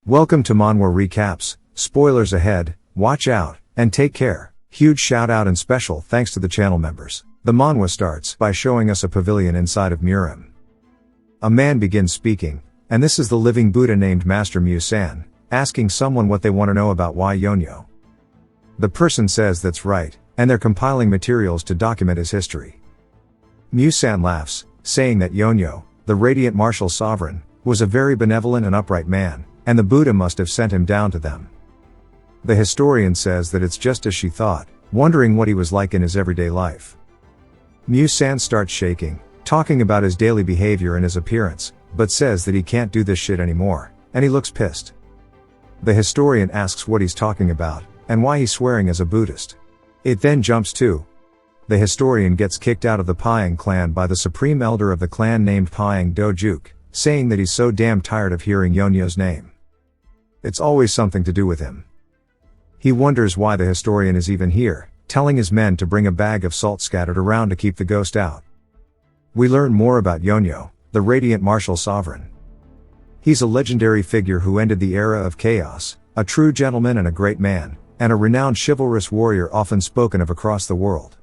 Welcome to Manhwa Recaps, spoilers ahead, watch out, and take care. Huge shout out and special thanks to the channel members. The manhwa starts by showing us a pavilion inside of Murim. A man begins speaking, and this is the living Buddha named Master Mu-san, asking someone what they want to know about why Yonyo. The person says that's right, and they're compiling materials to document his history. Mu-san laughs, saying that Yonyo, the radiant martial sovereign, was a very benevolent and upright man, and the Buddha must have sent him down to them. The historian says that it's just as she thought, wondering what he was like in his everyday life. Mu-san starts shaking, talking about his daily behavior and his appearance, but says that he can't do this shit anymore, and he looks pissed. The historian asks what he's talking about, and why he's swearing as a Buddhist. It then jumps to the historian gets kicked out of the Pyang clan by the supreme elder of the clan named Pyang Dojuk, saying that he's so damn tired of hearing Yonyo's name. It's always something to do with him. He wonders why the historian is even here, telling his men to bring a bag of salt scattered around to keep the ghost out. We learn more about Yonyo, the radiant martial sovereign. He's a legendary figure who ended the era of chaos, a true gentleman and a great man, and a renowned chivalrous warrior often spoken of across the world.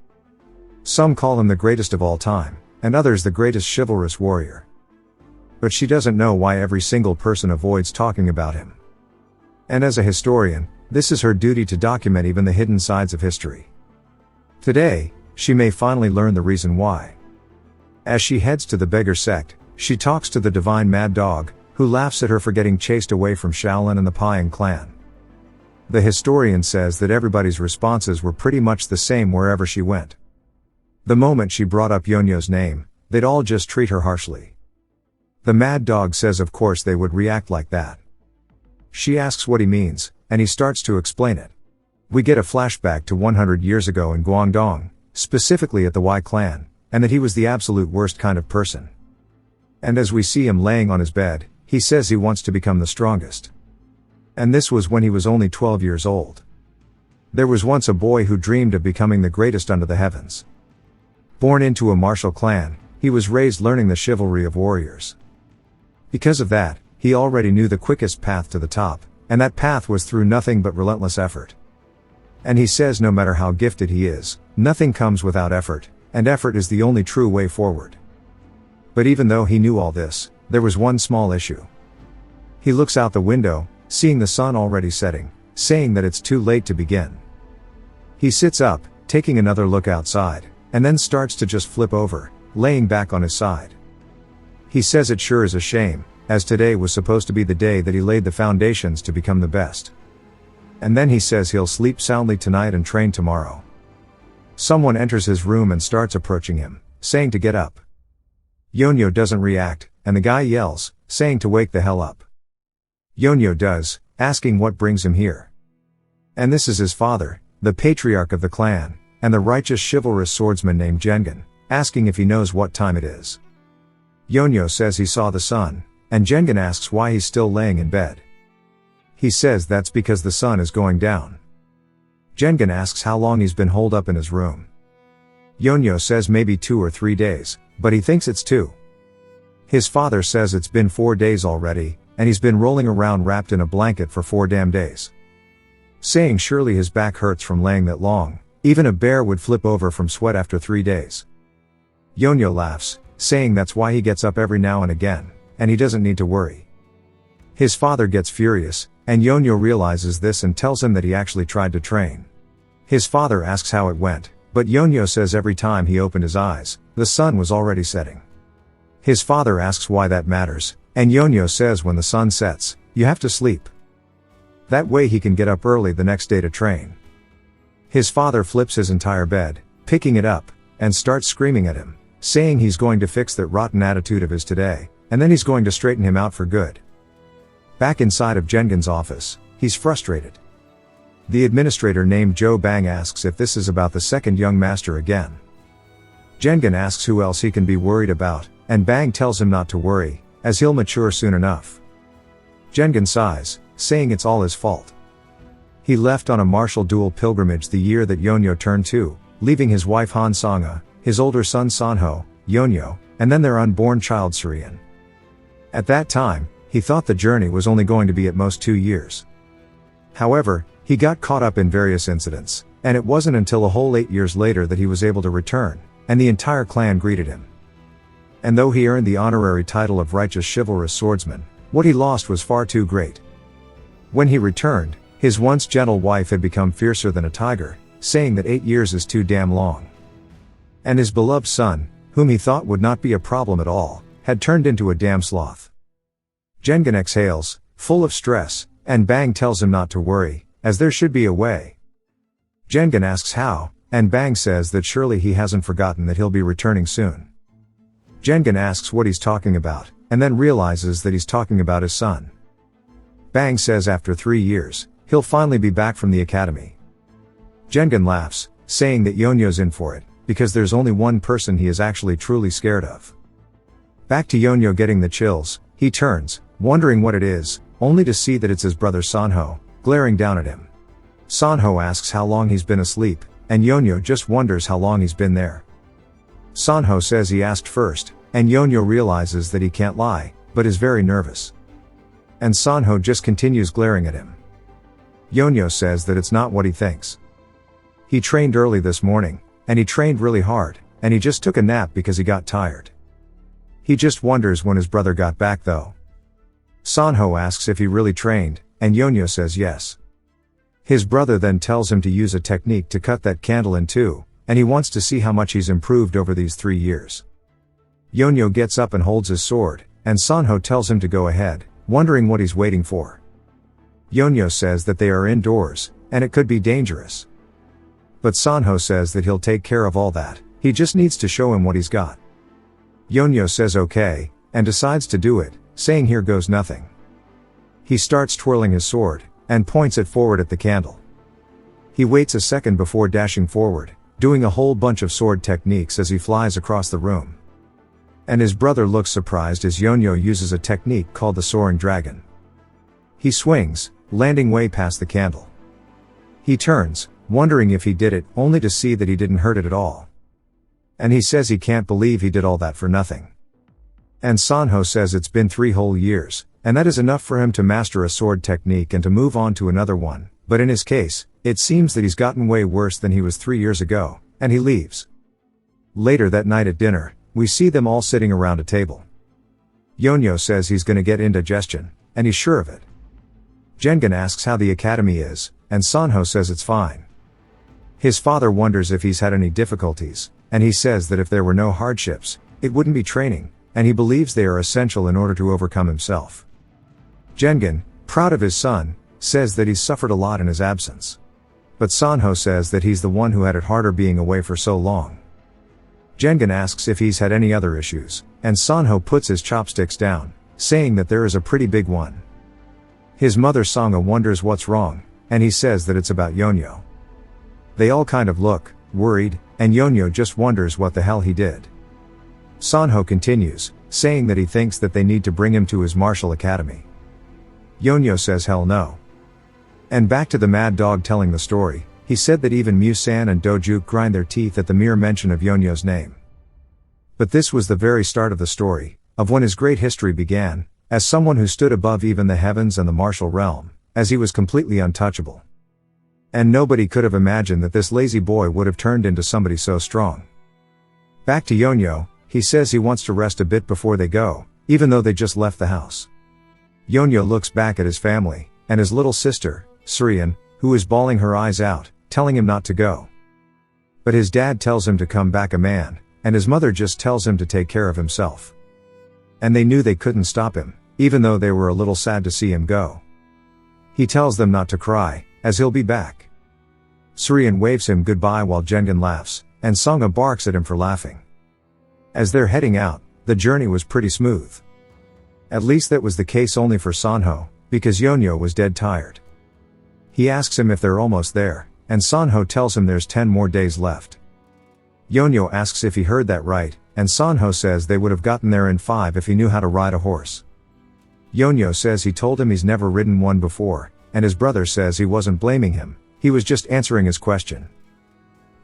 Some call him the greatest of all time, and others the greatest chivalrous warrior. But she doesn't know why every single person avoids talking about him. And as a historian, this is her duty to document even the hidden sides of history. Today, she may finally learn the reason why. As she heads to the Beggar sect, she talks to the divine mad dog, who laughs at her for getting chased away from Shaolin and the Pyang clan. The historian says that everybody's responses were pretty much the same wherever she went. The moment she brought up Yonyo's name, they'd all just treat her harshly. The mad dog says of course they would react like that. She asks what he means, and he starts to explain it. We get a flashback to 100 years ago in Guangdong, specifically at the Y clan, and that he was the absolute worst kind of person. And as we see him laying on his bed, he says he wants to become the strongest. And this was when he was only 12 years old. There was once a boy who dreamed of becoming the greatest under the heavens. Born into a martial clan, he was raised learning the chivalry of warriors. Because of that, he already knew the quickest path to the top, and that path was through nothing but relentless effort. And he says no matter how gifted he is, nothing comes without effort, and effort is the only true way forward. But even though he knew all this, there was one small issue. He looks out the window, seeing the sun already setting, saying that it's too late to begin. He sits up, taking another look outside, and then starts to just flip over, laying back on his side. He says it sure is a shame, as today was supposed to be the day that he laid the foundations to become the best. And then he says he'll sleep soundly tonight and train tomorrow. Someone enters his room and starts approaching him, saying to get up. Yonyo doesn't react, and the guy yells, saying to wake the hell up. Yonyo does, asking what brings him here. And this is his father, the patriarch of the clan, and the righteous chivalrous swordsman named Jengen, asking if he knows what time it is. Yonyo says he saw the sun, and Jengen asks why he's still laying in bed. He says that's because the sun is going down. Jengen asks how long he's been holed up in his room. Yonyo says maybe 2 or 3 days, but he thinks it's 2. His father says it's been 4 days already, and he's been rolling around wrapped in a blanket for 4 damn days. Saying surely his back hurts from laying that long, even a bear would flip over from sweat after 3 days. Yonyo laughs, saying that's why he gets up every now and again, and he doesn't need to worry. His father gets furious, and Yonyo realizes this and tells him that he actually tried to train. His father asks how it went, but Yonyo says every time he opened his eyes, the sun was already setting. His father asks why that matters, and Yonyo says when the sun sets, you have to sleep. That way he can get up early the next day to train. His father flips his entire bed, picking it up, and starts screaming at him, saying he's going to fix that rotten attitude of his today, and then he's going to straighten him out for good. Back inside of Jengen's office, he's frustrated. The administrator named Joe Bang asks if this is about the second young master again. Jengen asks who else he can be worried about, and Bang tells him not to worry, as he'll mature soon enough. Jengen sighs, saying it's all his fault. He left on a martial duel pilgrimage the year that Yonyo turned 2, leaving his wife Han Sanga, his older son Sanho, Yonyo, and then their unborn child Surian. At that time, he He thought the journey was only going to be at most 2 years. However, he got caught up in various incidents, and it wasn't until a whole 8 years later that he was able to return, and the entire clan greeted him. And though he earned the honorary title of righteous chivalrous swordsman, what he lost was far too great. When he returned, his once gentle wife had become fiercer than a tiger, saying that 8 years is too damn long. And his beloved son, whom he thought would not be a problem at all, had turned into a damn sloth. Jengen exhales, full of stress, and Bang tells him not to worry, as there should be a way. Jengen asks how, and Bang says that surely he hasn't forgotten that he'll be returning soon. Jengen asks what he's talking about, and then realizes that he's talking about his son. Bang says after 3 years, he'll finally be back from the academy. Jengen laughs, saying that Yonyo's in for it, because there's only one person he is actually truly scared of. Back to Yonyo getting the chills, he turns, wondering what it is, only to see that it's his brother Sanho, glaring down at him. Sanho asks how long he's been asleep, and Yonyo just wonders how long he's been there. Sanho says he asked first, and Yonyo realizes that he can't lie, but is very nervous. And Sanho just continues glaring at him. Yonyo says that it's not what he thinks. He trained early this morning, and he trained really hard, and he just took a nap because he got tired. He just wonders when his brother got back though. Sanho asks if he really trained, and Yonyo says yes. His brother then tells him to use a technique to cut that candle in two, and he wants to see how much he's improved over these 3 years. Yonyo gets up and holds his sword, and Sanho tells him to go ahead, wondering what he's waiting for. Yonyo says that they are indoors, and it could be dangerous. But Sanho says that he'll take care of all that, he just needs to show him what he's got. Yonyo says okay, and decides to do it, saying here goes nothing. He starts twirling his sword, and points it forward at the candle. He waits a second before dashing forward, doing a whole bunch of sword techniques as he flies across the room. And his brother looks surprised as Yonyo uses a technique called the soaring dragon. He swings, landing way past the candle. He turns, wondering if he did it, only to see that he didn't hurt it at all. And he says he can't believe he did all that for nothing. And Sanho says it's been 3 whole years, and that is enough for him to master a sword technique and to move on to another one, but in his case, it seems that he's gotten way worse than he was 3 years ago, and he leaves. Later that night at dinner, we see them all sitting around a table. Yonyo says he's gonna get indigestion, and he's sure of it. Jengen asks how the academy is, and Sanho says it's fine. His father wonders if he's had any difficulties, and he says that if there were no hardships, it wouldn't be training, and he believes they are essential in order to overcome himself. Jengen, proud of his son, says that he's suffered a lot in his absence. But Sanho says that he's the one who had it harder being away for so long. Jengen asks if he's had any other issues, and Sanho puts his chopsticks down, saying that there is a pretty big one. His mother Sangha wonders what's wrong, and he says that it's about Yonyo. They all kind of look worried, and Yonyo just wonders what the hell he did. Sanho continues, saying that he thinks that they need to bring him to his martial academy. Yonyo says hell no. And back to the mad dog telling the story, he said that even Musan and Dojuk grind their teeth at the mere mention of Yonyo's name. But this was the very start of the story, of when his great history began, as someone who stood above even the heavens and the martial realm, as he was completely untouchable. And nobody could have imagined that this lazy boy would have turned into somebody so strong. Back to Yonyo, he says he wants to rest a bit before they go, even though they just left the house. Yonyo looks back at his family, and his little sister, Surian, who is bawling her eyes out, telling him not to go. But his dad tells him to come back a man, and his mother just tells him to take care of himself. And they knew they couldn't stop him, even though they were a little sad to see him go. He tells them not to cry, as he'll be back. Surian waves him goodbye while Jengen laughs, and Sangha barks at him for laughing. As they're heading out, the journey was pretty smooth. At least that was the case only for Sanho, because Yonyo was dead tired. He asks him if they're almost there, and Sanho tells him there's 10 more days left. Yonyo asks if he heard that right, and Sanho says they would have gotten there in 5 if he knew how to ride a horse. Yonyo says he told him he's never ridden one before, and his brother says he wasn't blaming him, he was just answering his question.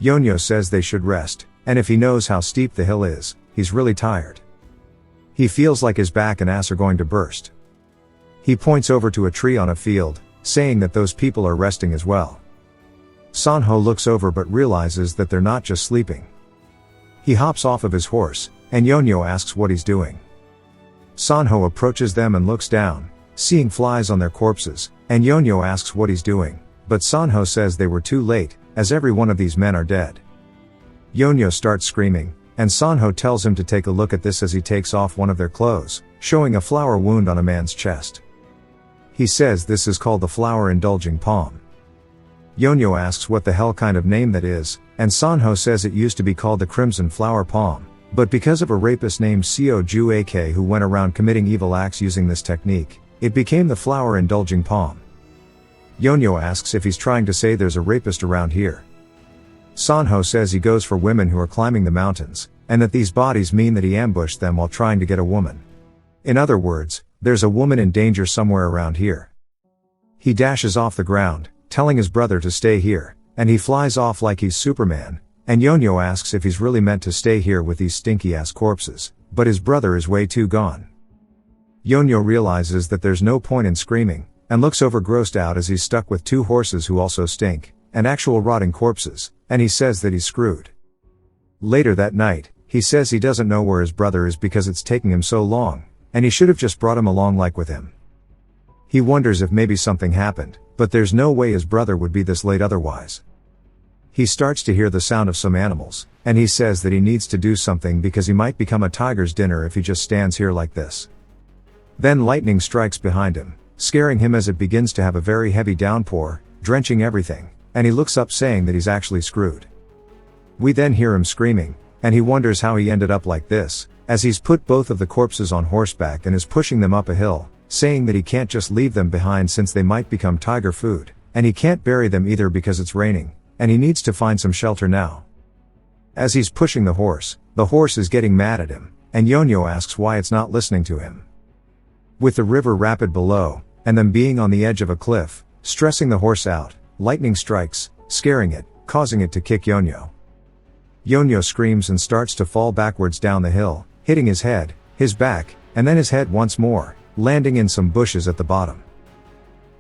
Yonyo says they should rest, and if he knows how steep the hill is, he's really tired. He feels like his back and ass are going to burst. He points over to a tree on a field, saying that those people are resting as well. Sanho looks over but realizes that they're not just sleeping. He hops off of his horse, and Yonyo asks what he's doing. Sanho approaches them and looks down, seeing flies on their corpses, and Yonyo asks what he's doing, but Sanho says they were too late, as every one of these men are dead. Yonyo starts screaming, and Sanho tells him to take a look at this as he takes off one of their clothes, showing a flower wound on a man's chest. He says this is called the flower indulging palm. Yonyo asks what the hell kind of name that is, and Sanho says it used to be called the crimson flower palm, but because of a rapist named Seo Ju Ak who went around committing evil acts using this technique, it became the flower indulging palm. Yonyo asks if he's trying to say there's a rapist around here. Sanho says he goes for women who are climbing the mountains, and that these bodies mean that he ambushed them while trying to get a woman. In other words, there's a woman in danger somewhere around here. He dashes off the ground, telling his brother to stay here, and he flies off like he's Superman, and Yonyo asks if he's really meant to stay here with these stinky ass corpses, but his brother is way too gone. Yonyo realizes that there's no point in screaming, and looks over grossed out as he's stuck with two horses who also stink, and actual rotting corpses, and he says that he's screwed. Later that night, he says he doesn't know where his brother is because it's taking him so long, and he should have just brought him along like with him. He wonders if maybe something happened, but there's no way his brother would be this late otherwise. He starts to hear the sound of some animals, and he says that he needs to do something because he might become a tiger's dinner if he just stands here like this. Then lightning strikes behind him, scaring him as it begins to have a very heavy downpour, drenching everything, and he looks up saying that he's actually screwed. We then hear him screaming, and he wonders how he ended up like this, as he's put both of the corpses on horseback and is pushing them up a hill, saying that he can't just leave them behind since they might become tiger food, and he can't bury them either because it's raining, and he needs to find some shelter now. As he's pushing the horse is getting mad at him, and Yonyo asks why it's not listening to him. With the river rapid below, and them being on the edge of a cliff, stressing the horse out, lightning strikes, scaring it, causing it to kick Yonyo. Yonyo screams and starts to fall backwards down the hill, hitting his head, his back, and then his head once more, landing in some bushes at the bottom.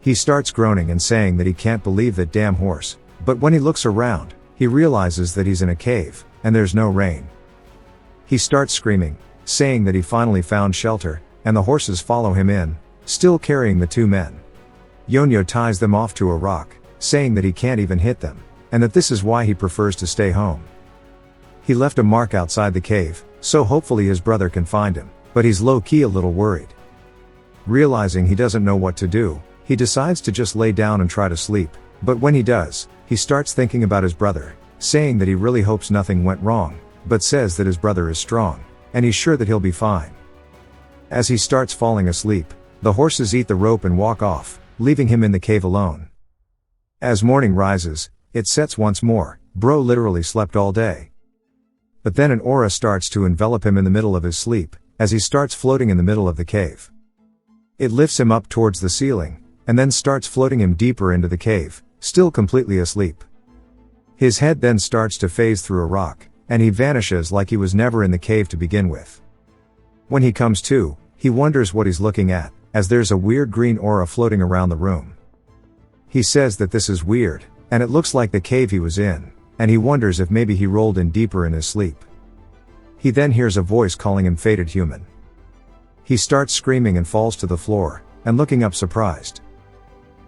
He starts groaning and saying that he can't believe that damn horse, but when he looks around, he realizes that he's in a cave, and there's no rain. He starts screaming, saying that he finally found shelter, and the horses follow him in, still carrying the two men. Yonyo ties them off to a rock, saying that he can't even hit them, and that this is why he prefers to stay home. He left a mark outside the cave, so hopefully his brother can find him, but he's low-key a little worried. Realizing he doesn't know what to do, he decides to just lay down and try to sleep, but when he does, he starts thinking about his brother, saying that he really hopes nothing went wrong, but says that his brother is strong, and he's sure that he'll be fine. As he starts falling asleep, the horses eat the rope and walk off, leaving him in the cave alone. As morning rises, it sets once more. Bro literally slept all day. But then an aura starts to envelop him in the middle of his sleep, as he starts floating in the middle of the cave. It lifts him up towards the ceiling, and then starts floating him deeper into the cave, still completely asleep. His head then starts to phase through a rock, and he vanishes like he was never in the cave to begin with. When he comes to, he wonders what he's looking at, as there's a weird green aura floating around the room. He says that this is weird, and it looks like the cave he was in, and he wonders if maybe he rolled in deeper in his sleep. He then hears a voice calling him fated human. He starts screaming and falls to the floor, and looking up surprised.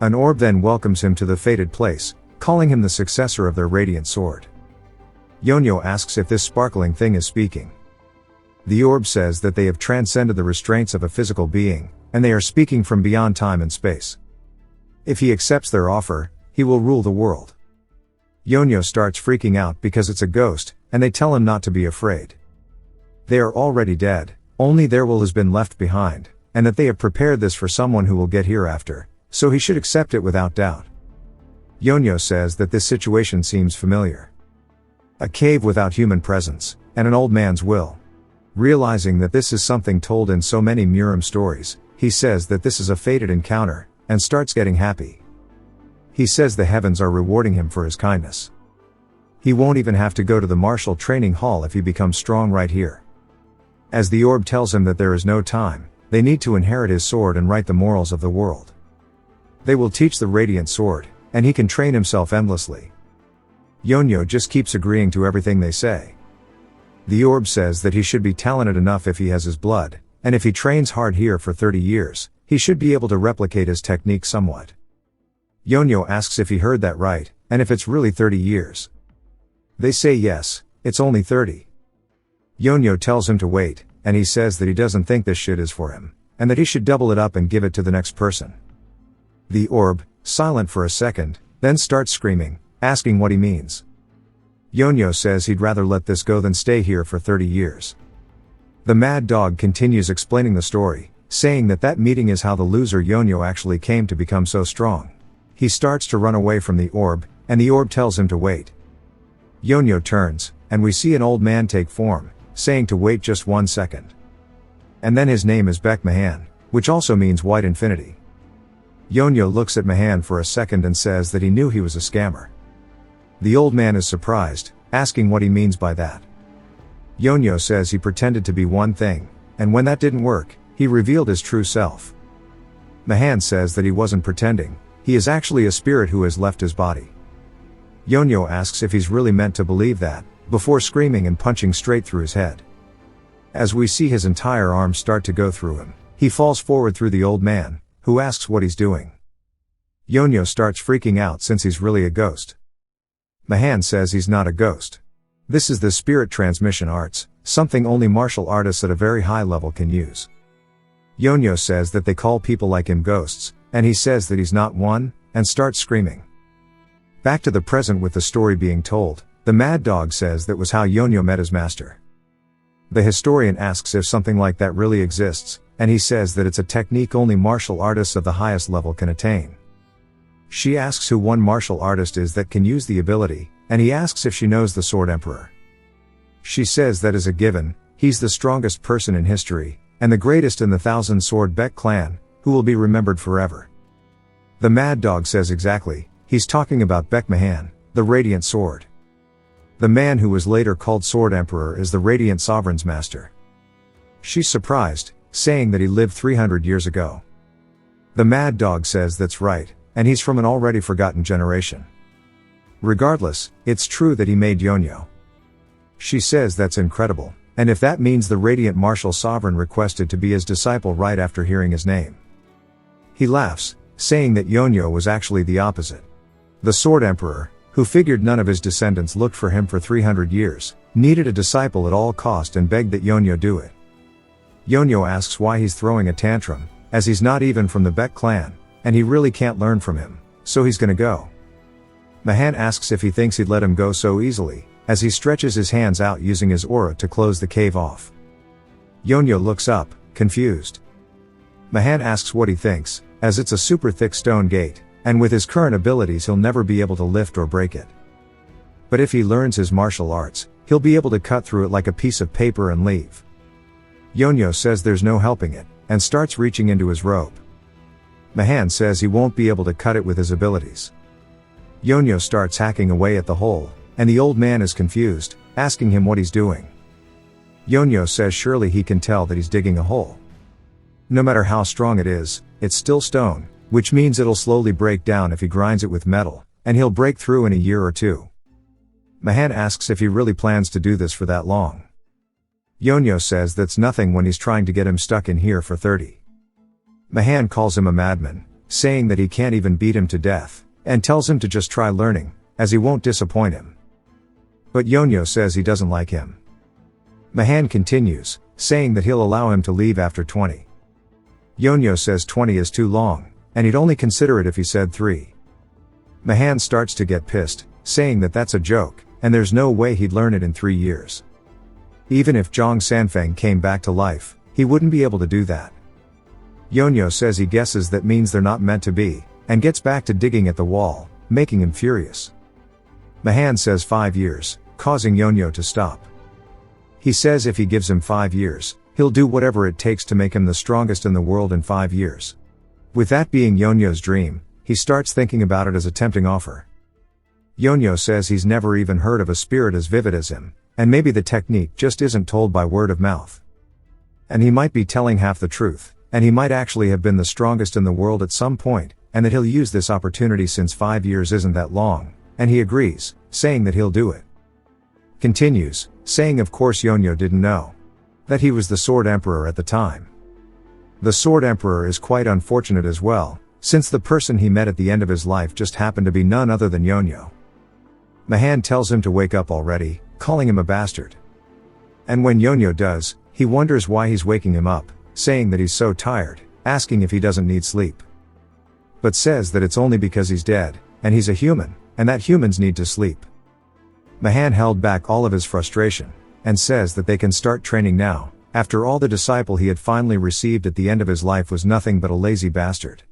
An orb then welcomes him to the fated place, calling him the successor of their radiant sword. Yonyo asks if this sparkling thing is speaking. The orb says that they have transcended the restraints of a physical being, and they are speaking from beyond time and space. If he accepts their offer, he will rule the world. Yonyo starts freaking out because it's a ghost, and they tell him not to be afraid. They are already dead, only their will has been left behind, and that they have prepared this for someone who will get hereafter, so he should accept it without doubt. Yonyo says that this situation seems familiar. A cave without human presence, and an old man's will. Realizing that this is something told in so many Muram stories, he says that this is a fated encounter, and starts getting happy. He says the heavens are rewarding him for his kindness. He won't even have to go to the martial training hall if he becomes strong right here. As the orb tells him that there is no time, They need to inherit his sword and right the morals of the world. They will teach the radiant sword, and he can train himself endlessly. Yonyo just keeps agreeing to everything they say. The orb says that he should be talented enough if he has his blood, and if he trains hard here for 30 years, he should be able to replicate his technique somewhat. Yonyo asks if he heard that right, and if it's really 30 years. They say yes, it's only 30. Yonyo tells him to wait, and he says that he doesn't think this shit is for him, and that he should double it up and give it to the next person. The orb, silent for a second, then starts screaming, asking what he means. Yonyo says he'd rather let this go than stay here for 30 years. The mad dog continues explaining the story, saying that meeting is how the loser Yonyo actually came to become so strong. He starts to run away from the orb, and the orb tells him to wait. Yonyo turns, and we see an old man take form, saying to wait just 1 second. And then his name is Baekmahan, which also means white infinity. Yonyo looks at Mahan for a second and says that he knew he was a scammer. The old man is surprised, asking what he means by that. Yonyo says he pretended to be one thing, and when that didn't work, he revealed his true self. Mahan says that he wasn't pretending, he is actually a spirit who has left his body. Yonyo asks if he's really meant to believe that, before screaming and punching straight through his head. As we see his entire arm start to go through him, he falls forward through the old man, who asks what he's doing. Yonyo starts freaking out since he's really a ghost. Mahan says he's not a ghost. This is the spirit transmission arts, something only martial artists at a very high level can use. Yonyo says that they call people like him ghosts, and he says that he's not one, and starts screaming. Back to the present with the story being told, the mad dog says that was how Yonyo met his master. The historian asks if something like that really exists, and he says that it's a technique only martial artists of the highest level can attain. She asks who one martial artist is that can use the ability, and he asks if she knows the Sword Emperor. She says that is a given, he's the strongest person in history, and the greatest in the 1,000-sword Baek clan, who will be remembered forever. The mad dog says exactly, he's talking about Baekmahan, the Radiant Sword. The man who was later called Sword Emperor is the Radiant Sovereign's master. She's surprised, saying that he lived 300 years ago. The mad dog says that's right, and he's from an already forgotten generation. Regardless, it's true that he made Yonyo. She says that's incredible, and if that means the Radiant Martial Sovereign requested to be his disciple right after hearing his name. He laughs, saying that Yonyo was actually the opposite. The Sword Emperor, who figured none of his descendants looked for him for 300 years, needed a disciple at all cost and begged that Yonyo do it. Yonyo asks why he's throwing a tantrum, as he's not even from the Baek clan, and he really can't learn from him, so he's gonna go. Mahan asks if he thinks he'd let him go so easily, as he stretches his hands out using his aura to close the cave off. Yonyo looks up, confused. Mahan asks what he thinks, as it's a super thick stone gate, and with his current abilities he'll never be able to lift or break it. But if he learns his martial arts, he'll be able to cut through it like a piece of paper and leave. Yonyo says there's no helping it, and starts reaching into his robe. Mahan says he won't be able to cut it with his abilities. Yonyo starts hacking away at the hole, and the old man is confused, asking him what he's doing. Yonyo says surely he can tell that he's digging a hole. No matter how strong it is, it's still stone, which means it'll slowly break down if he grinds it with metal, and he'll break through in a year or two. Mahan asks if he really plans to do this for that long. Yonyo says that's nothing when he's trying to get him stuck in here for 30. Mahan calls him a madman, saying that he can't even beat him to death, and tells him to just try learning, as he won't disappoint him. But Yonyo says he doesn't like him. Mahan continues, saying that he'll allow him to leave after 20. Yonyo says 20 is too long, and he'd only consider it if he said 3. Mahan starts to get pissed, saying that that's a joke, and there's no way he'd learn it in 3 years. Even if Zhang Sanfeng came back to life, he wouldn't be able to do that. Yonyo says he guesses that means they're not meant to be, and gets back to digging at the wall, making him furious. Mahan says 5 years, causing Yonyo to stop. He says if he gives him 5 years, he'll do whatever it takes to make him the strongest in the world in 5 years. With that being Yonyo's dream, he starts thinking about it as a tempting offer. Yonyo says he's never even heard of a spirit as vivid as him, and maybe the technique just isn't told by word of mouth. And he might be telling half the truth, and he might actually have been the strongest in the world at some point, and that he'll use this opportunity since 5 years isn't that long, and he agrees, saying that he'll do it. Continues, saying of course Yonyo didn't know that he was the Sword Emperor at the time. The Sword Emperor is quite unfortunate as well, since the person he met at the end of his life just happened to be none other than Yonyo. Mahan tells him to wake up already, calling him a bastard. And when Yonyo does, he wonders why he's waking him up, saying that he's so tired, asking if he doesn't need sleep. But says that it's only because he's dead, and he's a human, and that humans need to sleep. Mahan held back all of his frustration, and says that they can start training now. After all, the disciple he had finally received at the end of his life was nothing but a lazy bastard.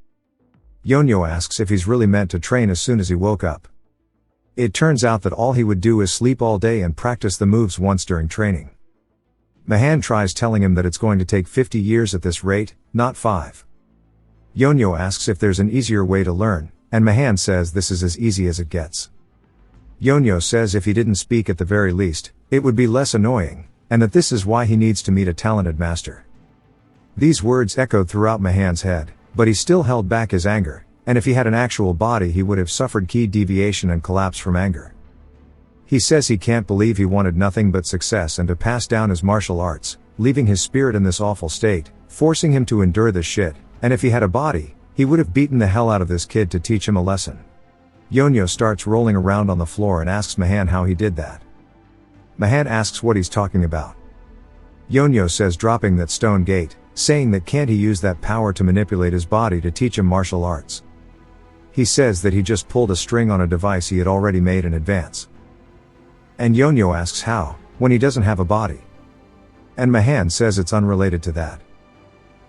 Yonyo asks if he's really meant to train as soon as he woke up. It turns out that all he would do is sleep all day and practice the moves once during training. Mahan tries telling him that it's going to take 50 years at this rate, not 5. Yonyo asks if there's an easier way to learn, and Mahan says this is as easy as it gets. Yonyo says if he didn't speak at the very least, it would be less annoying, and that this is why he needs to meet a talented master. These words echoed throughout Mahan's head, but he still held back his anger, and if he had an actual body he would have suffered key deviation and collapse from anger. He says he can't believe he wanted nothing but success and to pass down his martial arts, leaving his spirit in this awful state, forcing him to endure this shit, and if he had a body, he would have beaten the hell out of this kid to teach him a lesson. Yonyo starts rolling around on the floor and asks Mahan how he did that. Mahan asks what he's talking about. Yonyo says dropping that stone gate, saying that can't he use that power to manipulate his body to teach him martial arts. He says that he just pulled a string on a device he had already made in advance. And Yonyo asks how, when he doesn't have a body. And Mahan says it's unrelated to that.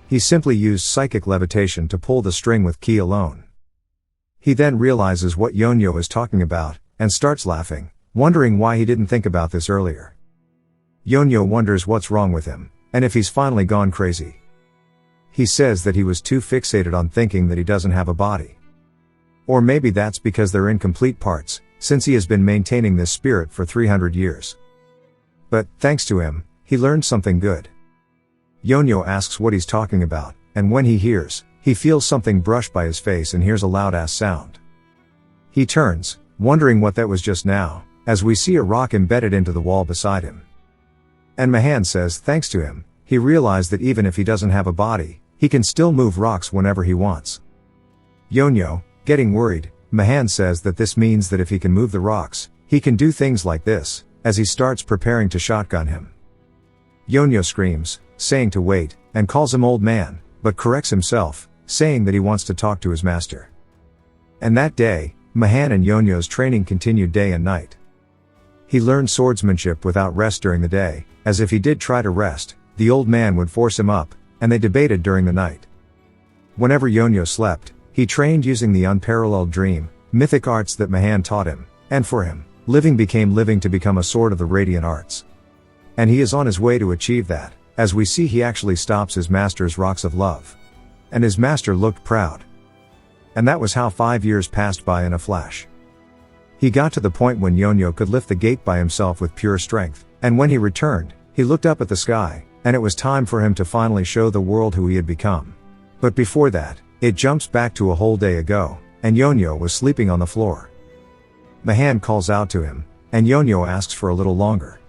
He simply used psychic levitation to pull the string with ki alone. He then realizes what Yonyo is talking about, and starts laughing, wondering why he didn't think about this earlier. Yonyo wonders what's wrong with him, and if he's finally gone crazy. He says that he was too fixated on thinking that he doesn't have a body. Or maybe that's because they're incomplete parts, since he has been maintaining this spirit for 300 years. But, thanks to him, he learned something good. Yonyo asks what he's talking about, and when he hears, he feels something brush by his face and hears a loud-ass sound. He turns, wondering what that was just now, as we see a rock embedded into the wall beside him. And Mahan says thanks to him, he realized that even if he doesn't have a body, he can still move rocks whenever he wants. Yonyo, getting worried, Mahan says that this means that if he can move the rocks, he can do things like this, as he starts preparing to shotgun him. Yonyo screams, saying to wait, and calls him old man, but corrects himself, saying that he wants to talk to his master. And that day, Mahan and Yonyo's training continued day and night. He learned swordsmanship without rest during the day, as if he did try to rest, the old man would force him up, and they debated during the night. Whenever Yonyo slept, he trained using the unparalleled dream, mythic arts that Mahan taught him, and for him, living became living to become a sword of the radiant arts. And he is on his way to achieve that, as we see he actually stops his master's rocks of love. And his master looked proud. And that was how 5 years passed by in a flash. He got to the point when Yonyo could lift the gate by himself with pure strength, and when he returned, he looked up at the sky, and it was time for him to finally show the world who he had become. But before that, it jumps back to a whole day ago, and Yonyo was sleeping on the floor. Mahan calls out to him, and Yonyo asks for a little longer.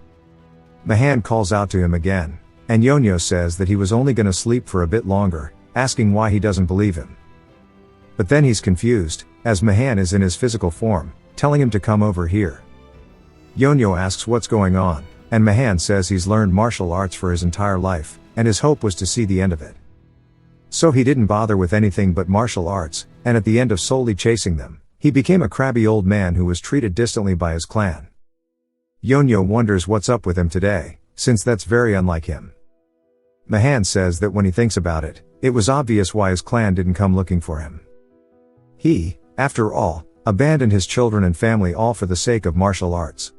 Mahan calls out to him again, and Yonyo says that he was only gonna sleep for a bit longer, asking why he doesn't believe him. But then he's confused, as Mahan is in his physical form, telling him to come over here. Yonyo asks what's going on, and Mahan says he's learned martial arts for his entire life, and his hope was to see the end of it. So he didn't bother with anything but martial arts, and at the end of solely chasing them, he became a crabby old man who was treated distantly by his clan. Yonyo wonders what's up with him today, since that's very unlike him. Mahan says that when he thinks about it, it was obvious why his clan didn't come looking for him. He, after all, abandoned his children and family all for the sake of martial arts.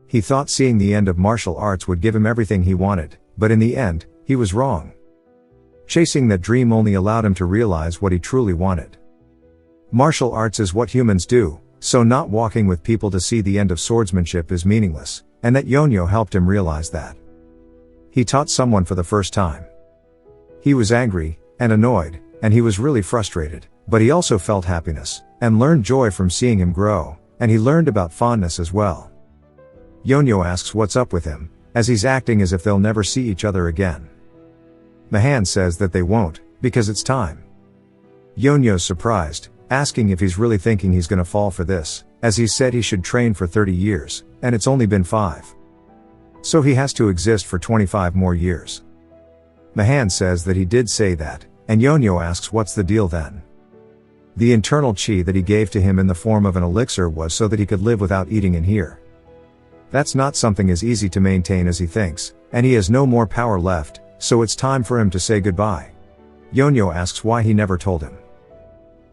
He thought seeing the end of martial arts would give him everything he wanted, but in the end, he was wrong. Chasing that dream only allowed him to realize what he truly wanted. Martial arts is what humans do, so not walking with people to see the end of swordsmanship is meaningless, and that Yonyo helped him realize that. He taught someone for the first time. He was angry, and annoyed, and he was really frustrated, but he also felt happiness, and learned joy from seeing him grow, and he learned about fondness as well. Yonyo asks what's up with him, as he's acting as if they'll never see each other again. Mahan says that they won't, because it's time. Yonyo's surprised, asking if he's really thinking he's gonna fall for this, as he said he should train for 30 years, and it's only been 5. So he has to exist for 25 more years. Mahan says that he did say that, and Yonyo asks what's the deal then. The internal chi that he gave to him in the form of an elixir was so that he could live without eating in here. That's not something as easy to maintain as he thinks, and he has no more power left, so it's time for him to say goodbye. Yonyo asks why he never told him.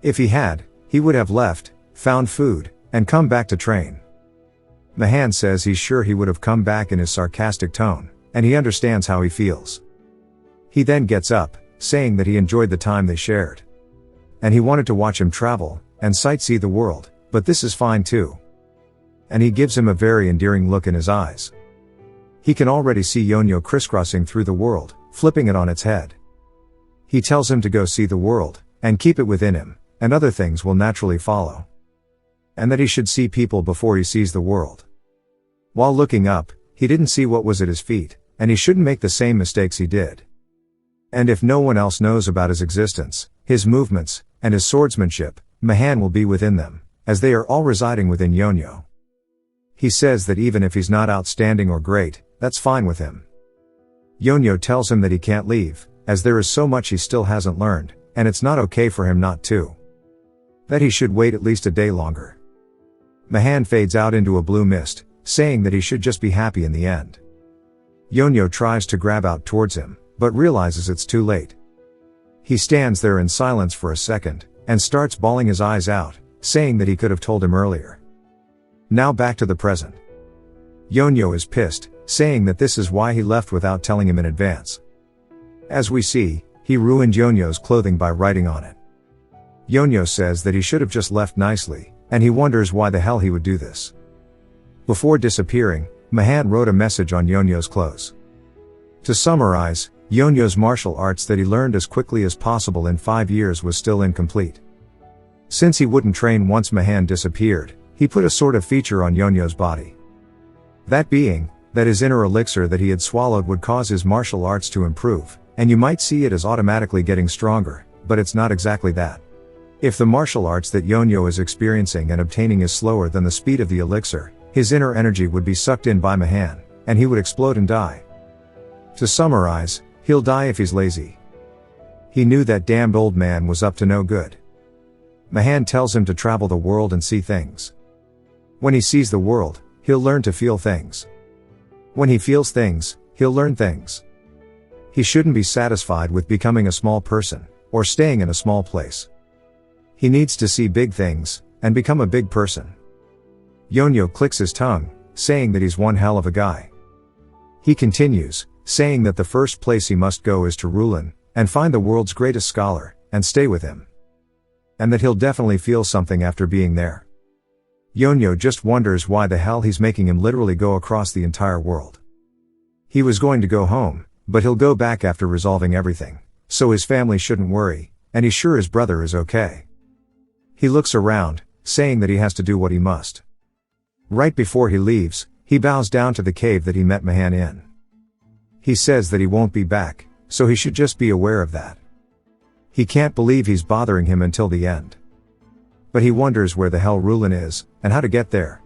If he had, he would have left, found food, and come back to train. Mahan says he's sure he would have come back in his sarcastic tone, and he understands how he feels. He then gets up, saying that he enjoyed the time they shared. And he wanted to watch him travel, and sightsee the world, but this is fine too. And he gives him a very endearing look in his eyes. He can already see Yonyo crisscrossing through the world, flipping it on its head. He tells him to go see the world, and keep it within him, and other things will naturally follow. And that he should see people before he sees the world. While looking up, he didn't see what was at his feet, and he shouldn't make the same mistakes he did. And if no one else knows about his existence, his movements, and his swordsmanship, Mahan will be within them, as they are all residing within Yonyo. He says that even if he's not outstanding or great, that's fine with him. Yonyo tells him that he can't leave, as there is so much he still hasn't learned, and it's not okay for him not to. That he should wait at least a day longer. Mahan fades out into a blue mist, saying that he should just be happy in the end. Yonyo tries to grab out towards him, but realizes it's too late. He stands there in silence for a second, and starts bawling his eyes out, saying that he could have told him earlier. Now back to the present. Yonyo is pissed, saying that this is why he left without telling him in advance. As we see, he ruined Yonyo's clothing by writing on it. Yonyo says that he should have just left nicely, and he wonders why the hell he would do this. Before disappearing, Mahan wrote a message on Yonyo's clothes. To summarize, Yonyo's martial arts that he learned as quickly as possible in 5 years was still incomplete. Since he wouldn't train once Mahan disappeared, he put a sort of feature on Yonyo's body. That being, that his inner elixir that he had swallowed would cause his martial arts to improve, and you might see it as automatically getting stronger, but it's not exactly that. If the martial arts that Yonyo is experiencing and obtaining is slower than the speed of the elixir, his inner energy would be sucked in by Mahan, and he would explode and die. To summarize, he'll die if he's lazy. He knew that damned old man was up to no good. Mahan tells him to travel the world and see things. When he sees the world, he'll learn to feel things. When he feels things, he'll learn things. He shouldn't be satisfied with becoming a small person, or staying in a small place. He needs to see big things, and become a big person. Yonyo clicks his tongue, saying that he's one hell of a guy. He continues, saying that the first place he must go is to Rulin, and find the world's greatest scholar, and stay with him. And that he'll definitely feel something after being there. Yonyo just wonders why the hell he's making him literally go across the entire world. He was going to go home, but he'll go back after resolving everything, so his family shouldn't worry, and he's sure his brother is okay. He looks around, saying that he has to do what he must. Right before he leaves, he bows down to the cave that he met Mahan in. He says that he won't be back, so he should just be aware of that. He can't believe he's bothering him until the end. But he wonders where the hell Rulin is, and how to get there.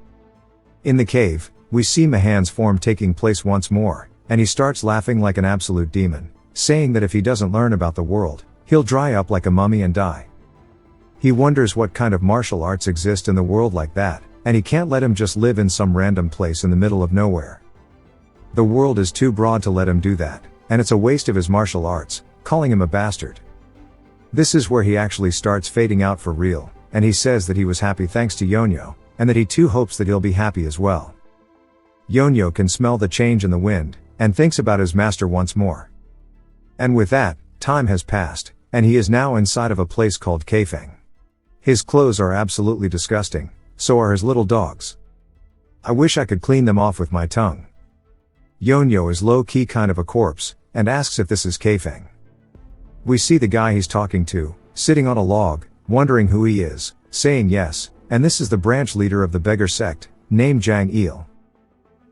In the cave, we see Mahan's form taking place once more, and he starts laughing like an absolute demon, saying that if he doesn't learn about the world, he'll dry up like a mummy and die. He wonders what kind of martial arts exist in the world like that, and he can't let him just live in some random place in the middle of nowhere. The world is too broad to let him do that, and it's a waste of his martial arts, calling him a bastard. This is where he actually starts fading out for real, and he says that he was happy thanks to Yonyo, and that he too hopes that he'll be happy as well. Yonyo can smell the change in the wind, and thinks about his master once more. And with that, time has passed, and he is now inside of a place called Kaifeng. His clothes are absolutely disgusting, so are his little dogs. I wish I could clean them off with my tongue. Yonyo is low-key kind of a corpse, and asks if this is Kaifeng. We see the guy he's talking to, sitting on a log, wondering who he is, saying yes, and this is the branch leader of the beggar sect, named Jang Il.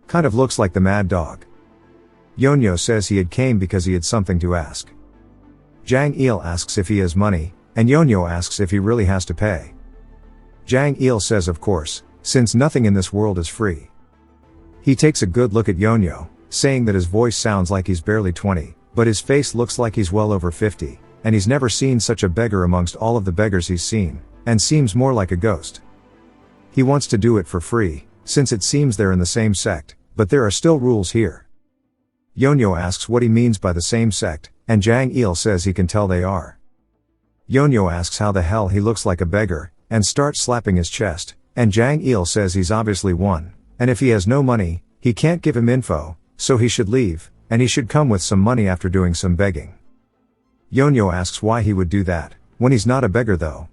Kind of looks like the mad dog. Yonyo says he had came because he had something to ask. Jang Il asks if he has money, and Yonyo asks if he really has to pay. Jang Il says of course, since nothing in this world is free. He takes a good look at Yonyo, saying that his voice sounds like he's barely 20, but his face looks like he's well over 50, and he's never seen such a beggar amongst all of the beggars he's seen, and seems more like a ghost. He wants to do it for free, since it seems they're in the same sect, but there are still rules here. Yonyo asks what he means by the same sect, and Jang Il says he can tell they are. Yonyo asks how the hell he looks like a beggar, and starts slapping his chest, and Jang Il says he's obviously one, and if he has no money, he can't give him info, so he should leave, and he should come with some money after doing some begging. Yonyo asks why he would do that, when he's not a beggar though.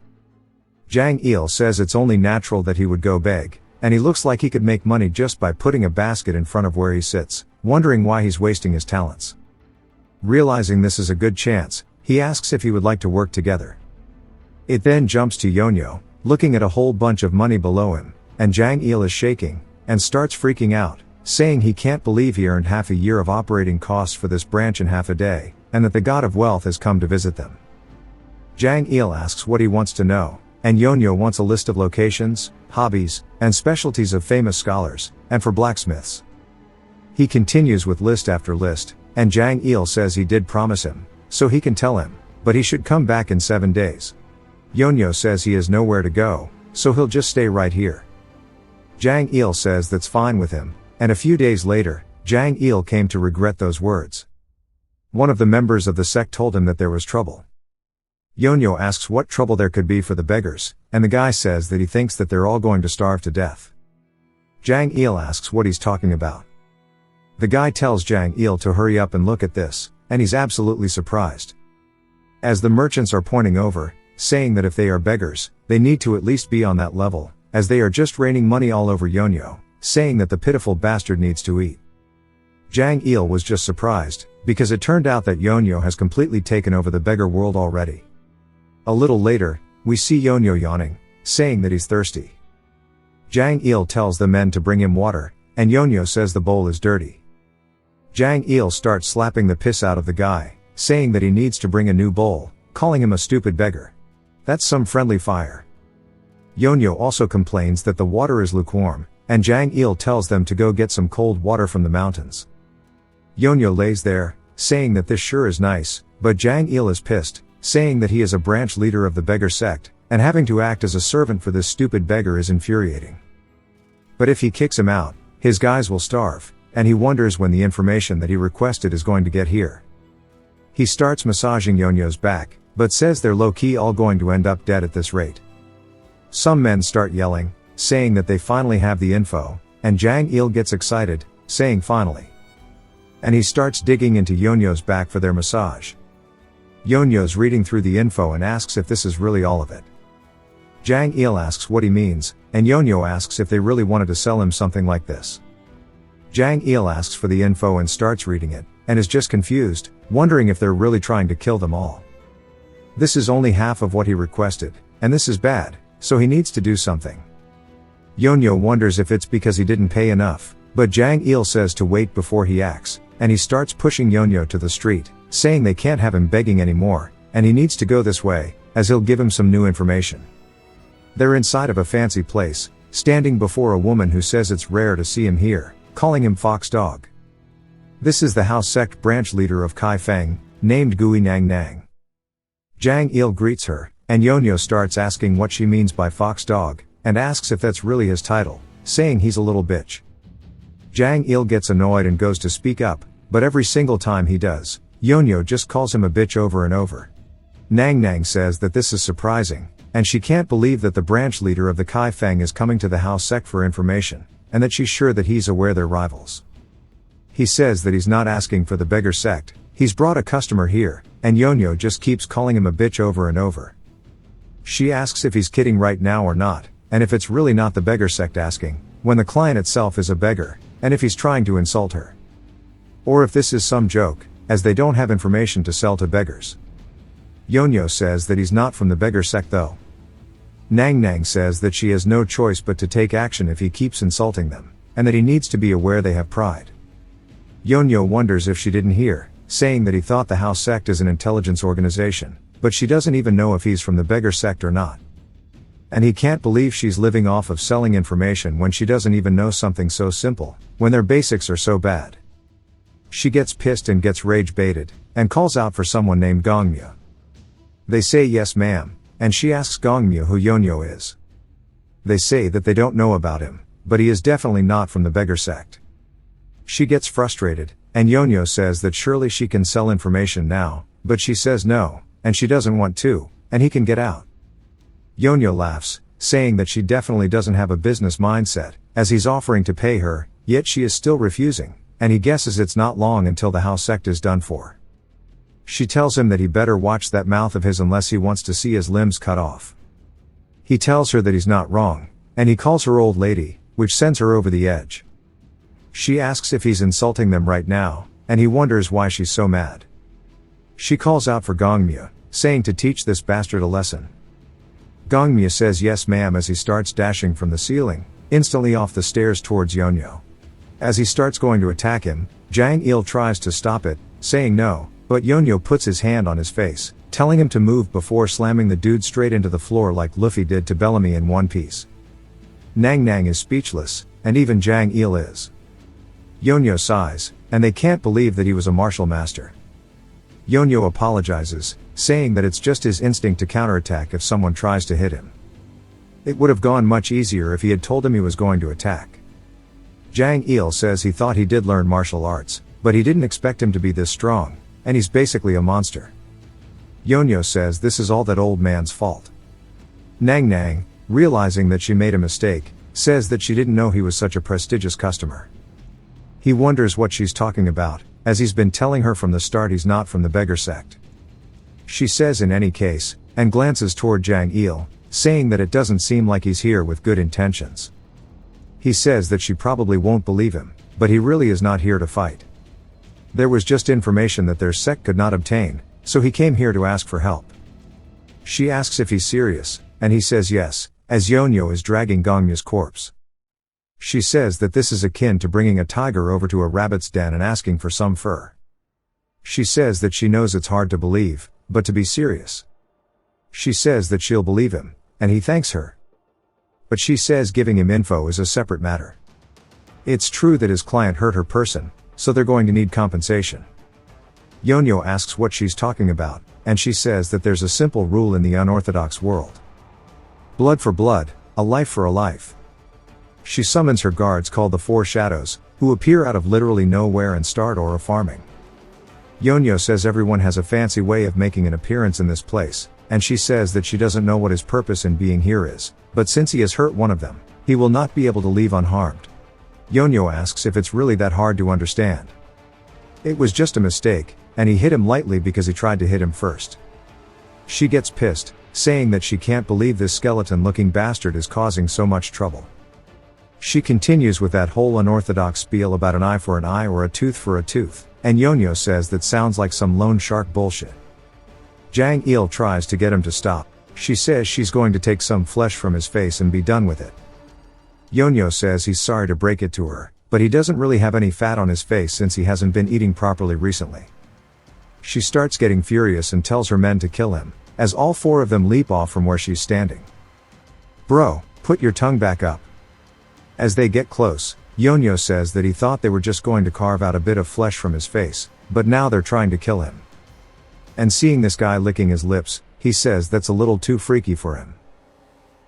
Jang Il says it's only natural that he would go beg, and he looks like he could make money just by putting a basket in front of where he sits, wondering why he's wasting his talents. Realizing this is a good chance, he asks if he would like to work together. It then jumps to Yonyo, looking at a whole bunch of money below him, and Jang Il is shaking, and starts freaking out, saying he can't believe he earned half a year of operating costs for this branch in half a day, and that the god of wealth has come to visit them. Jang Il asks what he wants to know, and Yonyo wants a list of locations, hobbies, and specialties of famous scholars, and for blacksmiths. He continues with list after list, and Jang Il says he did promise him, so he can tell him, but he should come back in 7 days. Yonyo says he has nowhere to go, so he'll just stay right here. Jang Il says that's fine with him, and a few days later, Jang Il came to regret those words. One of the members of the sect told him that there was trouble. Yonyo asks what trouble there could be for the beggars, and the guy says that he thinks that they're all going to starve to death. Jang Il asks what he's talking about. The guy tells Jang Il to hurry up and look at this, and he's absolutely surprised. As the merchants are pointing over, saying that if they are beggars, they need to at least be on that level, as they are just raining money all over Yonyo, saying that the pitiful bastard needs to eat. Jang Il was just surprised, because it turned out that Yonyo has completely taken over the beggar world already. A little later, we see Yonyo yawning, saying that he's thirsty. Jang Il tells the men to bring him water, and Yonyo says the bowl is dirty. Jang Il starts slapping the piss out of the guy, saying that he needs to bring a new bowl, calling him a stupid beggar. That's some friendly fire. Yonyo also complains that the water is lukewarm, and Jang Il tells them to go get some cold water from the mountains. Yonyo lays there, saying that this sure is nice, but Jang Il is pissed, saying that he is a branch leader of the beggar sect, and having to act as a servant for this stupid beggar is infuriating. But if he kicks him out, his guys will starve, and he wonders when the information that he requested is going to get here. He starts massaging Yonyo's back, but says they're low-key all going to end up dead at this rate. Some men start yelling, saying that they finally have the info, and Jang Il gets excited, saying finally. And he starts digging into Yonyo's back for their massage. Yonyo's reading through the info and asks if this is really all of it. Jang Il asks what he means, and Yonyo asks if they really wanted to sell him something like this. Jang Il asks for the info and starts reading it, and is just confused, wondering if they're really trying to kill them all. This is only half of what he requested, and this is bad, so he needs to do something. Yonyo wonders if it's because he didn't pay enough, but Jang Il says to wait before he acts, and he starts pushing Yonyo to the street, saying they can't have him begging anymore, and he needs to go this way, as he'll give him some new information. They're inside of a fancy place, standing before a woman who says it's rare to see him here, calling him Fox Dog. This is the house sect branch leader of Kai Feng, named Gui Nang Nang. Jang Il greets her, and Yonyo starts asking what she means by Fox Dog, and asks if that's really his title, saying he's a little bitch. Jang Il gets annoyed and goes to speak up, but every single time he does, Yonyo just calls him a bitch over and over. Nang Nang says that this is surprising, and she can't believe that the branch leader of the Kai Feng is coming to the house sect for information, and that she's sure that he's aware they're rivals. He says that he's not asking for the beggar sect, he's brought a customer here, and Yonyo just keeps calling him a bitch over and over. She asks if he's kidding right now or not, and if it's really not the beggar sect asking, when the client itself is a beggar, and if he's trying to insult her. Or if this is some joke, as they don't have information to sell to beggars. Yonyo says that he's not from the beggar sect though. Nang Nang says that she has no choice but to take action if he keeps insulting them, and that he needs to be aware they have pride. Yonyo wonders if she didn't hear, saying that he thought the house sect is an intelligence organization, but she doesn't even know if he's from the beggar sect or not. And he can't believe she's living off of selling information when she doesn't even know something so simple, when their basics are so bad. She gets pissed and gets rage baited, and calls out for someone named Gongmyo. They say yes ma'am, and she asks Gongmyo who Yonyo is. They say that they don't know about him, but he is definitely not from the beggar sect. She gets frustrated, and Yonyo says that surely she can sell information now, but she says no, and she doesn't want to, and he can get out. Yonyo laughs, saying that she definitely doesn't have a business mindset, as he's offering to pay her, yet she is still refusing, and he guesses it's not long until the house sect is done for. She tells him that he better watch that mouth of his unless he wants to see his limbs cut off. He tells her that he's not wrong, and he calls her old lady, which sends her over the edge. She asks if he's insulting them right now, and he wonders why she's so mad. She calls out for Gongmyo, saying to teach this bastard a lesson. Gongmyo says yes ma'am as he starts dashing from the ceiling, instantly off the stairs towards Yonyo. As he starts going to attack him, Jang Il tries to stop it, saying no, but Yonyo puts his hand on his face, telling him to move before slamming the dude straight into the floor like Luffy did to Bellamy in One Piece. Nang Nang is speechless, and even Jang Il is. Yonyo sighs, and they can't believe that he was a martial master. Yonyo apologizes, saying that it's just his instinct to counterattack if someone tries to hit him. It would have gone much easier if he had told him he was going to attack. Jang Il says he thought he did learn martial arts, but he didn't expect him to be this strong, and he's basically a monster. Yonyo says this is all that old man's fault. Nang Nang, realizing that she made a mistake, says that she didn't know he was such a prestigious customer. He wonders what she's talking about, as he's been telling her from the start he's not from the beggar sect. She says in any case, and glances toward Jang Il, saying that it doesn't seem like he's here with good intentions. He says that she probably won't believe him, but he really is not here to fight. There was just information that their sect could not obtain, so he came here to ask for help. She asks if he's serious, and he says yes, as Yonyo is dragging Gongmyo's corpse. She says that this is akin to bringing a tiger over to a rabbit's den and asking for some fur. She says that she knows it's hard to believe, but to be serious. She says that she'll believe him, and he thanks her. But she says giving him info is a separate matter. It's true that his client hurt her person, so they're going to need compensation. Yonyo asks what she's talking about, and she says that there's a simple rule in the unorthodox world. Blood for blood, a life for a life. She summons her guards called the Four Shadows, who appear out of literally nowhere and start aura farming. Yonyo says everyone has a fancy way of making an appearance in this place, and she says that she doesn't know what his purpose in being here is, but since he has hurt one of them, he will not be able to leave unharmed. Yonyo asks if it's really that hard to understand. It was just a mistake, and he hit him lightly because he tried to hit him first. She gets pissed, saying that she can't believe this skeleton-looking bastard is causing so much trouble. She continues with that whole unorthodox spiel about an eye for an eye or a tooth for a tooth, and Yonyo says that sounds like some loan shark bullshit. Jang Il tries to get him to stop. She says she's going to take some flesh from his face and be done with it. Yonyo says he's sorry to break it to her, but he doesn't really have any fat on his face since he hasn't been eating properly recently. She starts getting furious and tells her men to kill him, as all four of them leap off from where she's standing. Bro, put your tongue back up. As they get close, Yonyo says that he thought they were just going to carve out a bit of flesh from his face, but now they're trying to kill him. And seeing this guy licking his lips, he says that's a little too freaky for him.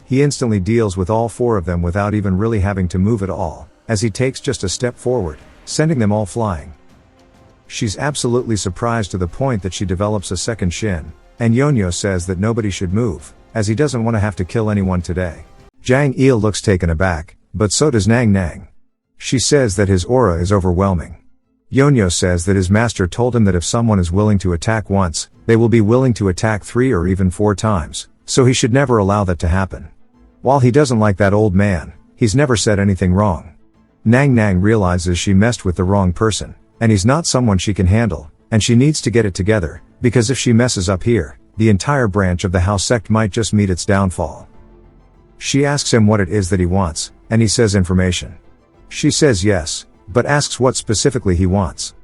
He instantly deals with all four of them without even really having to move at all, as he takes just a step forward, sending them all flying. She's absolutely surprised to the point that she develops a second shin, and Yonyo says that nobody should move, as he doesn't want to have to kill anyone today. Jang Il looks taken aback, but so does Nang Nang. She says that his aura is overwhelming. Yonyo says that his master told him that if someone is willing to attack once, they will be willing to attack 3 or even 4 times, so he should never allow that to happen. While he doesn't like that old man, he's never said anything wrong. Nang Nang realizes she messed with the wrong person, and he's not someone she can handle, and she needs to get it together, because if she messes up here, the entire branch of the house sect might just meet its downfall. She asks him what it is that he wants, and he says information. She says yes, but asks what specifically he wants.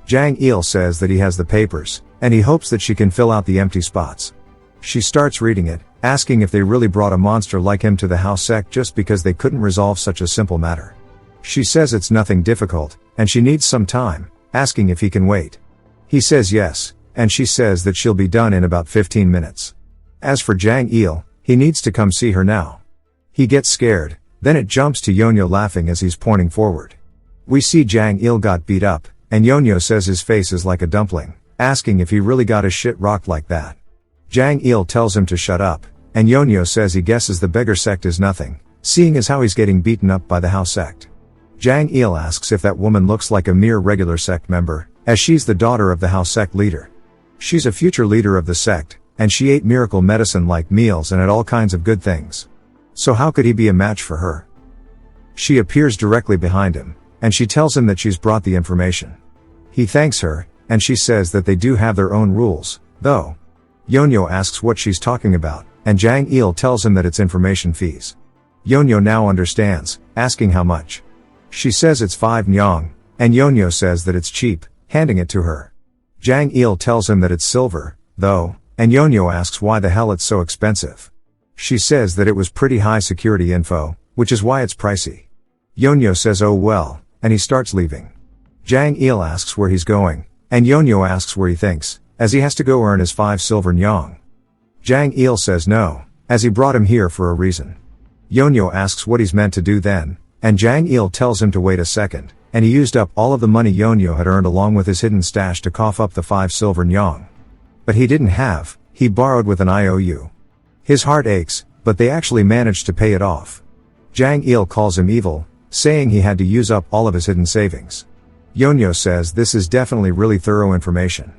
Jang Il says that he has the papers, and he hopes that she can fill out the empty spots. She starts reading it, asking if they really brought a monster like him to the house sect just because they couldn't resolve such a simple matter. She says it's nothing difficult, and she needs some time, asking if he can wait. He says yes, and she says that she'll be done in about 15 minutes. As for Jang Il, he needs to come see her now. He gets scared, then it jumps to Yonyo laughing as he's pointing forward. We see Jang Il got beat up, and Yonyo says his face is like a dumpling, asking if he really got his shit rocked like that. Jang Il tells him to shut up, and Yonyo says he guesses the beggar sect is nothing, seeing as how he's getting beaten up by the house sect. Jang Il asks if that woman looks like a mere regular sect member, as she's the daughter of the house sect leader. She's a future leader of the sect, and she ate miracle medicine like meals and had all kinds of good things. So how could he be a match for her? She appears directly behind him, and she tells him that she's brought the information. He thanks her, and she says that they do have their own rules, though. Yonyo asks what she's talking about, and Jang Il tells him that it's information fees. Yonyo now understands, asking how much. She says it's 5 nyong, and Yonyo says that it's cheap, handing it to her. Jang Il tells him that it's silver, though, and Yonyo asks why the hell it's so expensive. She says that it was pretty high security info, which is why it's pricey. Yonyo says oh well, and he starts leaving. Jang Il asks where he's going, and Yonyo asks where he thinks, as he has to go earn his 5 silver nyong. Jang Il says no, as he brought him here for a reason. Yonyo asks what he's meant to do then, and Jang Il tells him to wait a second, and he used up all of the money Yonyo had earned along with his hidden stash to cough up the 5 silver nyong. But he didn't have, he borrowed with an IOU. His heart aches, but they actually managed to pay it off. Jang Il calls him evil, saying he had to use up all of his hidden savings. Yonyo says this is definitely really thorough information.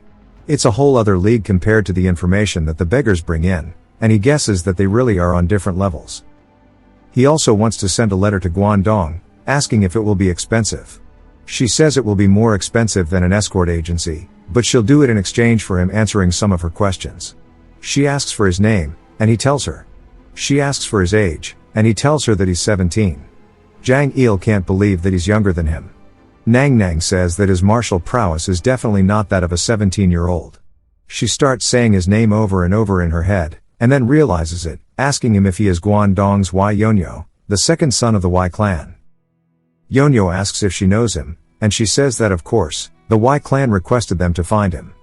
It's a whole other league compared to the information that the beggars bring in, and he guesses that they really are on different levels. He also wants to send a letter to Guangdong, asking if it will be expensive. She says it will be more expensive than an escort agency, but she'll do it in exchange for him answering some of her questions. She asks for his name, and he tells her. She asks for his age, and he tells her that he's 17. Jang Il can't believe that he's younger than him. Nang Nang says that his martial prowess is definitely not that of a 17-year-old. She starts saying his name over and over in her head, and then realizes it, asking him if he is Guangdong's Y Yonyo, the second son of the Y clan. Yonyo asks if she knows him, and she says that of course, the Y clan requested them to find him.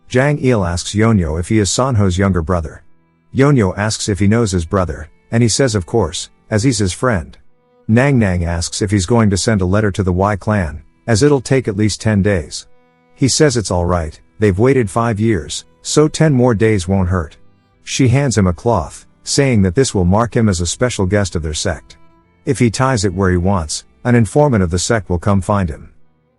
Jang Il asks Yonyo if he is Sanho's younger brother. Yonyo asks if he knows his brother, and he says of course, as he's his friend. Nang Nang asks if he's going to send a letter to the Y clan, as it'll take at least 10 days. He says it's alright, they've waited 5 years, so 10 more days won't hurt. She hands him a cloth, saying that this will mark him as a special guest of their sect. If he ties it where he wants, an informant of the sect will come find him.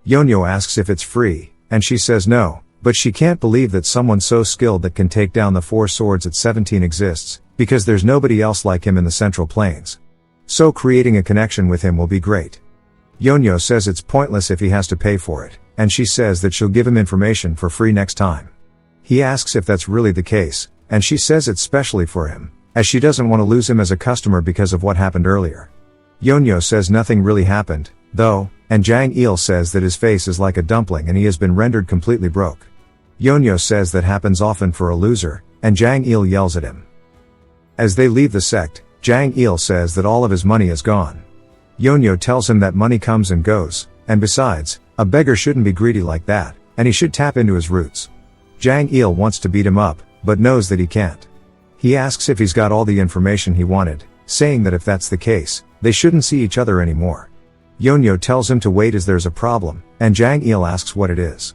Yonyo asks if it's free, and she says no, but she can't believe that someone so skilled that can take down the 4 swords at 17 exists, because there's nobody else like him in the Central Plains. So creating a connection with him will be great. Yonyo says it's pointless if he has to pay for it, and she says that she'll give him information for free next time. He asks if that's really the case, and she says it's specially for him, as she doesn't want to lose him as a customer because of what happened earlier. Yonyo says nothing really happened, though, and Jang Il says that his face is like a dumpling and he has been rendered completely broke. Yonyo says that happens often for a loser, and Jang Il yells at him. As they leave the sect, Jang Il says that all of his money is gone. Yonyo tells him that money comes and goes, and besides, a beggar shouldn't be greedy like that, and he should tap into his roots. Jang Il wants to beat him up, but knows that he can't. He asks if he's got all the information he wanted, saying that if that's the case, they shouldn't see each other anymore. Yonyo tells him to wait as there's a problem, and Jang Il asks what it is.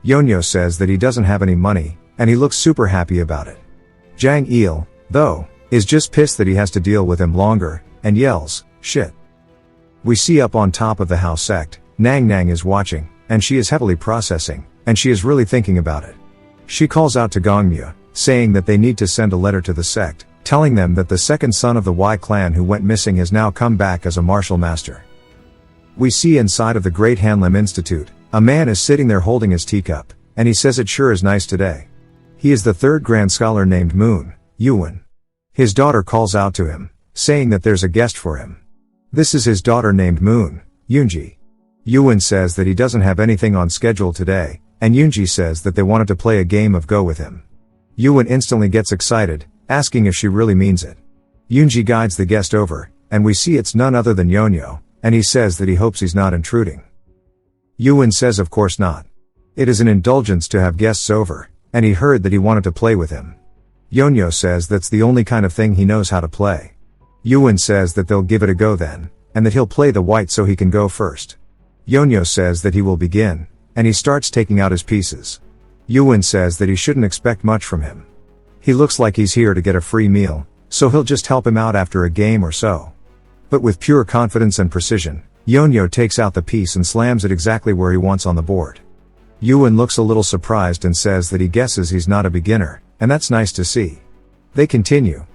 Yonyo says that he doesn't have any money, and he looks super happy about it. Jang Il, though, is just pissed that he has to deal with him longer, and yells, "Shit." We see up on top of the house sect, Nang Nang is watching, and she is heavily processing, and she is really thinking about it. She calls out to Gongmya, saying that they need to send a letter to the sect, telling them that the second son of the Y clan who went missing has now come back as a martial master. We see inside of the Great Hanlim Institute, a man is sitting there holding his teacup, and he says it sure is nice today. He is the third grand scholar named Moon, Yuan. His daughter calls out to him, saying that there's a guest for him. This is his daughter named Moon, Yoonji. Yuan says that he doesn't have anything on schedule today, and Yoonji says that they wanted to play a game of Go with him. Yuan instantly gets excited, asking if she really means it. Yoonji guides the guest over, and we see it's none other than Yonyo, and he says that he hopes he's not intruding. Yuan says of course not. It is an indulgence to have guests over, and he heard that he wanted to play with him. Yonyo says that's the only kind of thing he knows how to play. Yuan says that they'll give it a go then, and that he'll play the white so he can go first. Yonyo says that he will begin, and he starts taking out his pieces. Yuan says that he shouldn't expect much from him. He looks like he's here to get a free meal, so he'll just help him out after a game or so. But with pure confidence and precision, Yonyo takes out the piece and slams it exactly where he wants on the board. Yuan looks a little surprised and says that he guesses he's not a beginner, and that's nice to see. They continue.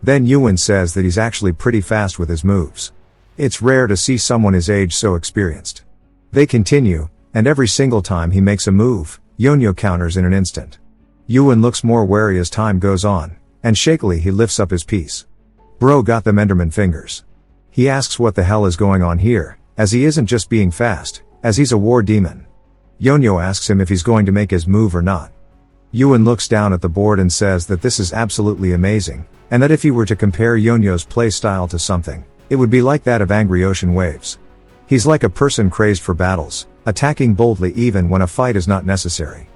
Then Yuan says that he's actually pretty fast with his moves. It's rare to see someone his age so experienced. They continue, and every single time he makes a move, Yonyo counters in an instant. Yuan looks more wary as time goes on, and shakily he lifts up his piece. Bro got them Enderman fingers. He asks what the hell is going on here, as he isn't just being fast, as he's a war demon. Yonyo asks him if he's going to make his move or not. Yuan looks down at the board and says that this is absolutely amazing, and that if he were to compare Yonyo's play style to something, it would be like that of angry ocean waves. He's like a person crazed for battles, attacking boldly even when a fight is not necessary.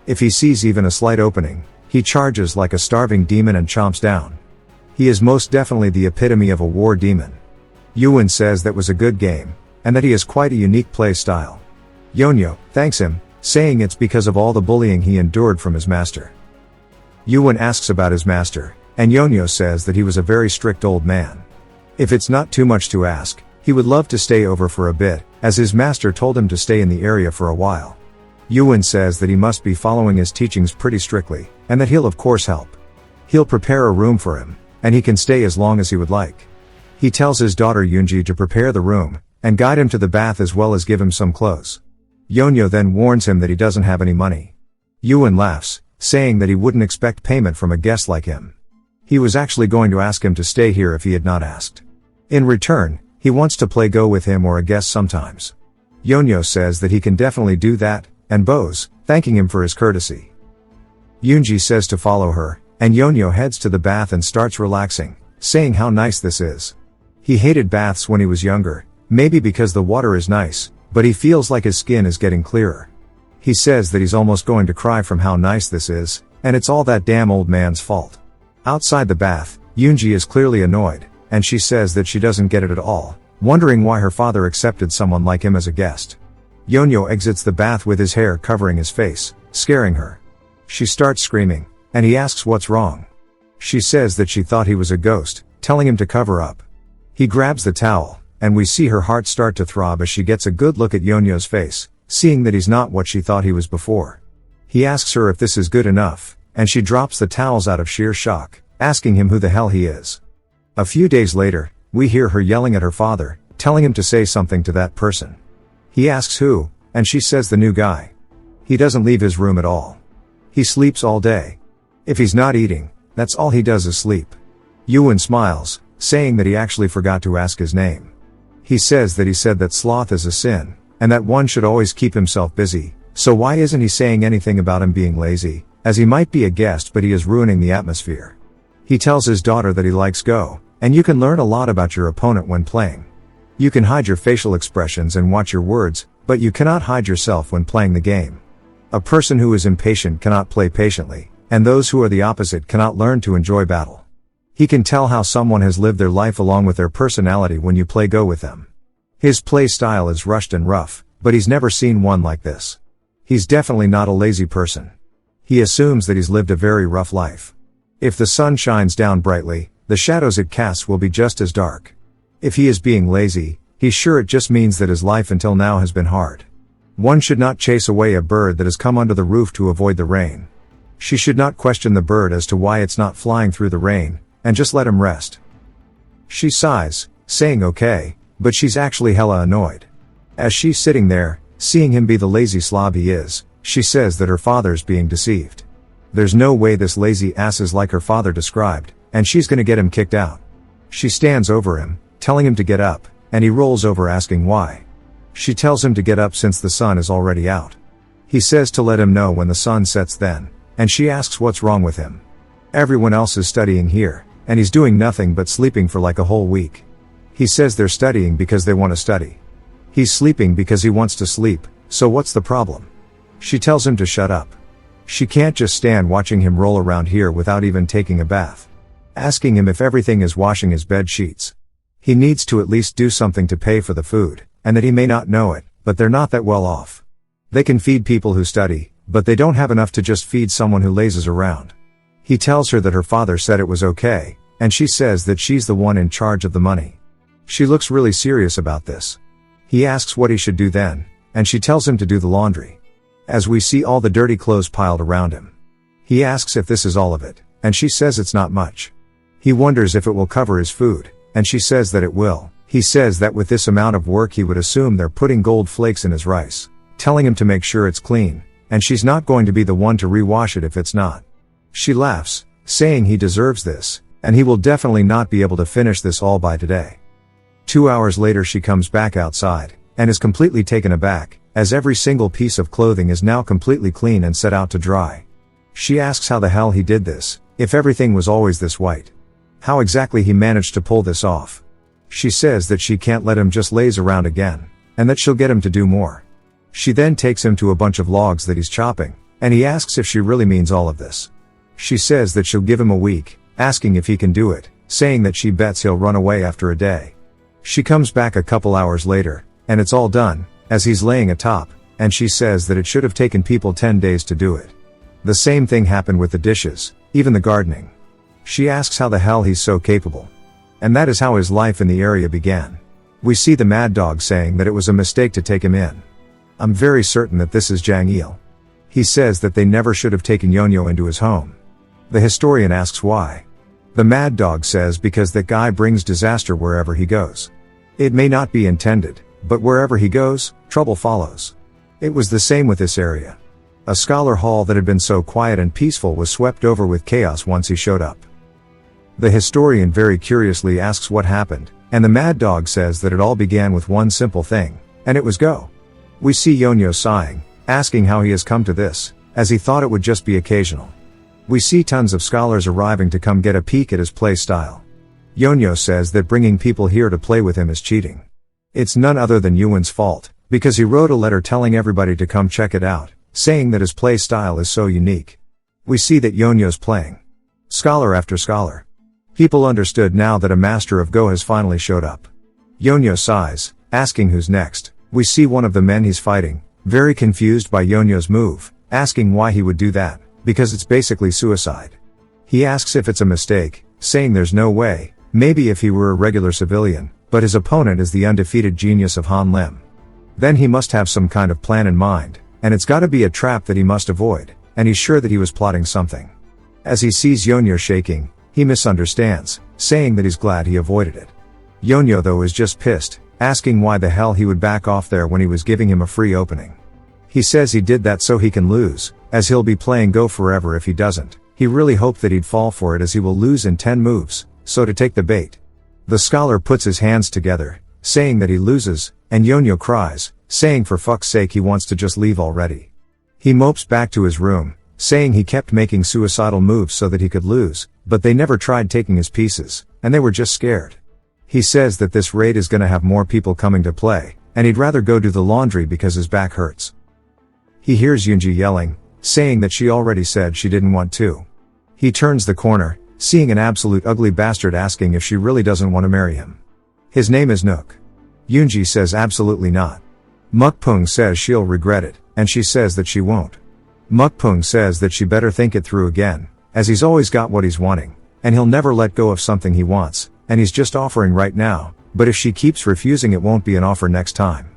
If he sees even a slight opening, he charges like a starving demon and chomps down. He is most definitely the epitome of a war demon. Yuan says that was a good game, and that he has quite a unique play style. Yonyo thanks him, saying it's because of all the bullying he endured from his master. Yuan asks about his master, and Yonyo says that he was a very strict old man. If it's not too much to ask, he would love to stay over for a bit, as his master told him to stay in the area for a while. Yuan says that he must be following his teachings pretty strictly, and that he'll of course help. He'll prepare a room for him, and he can stay as long as he would like. He tells his daughter Yoonji to prepare the room, and guide him to the bath as well as give him some clothes. Yonyo then warns him that he doesn't have any money. Yuan laughs, saying that he wouldn't expect payment from a guest like him. He was actually going to ask him to stay here if he had not asked. In return, he wants to play Go with him or a guest sometimes. Yonyo says that he can definitely do that, and bows, thanking him for his courtesy. Yoonji says to follow her, and Yonyo heads to the bath and starts relaxing, saying how nice this is. He hated baths when he was younger, maybe because the water is nice, but he feels like his skin is getting clearer. He says that he's almost going to cry from how nice this is, and it's all that damn old man's fault. Outside the bath, Yoonji is clearly annoyed, and she says that she doesn't get it at all, wondering why her father accepted someone like him as a guest. Yonyo exits the bath with his hair covering his face, scaring her. She starts screaming, and he asks what's wrong. She says that she thought he was a ghost, telling him to cover up. He grabs the towel, and we see her heart start to throb as she gets a good look at Yonyo's face, seeing that he's not what she thought he was before. He asks her if this is good enough, and she drops the towels out of sheer shock, asking him who the hell he is. A few days later, we hear her yelling at her father, telling him to say something to that person. He asks who, and she says the new guy. He doesn't leave his room at all. He sleeps all day. If he's not eating, that's all he does is sleep. Yuan smiles, saying that he actually forgot to ask his name. He says that he said that sloth is a sin, and that one should always keep himself busy, so why isn't he saying anything about him being lazy, as he might be a guest but he is ruining the atmosphere. He tells his daughter that he likes Go, and you can learn a lot about your opponent when playing. You can hide your facial expressions and watch your words, but you cannot hide yourself when playing the game. A person who is impatient cannot play patiently, and those who are the opposite cannot learn to enjoy battle. He can tell how someone has lived their life along with their personality when you play Go with them. His play style is rushed and rough, but he's never seen one like this. He's definitely not a lazy person. He assumes that he's lived a very rough life. If the sun shines down brightly, the shadows it casts will be just as dark. If he is being lazy, he's sure it just means that his life until now has been hard. One should not chase away a bird that has come under the roof to avoid the rain. She should not question the bird as to why it's not flying through the rain, and just let him rest. She sighs, saying okay, but she's actually hella annoyed. As she's sitting there, seeing him be the lazy slob he is, she says that her father's being deceived. There's no way this lazy ass is like her father described, and she's gonna get him kicked out. She stands over him, telling him to get up, and he rolls over asking why. She tells him to get up since the sun is already out. He says to let him know when the sun sets then, and she asks what's wrong with him. Everyone else is studying here, and he's doing nothing but sleeping for like a whole week. He says they're studying because they want to study. He's sleeping because he wants to sleep, so what's the problem? She tells him to shut up. She can't just stand watching him roll around here without even taking a bath. Asking him if everything is washing his bed sheets. He needs to at least do something to pay for the food, and that he may not know it, but they're not that well off. They can feed people who study, but they don't have enough to just feed someone who lazes around. He tells her that her father said it was okay, and she says that she's the one in charge of the money. She looks really serious about this. He asks what he should do then, and she tells him to do the laundry. As we see all the dirty clothes piled around him. He asks if this is all of it, and she says it's not much. He wonders if it will cover his food, and she says that it will. He says that with this amount of work he would assume they're putting gold flakes in his rice, telling him to make sure it's clean, and she's not going to be the one to rewash it if it's not. She laughs, saying he deserves this, and he will definitely not be able to finish this all by today. 2 hours later she comes back outside, and is completely taken aback, as every single piece of clothing is now completely clean and set out to dry. She asks how the hell he did this, if everything was always this white. How exactly he managed to pull this off. She says that she can't let him just laze around again, and that she'll get him to do more. She then takes him to a bunch of logs that he's chopping, and he asks if she really means all of this. She says that she'll give him a week, asking if he can do it, saying that she bets he'll run away after a day. She comes back a couple hours later, and it's all done, as he's laying atop, and she says that it should have taken people 10 days to do it. The same thing happened with the dishes, even the gardening. She asks how the hell he's so capable. And that is how his life in the area began. We see the mad dog saying that it was a mistake to take him in. I'm very certain that this is Jang Il. He says that they never should have taken Yonyo into his home. The historian asks why. The mad dog says because that guy brings disaster wherever he goes. It may not be intended, but wherever he goes, trouble follows. It was the same with this area. A scholar hall that had been so quiet and peaceful was swept over with chaos once he showed up. The historian very curiously asks what happened, and the mad dog says that it all began with one simple thing, and it was go. We see Yonyo sighing, asking how he has come to this, as he thought it would just be occasional. We see tons of scholars arriving to come get a peek at his play style. Yonyo says that bringing people here to play with him is cheating. It's none other than Yuan's fault, because he wrote a letter telling everybody to come check it out, saying that his play style is so unique. We see that Yonyo's playing. Scholar after scholar. People understood now that a master of Go has finally showed up. Yonyo sighs, asking who's next. We see one of the men he's fighting, very confused by Yonyo's move, asking why he would do that, because it's basically suicide. He asks if it's a mistake, saying there's no way, maybe if he were a regular civilian, but his opponent is the undefeated genius of Han Lim. Then he must have some kind of plan in mind, and it's gotta be a trap that he must avoid, and he's sure that he was plotting something. As he sees Yonyo shaking, he misunderstands, saying that he's glad he avoided it. Yonyo though is just pissed, asking why the hell he would back off there when he was giving him a free opening. He says he did that so he can lose, as he'll be playing Go forever if he doesn't. He really hoped that he'd fall for it as he will lose in 10 moves, so to take the bait. The scholar puts his hands together, saying that he loses, and Yonyo cries, saying for fuck's sake he wants to just leave already. He mopes back to his room, saying he kept making suicidal moves so that he could lose, but they never tried taking his pieces, and they were just scared. He says that this raid is gonna have more people coming to play, and he'd rather go do the laundry because his back hurts. He hears Yoonji yelling, saying that she already said she didn't want to. He turns the corner, seeing an absolute ugly bastard asking if she really doesn't want to marry him. His name is Nook. Yoonji says absolutely not. Mukpung says she'll regret it, and she says that she won't. Mukpung says that she better think it through again, as he's always got what he's wanting, and he'll never let go of something he wants, and he's just offering right now, but if she keeps refusing it won't be an offer next time.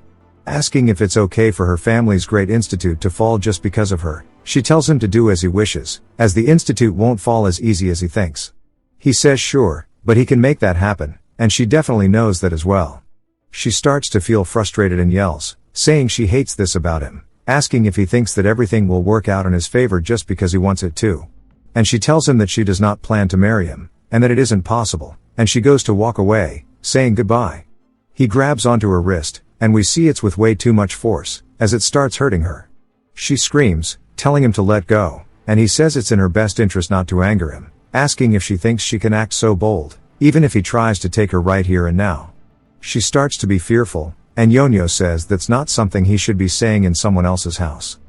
Asking if it's okay for her family's great institute to fall just because of her, she tells him to do as he wishes, as the institute won't fall as easy as he thinks. He says sure, but he can make that happen, and she definitely knows that as well. She starts to feel frustrated and yells, saying she hates this about him, asking if he thinks that everything will work out in his favor just because he wants it to. And she tells him that she does not plan to marry him, and that it isn't possible, and she goes to walk away, saying goodbye. He grabs onto her wrist, and we see it's with way too much force, as it starts hurting her. She screams, telling him to let go, and he says it's in her best interest not to anger him, asking if she thinks she can act so bold, even if he tries to take her right here and now. She starts to be fearful, and Yonyo says that's not something he should be saying in someone else's house.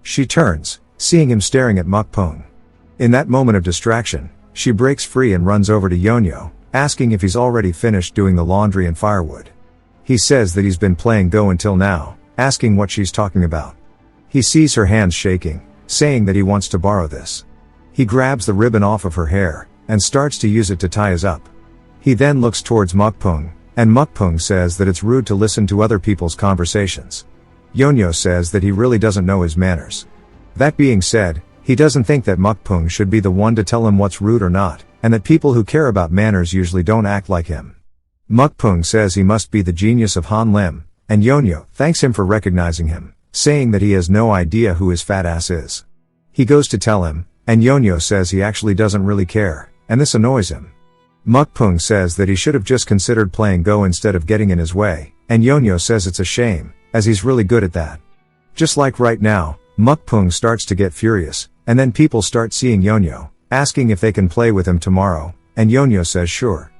She turns, seeing him staring at Mukpung. In that moment of distraction, she breaks free and runs over to Yonyo, asking if he's already finished doing the laundry and firewood. He says that he's been playing Go until now, asking what she's talking about. He sees her hands shaking, saying that he wants to borrow this. He grabs the ribbon off of her hair, and starts to use it to tie us up. He then looks towards Mukpung, and Mukpung says that it's rude to listen to other people's conversations. Yonyo says that he really doesn't know his manners. That being said, he doesn't think that Mukpung should be the one to tell him what's rude or not, and that people who care about manners usually don't act like him. Mukpung says he must be the genius of Han Lim, and Yonyo thanks him for recognizing him, saying that he has no idea who his fat ass is. He goes to tell him, and Yonyo says he actually doesn't really care, and this annoys him. Mukpung says that he should have just considered playing Go instead of getting in his way, and Yonyo says it's a shame, as he's really good at that. Just like right now, Mukpung starts to get furious, and then people start seeing Yonyo, asking if they can play with him tomorrow, and Yonyo says sure.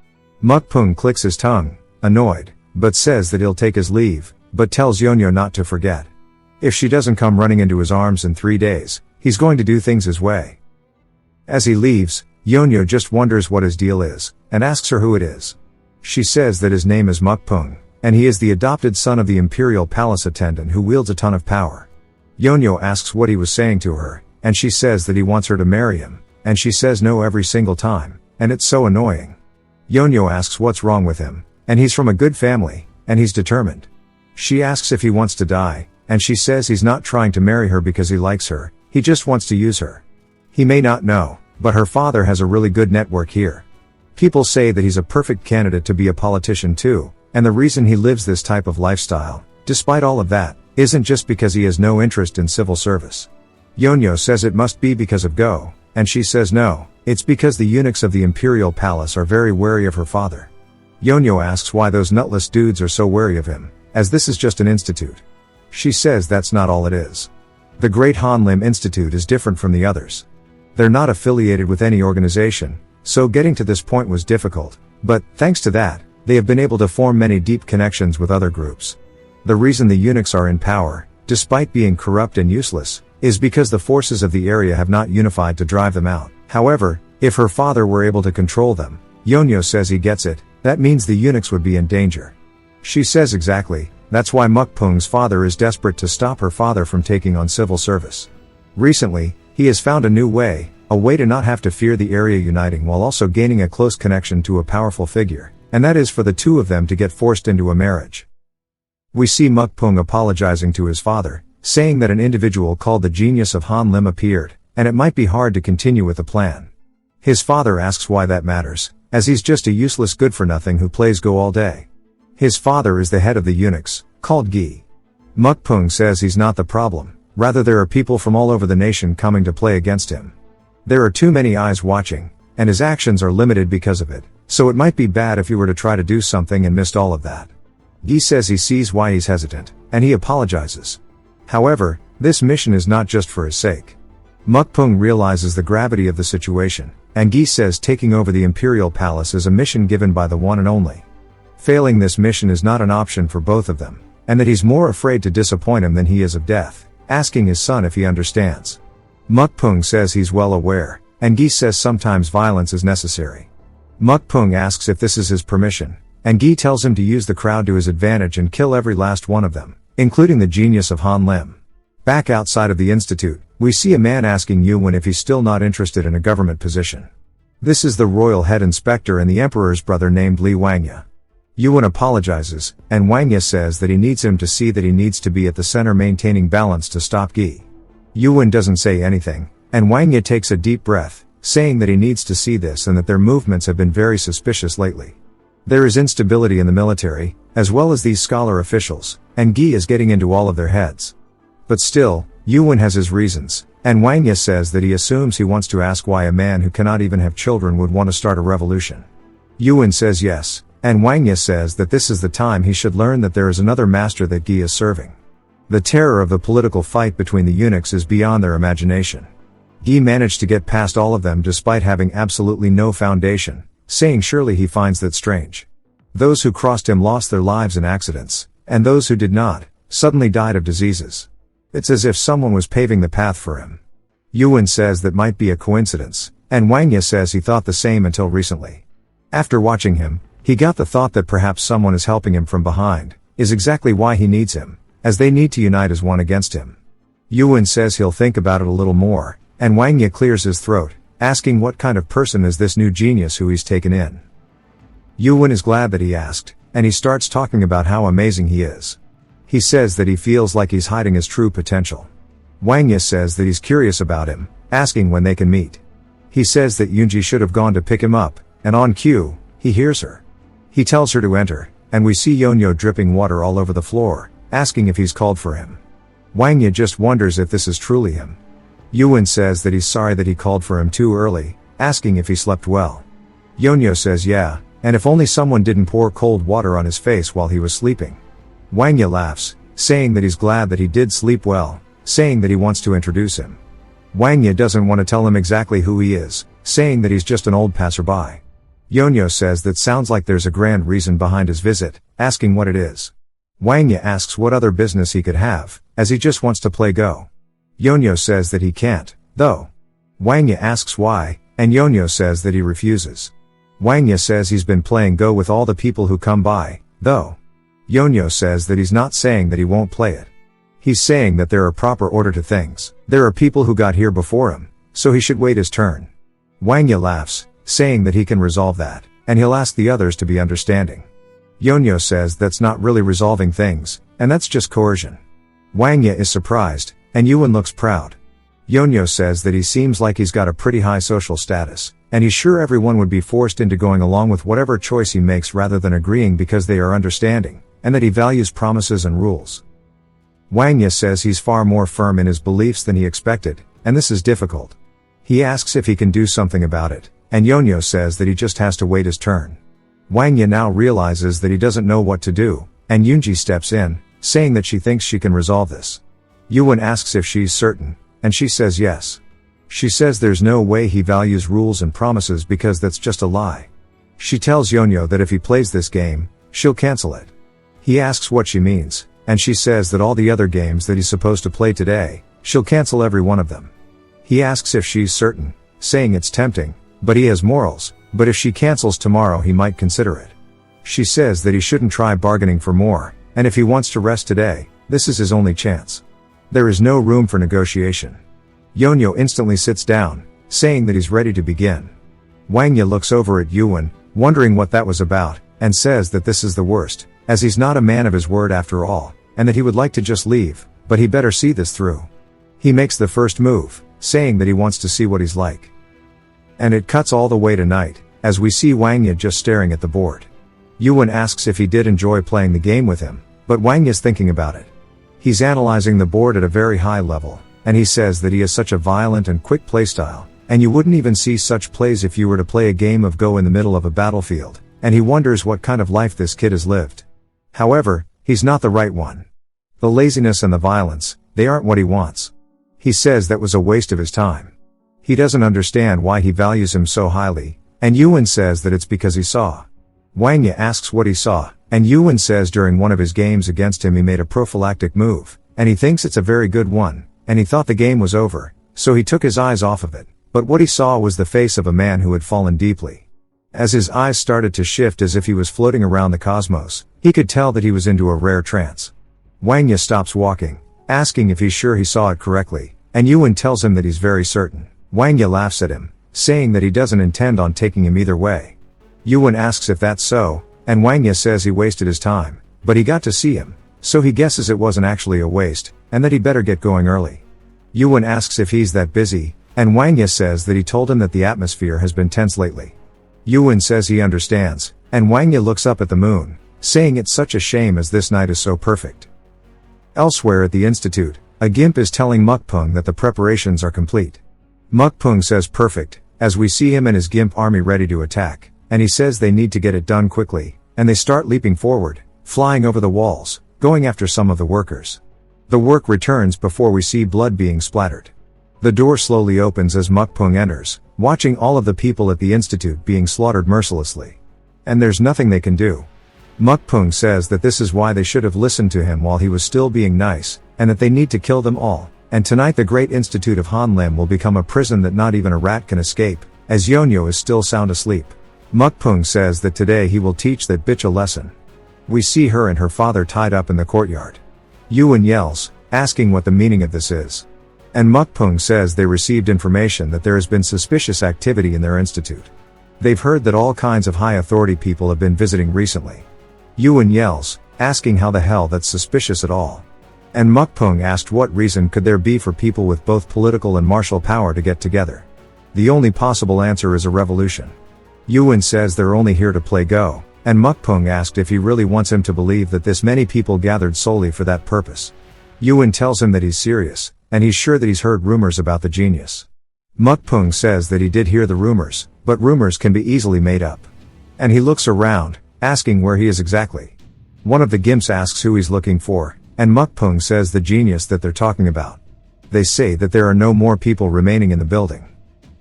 Mukpung clicks his tongue, annoyed, but says that he'll take his leave, but tells Yonyo not to forget. If she doesn't come running into his arms in 3 days, he's going to do things his way. As he leaves, Yonyo just wonders what his deal is, and asks her who it is. She says that his name is Mukpung, and he is the adopted son of the imperial palace attendant who wields a ton of power. Yonyo asks what he was saying to her, and she says that he wants her to marry him, and she says no every single time, and it's so annoying. Yonyo asks what's wrong with him, and he's from a good family, and he's determined. She asks if he wants to die, and she says he's not trying to marry her because he likes her, he just wants to use her. He may not know, but her father has a really good network here. People say that he's a perfect candidate to be a politician too, and the reason he lives this type of lifestyle, despite all of that, isn't just because he has no interest in civil service. Yonyo says it must be because of Go, and she says no, it's because the eunuchs of the imperial palace are very wary of her father. Yonyo asks why those nutless dudes are so wary of him, as this is just an institute. She says that's not all it is. The Great Han Lim Institute is different from the others. They're not affiliated with any organization, so getting to this point was difficult, but, thanks to that, they have been able to form many deep connections with other groups. The reason the eunuchs are in power, despite being corrupt and useless, is because the forces of the area have not unified to drive them out. However, if her father were able to control them, Yonyo says he gets it, that means the eunuchs would be in danger. She says exactly, that's why Mukpung's father is desperate to stop her father from taking on civil service. Recently, he has found a new way, a way to not have to fear the area uniting while also gaining a close connection to a powerful figure, and that is for the two of them to get forced into a marriage. We see Mukpung apologizing to his father, saying that an individual called the genius of Han Lim appeared, and it might be hard to continue with the plan. His father asks why that matters, as he's just a useless good-for-nothing who plays Go all day. His father is the head of the eunuchs, called Gi. Mukpung says he's not the problem, rather there are people from all over the nation coming to play against him. There are too many eyes watching, and his actions are limited because of it, so it might be bad if he were to try to do something and missed all of that. Gi says he sees why he's hesitant, and he apologizes. However, this mission is not just for his sake. Mukpung realizes the gravity of the situation, and Gi says taking over the imperial palace is a mission given by the one and only. Failing this mission is not an option for both of them, and that he's more afraid to disappoint him than he is of death, asking his son if he understands. Mukpung says he's well aware, and Gi says sometimes violence is necessary. Mukpung asks if this is his permission, and Gi tells him to use the crowd to his advantage and kill every last one of them, including the genius of Han Lim. Back outside of the institute, we see a man asking Yuwen if he's still not interested in a government position. This is the royal head inspector and the emperor's brother named Li Wangya. Yuwen apologizes, and Wangya says that he needs him to see that he needs to be at the center maintaining balance to stop Gi. Yuwen doesn't say anything, and Wangya takes a deep breath, saying that he needs to see this and that their movements have been very suspicious lately. There is instability in the military, as well as these scholar officials, and Gi is getting into all of their heads. But still, Yuwen has his reasons, and Manhwa says that he assumes he wants to ask why a man who cannot even have children would want to start a revolution. Yuwen says yes, and Manhwa says that this is the time he should learn that there is another master that Gi is serving. The terror of the political fight between the eunuchs is beyond their imagination. Gi managed to get past all of them despite having absolutely no foundation, saying surely he finds that strange. Those who crossed him lost their lives in accidents, and those who did not, suddenly died of diseases. It's as if someone was paving the path for him. Yuwen says that might be a coincidence, and Manhwa says he thought the same until recently. After watching him, he got the thought that perhaps someone is helping him from behind, is exactly why he needs him, as they need to unite as one against him. Yuwen says he'll think about it a little more, and Manhwa clears his throat, asking what kind of person is this new genius who he's taken in. Yuwen is glad that he asked, and he starts talking about how amazing he is. He says that he feels like he's hiding his true potential. Manhwa says that he's curious about him, asking when they can meet. He says that Yoonji should have gone to pick him up, and on cue, he hears her. He tells her to enter, and we see Yeonyo dripping water all over the floor, asking if he's called for him. Manhwa just wonders if this is truly him. Yuwen says that he's sorry that he called for him too early, asking if he slept well. Yeonyo says yeah, and if only someone didn't pour cold water on his face while he was sleeping. Manhwa laughs, saying that he's glad that he did sleep well, saying that he wants to introduce him. Manhwa doesn't want to tell him exactly who he is, saying that he's just an old passerby. Yeonyo says that sounds like there's a grand reason behind his visit, asking what it is. Manhwa asks what other business he could have, as he just wants to play Go. Yeonyo says that he can't, though. Manhwa asks why, and Yeonyo says that he refuses. Manhwa says he's been playing Go with all the people who come by, though. Yeonyo says that he's not saying that he won't play it. He's saying that there are proper order to things. There are people who got here before him, so he should wait his turn. Manhwa laughs, saying that he can resolve that, and he'll ask the others to be understanding. Yeonyo says that's not really resolving things, and that's just coercion. Manhwa is surprised, and Yuwen looks proud. Yeonyo says that he seems like he's got a pretty high social status, and he's sure everyone would be forced into going along with whatever choice he makes rather than agreeing because they are understanding, and that he values promises and rules. Manhwa says he's far more firm in his beliefs than he expected, and this is difficult. He asks if he can do something about it, and Yeonyo says that he just has to wait his turn. Manhwa now realizes that he doesn't know what to do, and Yoonji steps in, saying that she thinks she can resolve this. Yuwen asks if she's certain, and she says yes. She says there's no way he values rules and promises because that's just a lie. She tells Yeonyo that if he plays this game, she'll cancel it. He asks what she means, and she says that all the other games that he's supposed to play today, she'll cancel every one of them. He asks if she's certain, saying it's tempting, but he has morals, but if she cancels tomorrow he might consider it. She says that he shouldn't try bargaining for more, and if he wants to rest today, this is his only chance. There is no room for negotiation. Yeonyo instantly sits down, saying that he's ready to begin. Manhwa looks over at Yuwen, wondering what that was about, and says that this is the worst, as he's not a man of his word after all, and that he would like to just leave, but he better see this through. He makes the first move, saying that he wants to see what he's like. And it cuts all the way to night, as we see Manhwa just staring at the board. Yuwen asks if he did enjoy playing the game with him, but Manhwa's thinking about it. He's analyzing the board at a very high level, and he says that he has such a violent and quick playstyle, and you wouldn't even see such plays if you were to play a game of Go in the middle of a battlefield, and he wonders what kind of life this kid has lived. However, he's not the right one. The laziness and the violence, they aren't what he wants. He says that was a waste of his time. He doesn't understand why he values him so highly, and Yuwen says that it's because he saw. Manhwa asks what he saw, and Yuwen says during one of his games against him he made a prophylactic move, and he thinks it's a very good one, and he thought the game was over, so he took his eyes off of it, but what he saw was the face of a man who had fallen deeply. As his eyes started to shift as if he was floating around the cosmos, he could tell that he was into a rare trance. Manhwa stops walking, asking if he's sure he saw it correctly, and Yuwen tells him that he's very certain. Manhwa laughs at him, saying that he doesn't intend on taking him either way. Yuwen asks if that's so, and Manhwa says he wasted his time, but he got to see him, so he guesses it wasn't actually a waste, and that he better get going early. Yuwen asks if he's that busy, and Manhwa says that he told him that the atmosphere has been tense lately. Yuwen says he understands, and Manhwa looks up at the moon, saying it's such a shame as this night is so perfect. Elsewhere at the institute, A gimp is telling Mukpung that the preparations are complete. Mukpung says perfect, as we see him and his gimp army ready to attack, and he says they need to get it done quickly, and they start leaping forward, flying over the walls, going after some of the workers. The work returns before we see blood being splattered. The door slowly opens as Mukpung enters, watching all of the people at the institute being slaughtered mercilessly. And there's nothing they can do. Mukpung says that this is why they should have listened to him while he was still being nice, and that they need to kill them all, and tonight the great institute of Hanlim will become a prison that not even a rat can escape, as Yonyo is still sound asleep. Mukpung says that today he will teach that bitch a lesson. We see her and her father tied up in the courtyard. Yuan yells, asking what the meaning of this is. And Mukpung says they received information that there has been suspicious activity in their institute. They've heard that all kinds of high authority people have been visiting recently. Yuan yells, asking how the hell that's suspicious at all. And Mukpung asked what reason could there be for people with both political and martial power to get together. The only possible answer is a revolution. Yuan says they're only here to play Go, and Mukpung asked if he really wants him to believe that this many people gathered solely for that purpose. Yuan tells him that he's serious, and he's sure that he's heard rumors about the genius. Mukpung says that he did hear the rumors, but rumors can be easily made up. And he looks around, asking where he is exactly. One of the gimps asks who he's looking for, and Mukpung says the genius that they're talking about. They say that there are no more people remaining in the building.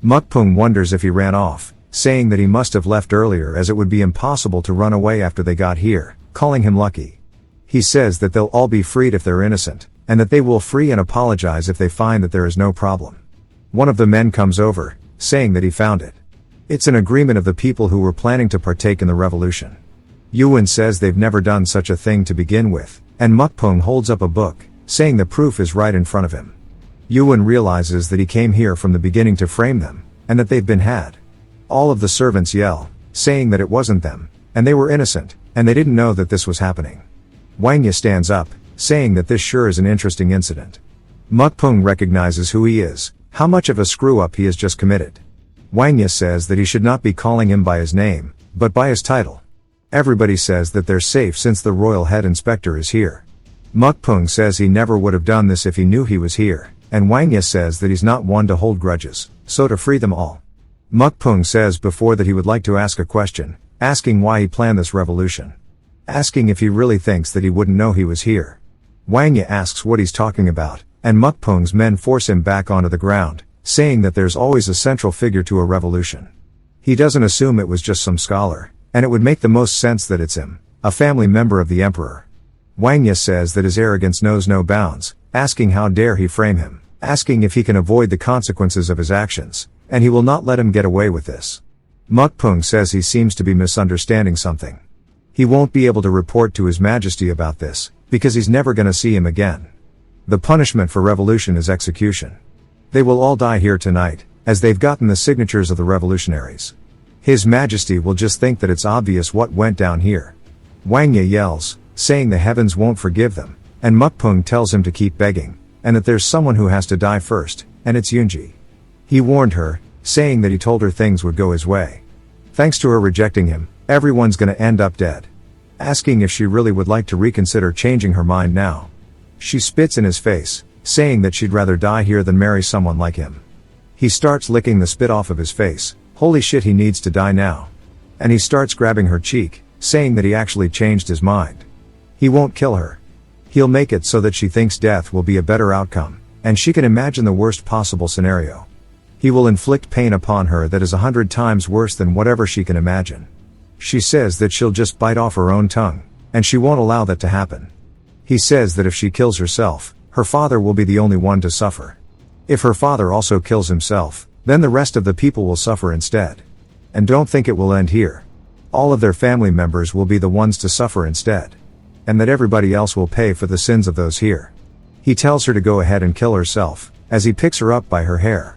Mukpung wonders if he ran off, saying that he must have left earlier as it would be impossible to run away after they got here, calling him lucky. He says that they'll all be freed if they're innocent, and that they will free and apologize if they find that there is no problem. One of the men comes over, saying that he found it. It's an agreement of the people who were planning to partake in the revolution. Yuan says they've never done such a thing to begin with, and Mukpung holds up a book, saying the proof is right in front of him. Yuan realizes that he came here from the beginning to frame them, and that they've been had. All of the servants yell, saying that it wasn't them, and they were innocent, and they didn't know that this was happening. Wangya stands up, saying that this sure is an interesting incident. Mukpung recognizes who he is, how much of a screw-up he has just committed. Wangya says that he should not be calling him by his name, but by his title. Everybody says that they're safe since the royal head inspector is here. Mukpung says he never would have done this if he knew he was here, and Wangya says that he's not one to hold grudges, so to free them all. Mukpung says before that he would like to ask a question, asking why he planned this revolution. Asking if he really thinks that he wouldn't know he was here. Wangya asks what he's talking about, and Mukpung's men force him back onto the ground, saying that there's always a central figure to a revolution. He doesn't assume it was just some scholar, and it would make the most sense that it's him, a family member of the emperor. Wangya says that his arrogance knows no bounds, asking how dare he frame him, asking if he can avoid the consequences of his actions, and he will not let him get away with this. Mukpung says he seems to be misunderstanding something. He won't be able to report to His Majesty about this, because he's never gonna see him again. The punishment for revolution is execution. They will all die here tonight, as they've gotten the signatures of the revolutionaries. His Majesty will just think that it's obvious what went down here. Wangya yells, saying the heavens won't forgive them, and Mukpung tells him to keep begging, and that there's someone who has to die first, and it's Yunji. He warned her, saying that he told her things would go his way. Thanks to her rejecting him, everyone's gonna end up dead. Asking if she really would like to reconsider changing her mind now. She spits in his face, saying that she'd rather die here than marry someone like him. He starts licking the spit off of his face. Holy shit, he needs to die now. And he starts grabbing her cheek, saying that he actually changed his mind. He won't kill her. He'll make it so that she thinks death will be a better outcome, and she can imagine the worst possible scenario. He will inflict pain upon her that is 100 times worse than whatever she can imagine. She says that she'll just bite off her own tongue, and she won't allow that to happen. He says that if she kills herself, her father will be the only one to suffer. If her father also kills himself, then the rest of the people will suffer instead. And don't think it will end here. All of their family members will be the ones to suffer instead. And that everybody else will pay for the sins of those here. He tells her to go ahead and kill herself, as he picks her up by her hair.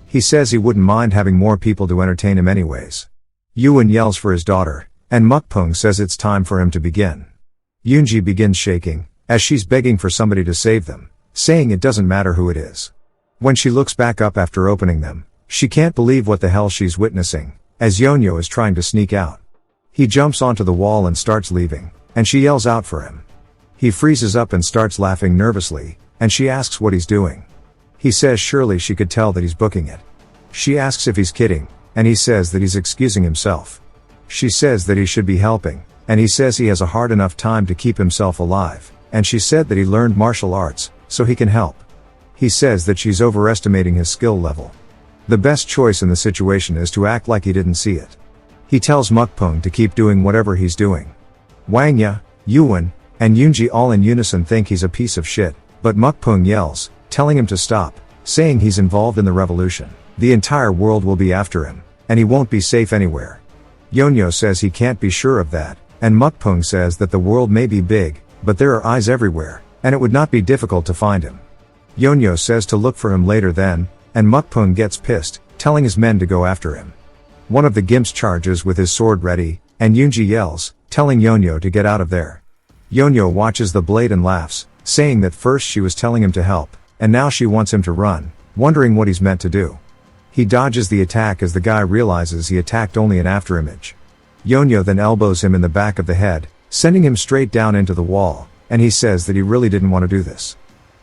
He says he wouldn't mind having more people to entertain him anyways. Yuan yells for his daughter, and Mukpung says it's time for him to begin. Yunji begins shaking, as she's begging for somebody to save them, saying it doesn't matter who it is. When she looks back up after opening them, she can't believe what the hell she's witnessing, as Yonyo is trying to sneak out. He jumps onto the wall and starts leaving, and she yells out for him. He freezes up and starts laughing nervously, and she asks what he's doing. He says surely she could tell that he's booking it. She asks if he's kidding, and he says that he's excusing himself. She says that he should be helping, and he says he has a hard enough time to keep himself alive, and she said that he learned martial arts, so he can help. He says that she's overestimating his skill level. The best choice in the situation is to act like he didn't see it. He tells Mukpung to keep doing whatever he's doing. Wangya, Yuan, and Yunji all in unison think he's a piece of shit, but Mukpung yells, telling him to stop, saying he's involved in the revolution. The entire world will be after him, and he won't be safe anywhere. Yonyo says he can't be sure of that, and Mukpung says that the world may be big, but there are eyes everywhere, and it would not be difficult to find him. Yonyo says to look for him later then, and Mukpung gets pissed, telling his men to go after him. One of the gimps charges with his sword ready, and Yunji yells, telling Yonyo to get out of there. Yonyo watches the blade and laughs, saying that first she was telling him to help, and now she wants him to run, wondering what he's meant to do. He dodges the attack as the guy realizes he attacked only an afterimage. Yonyo then elbows him in the back of the head, sending him straight down into the wall, and he says that he really didn't want to do this.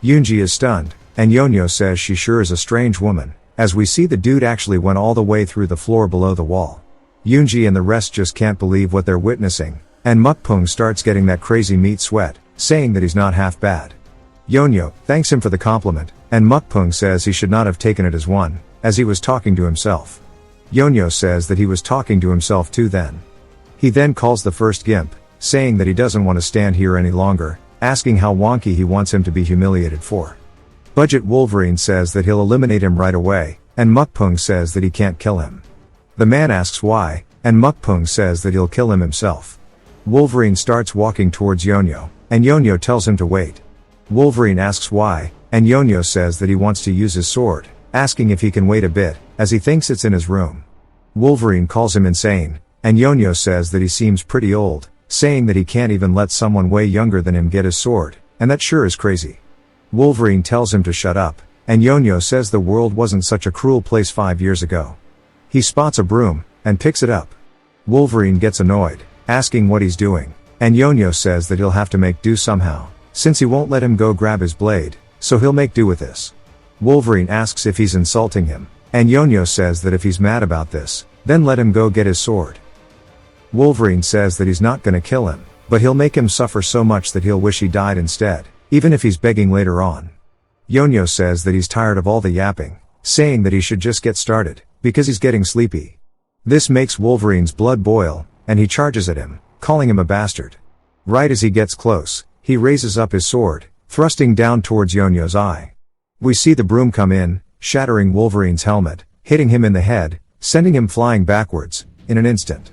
Yunji is stunned, and Yonyo says she sure is a strange woman, as we see the dude actually went all the way through the floor below the wall. Yunji and the rest just can't believe what they're witnessing, and Mukpung starts getting that crazy meat sweat, saying that he's not half bad. Yonyo thanks him for the compliment, and Mukpung says he should not have taken it as one, as he was talking to himself. Yonyo says that he was talking to himself too then. He then calls the first gimp, saying that he doesn't want to stand here any longer, asking how wonky he wants him to be humiliated for. Budget Wolverine says that he'll eliminate him right away, and Mukpung says that he can't kill him. The man asks why, and Mukpung says that he'll kill him himself. Wolverine starts walking towards Yonyo, and Yonyo tells him to wait. Wolverine asks why, and Yonyo says that he wants to use his sword, asking if he can wait a bit, as he thinks it's in his room. Wolverine calls him insane, and Yonyo says that he seems pretty old, saying that he can't even let someone way younger than him get his sword, and that sure is crazy. Wolverine tells him to shut up, and Yonyo says the world wasn't such a cruel place 5 years ago. He spots a broom, and picks it up. Wolverine gets annoyed, asking what he's doing, and Yonyo says that he'll have to make do somehow, since he won't let him go grab his blade, so he'll make do with this. Wolverine asks if he's insulting him, and Yonyo says that if he's mad about this, then let him go get his sword. Wolverine says that he's not gonna kill him, but he'll make him suffer so much that he'll wish he died instead, even if he's begging later on. Yonyo says that he's tired of all the yapping, saying that he should just get started, because he's getting sleepy. This makes Wolverine's blood boil, and he charges at him, calling him a bastard. Right as he gets close, he raises up his sword, thrusting down towards Yonyo's eye. We see the broom come in, shattering Wolverine's helmet, hitting him in the head, sending him flying backwards, in an instant.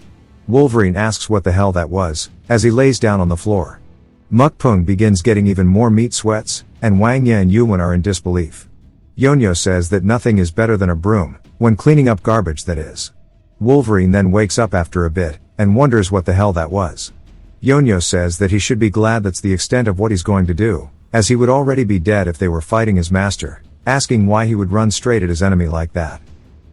Wolverine asks what the hell that was, as he lays down on the floor. Mukpung begins getting even more meat sweats, and Wangya and Yuan are in disbelief. Yonyo says that nothing is better than a broom, when cleaning up garbage that is. Wolverine then wakes up after a bit, and wonders what the hell that was. Yonyo says that he should be glad that's the extent of what he's going to do, as he would already be dead if they were fighting his master, asking why he would run straight at his enemy like that.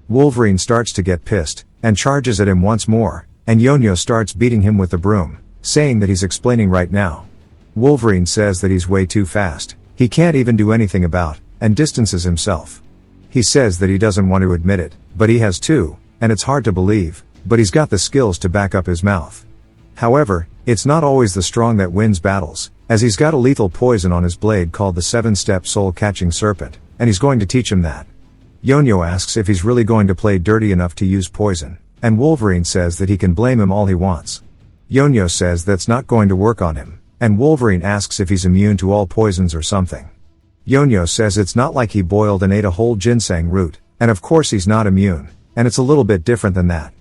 Wolverine starts to get pissed, and charges at him once more, and Yonyo starts beating him with the broom, saying that he's explaining right now. Wolverine says that he's way too fast, he can't even do anything about, and distances himself. He says that he doesn't want to admit it, but he has to, and it's hard to believe, but he's got the skills to back up his mouth. However, it's not always the strong that wins battles, as he's got a lethal poison on his blade called the 7-step soul-catching serpent, and he's going to teach him that. Yonyo asks if he's really going to play dirty enough to use poison, and Wolverine says that he can blame him all he wants. Yonyo says that's not going to work on him, and Wolverine asks if he's immune to all poisons or something. Yonyo says it's not like he boiled and ate a whole ginseng root, and of course he's not immune, and it's a little bit different than that.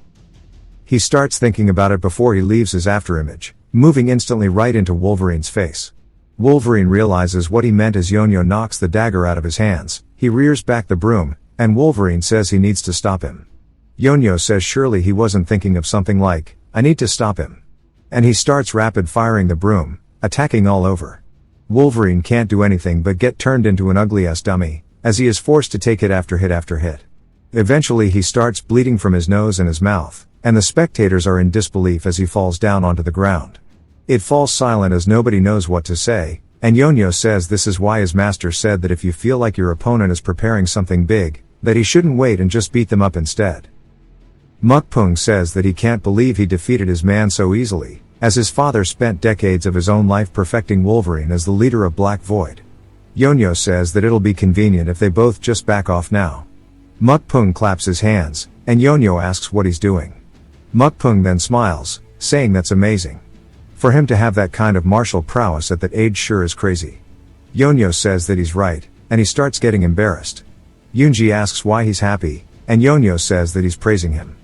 He starts thinking about it before he leaves his afterimage, moving instantly right into Wolverine's face. Wolverine realizes what he meant as Yonyo knocks the dagger out of his hands, he rears back the broom, and Wolverine says he needs to stop him. Yonyo says surely he wasn't thinking of something like, I need to stop him. And he starts rapid firing the broom, attacking all over. Wolverine can't do anything but get turned into an ugly-ass dummy, as he is forced to take hit after hit after hit. Eventually he starts bleeding from his nose and his mouth, and the spectators are in disbelief as he falls down onto the ground. It falls silent as nobody knows what to say, and Yonyo says this is why his master said that if you feel like your opponent is preparing something big, that he shouldn't wait and just beat them up instead. Mukpung says that he can't believe he defeated his man so easily, as his father spent decades of his own life perfecting Wolverine as the leader of Black Void. Yonyo says that it'll be convenient if they both just back off now. Mukpung claps his hands, and Yonyo asks what he's doing. Mukpung then smiles, saying that's amazing. For him to have that kind of martial prowess at that age sure is crazy. Yonyo says that he's right, and he starts getting embarrassed. Yoonji asks why he's happy, and Yonyo says that he's praising him.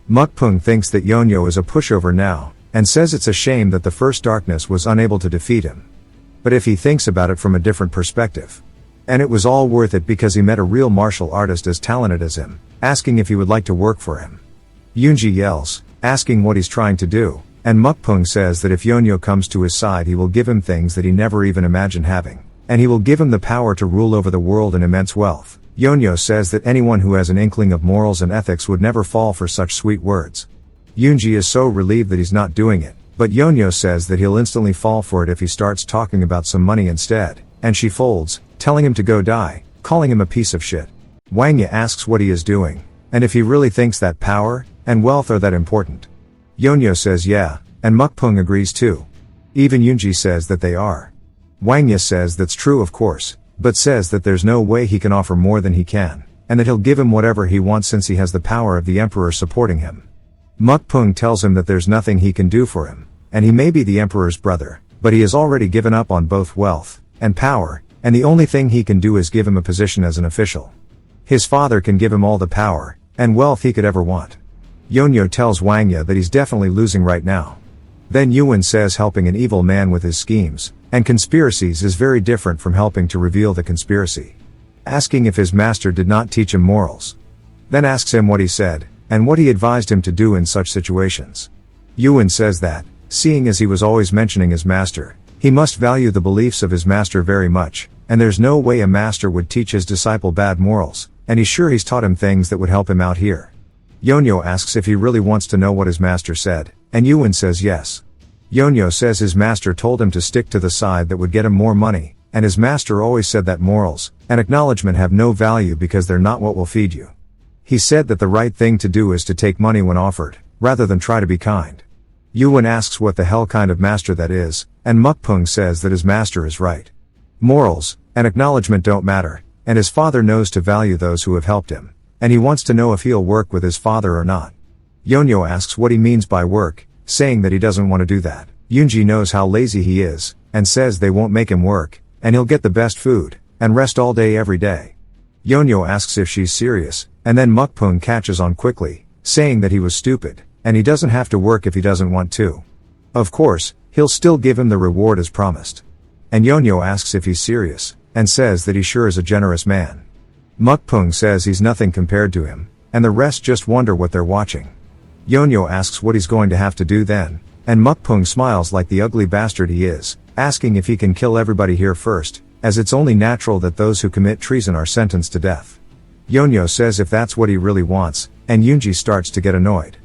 Mukpung thinks that Yonyo is a pushover now, and says it's a shame that the first darkness was unable to defeat him. But if he thinks about it from a different perspective, and it was all worth it because he met a real martial artist as talented as him, asking if he would like to work for him. Yoonji yells, asking what he's trying to do, and Mukpung says that if Yonyo comes to his side he will give him things that he never even imagined having, and he will give him the power to rule over the world and immense wealth. Yonyo says that anyone who has an inkling of morals and ethics would never fall for such sweet words. Yoonji is so relieved that he's not doing it, but Yonyo says that he'll instantly fall for it if he starts talking about some money instead, and she folds, telling him to go die, calling him a piece of shit. Wangya asks what he is doing, and if he really thinks that power and wealth are that important. Yonyo says yeah, and Mukpung agrees too. Even Yoonji says that they are. Wangya says that's true of course, but says that there's no way he can offer more than he can, and that he'll give him whatever he wants since he has the power of the emperor supporting him. Mukpung tells him that there's nothing he can do for him, and he may be the emperor's brother, but he has already given up on both wealth and power, and the only thing he can do is give him a position as an official. His father can give him all the power and wealth he could ever want. Yonyo tells Wangya that he's definitely losing right now. Then Yuan says helping an evil man with his schemes and conspiracies is very different from helping to reveal the conspiracy. Asking if his master did not teach him morals. Then asks him what he said, and what he advised him to do in such situations. Yuan says that, seeing as he was always mentioning his master, he must value the beliefs of his master very much, and there's no way a master would teach his disciple bad morals, and he's sure he's taught him things that would help him out here. Yonyo asks if he really wants to know what his master said, and Yuan says yes. Yonyo says his master told him to stick to the side that would get him more money, and his master always said that morals and acknowledgement have no value because they're not what will feed you. He said that the right thing to do is to take money when offered, rather than try to be kind. Yuan asks what the hell kind of master that is, and Mukpung says that his master is right. Morals and acknowledgement don't matter, and his father knows to value those who have helped him, and he wants to know if he'll work with his father or not. Yonyo asks what he means by work, saying that he doesn't want to do that. Yoonji knows how lazy he is, and says they won't make him work, and he'll get the best food, and rest all day every day. Yonyo asks if she's serious, and then Mukpung catches on quickly, saying that he was stupid, and he doesn't have to work if he doesn't want to. Of course, he'll still give him the reward as promised. And Yonyo asks if he's serious, and says that he sure is a generous man. Mukpung says he's nothing compared to him, and the rest just wonder what they're watching. Yonyo asks what he's going to have to do then, and Mukpung smiles like the ugly bastard he is, asking if he can kill everybody here first, as it's only natural that those who commit treason are sentenced to death. Yonyo says if that's what he really wants, and Yoonji starts to get annoyed.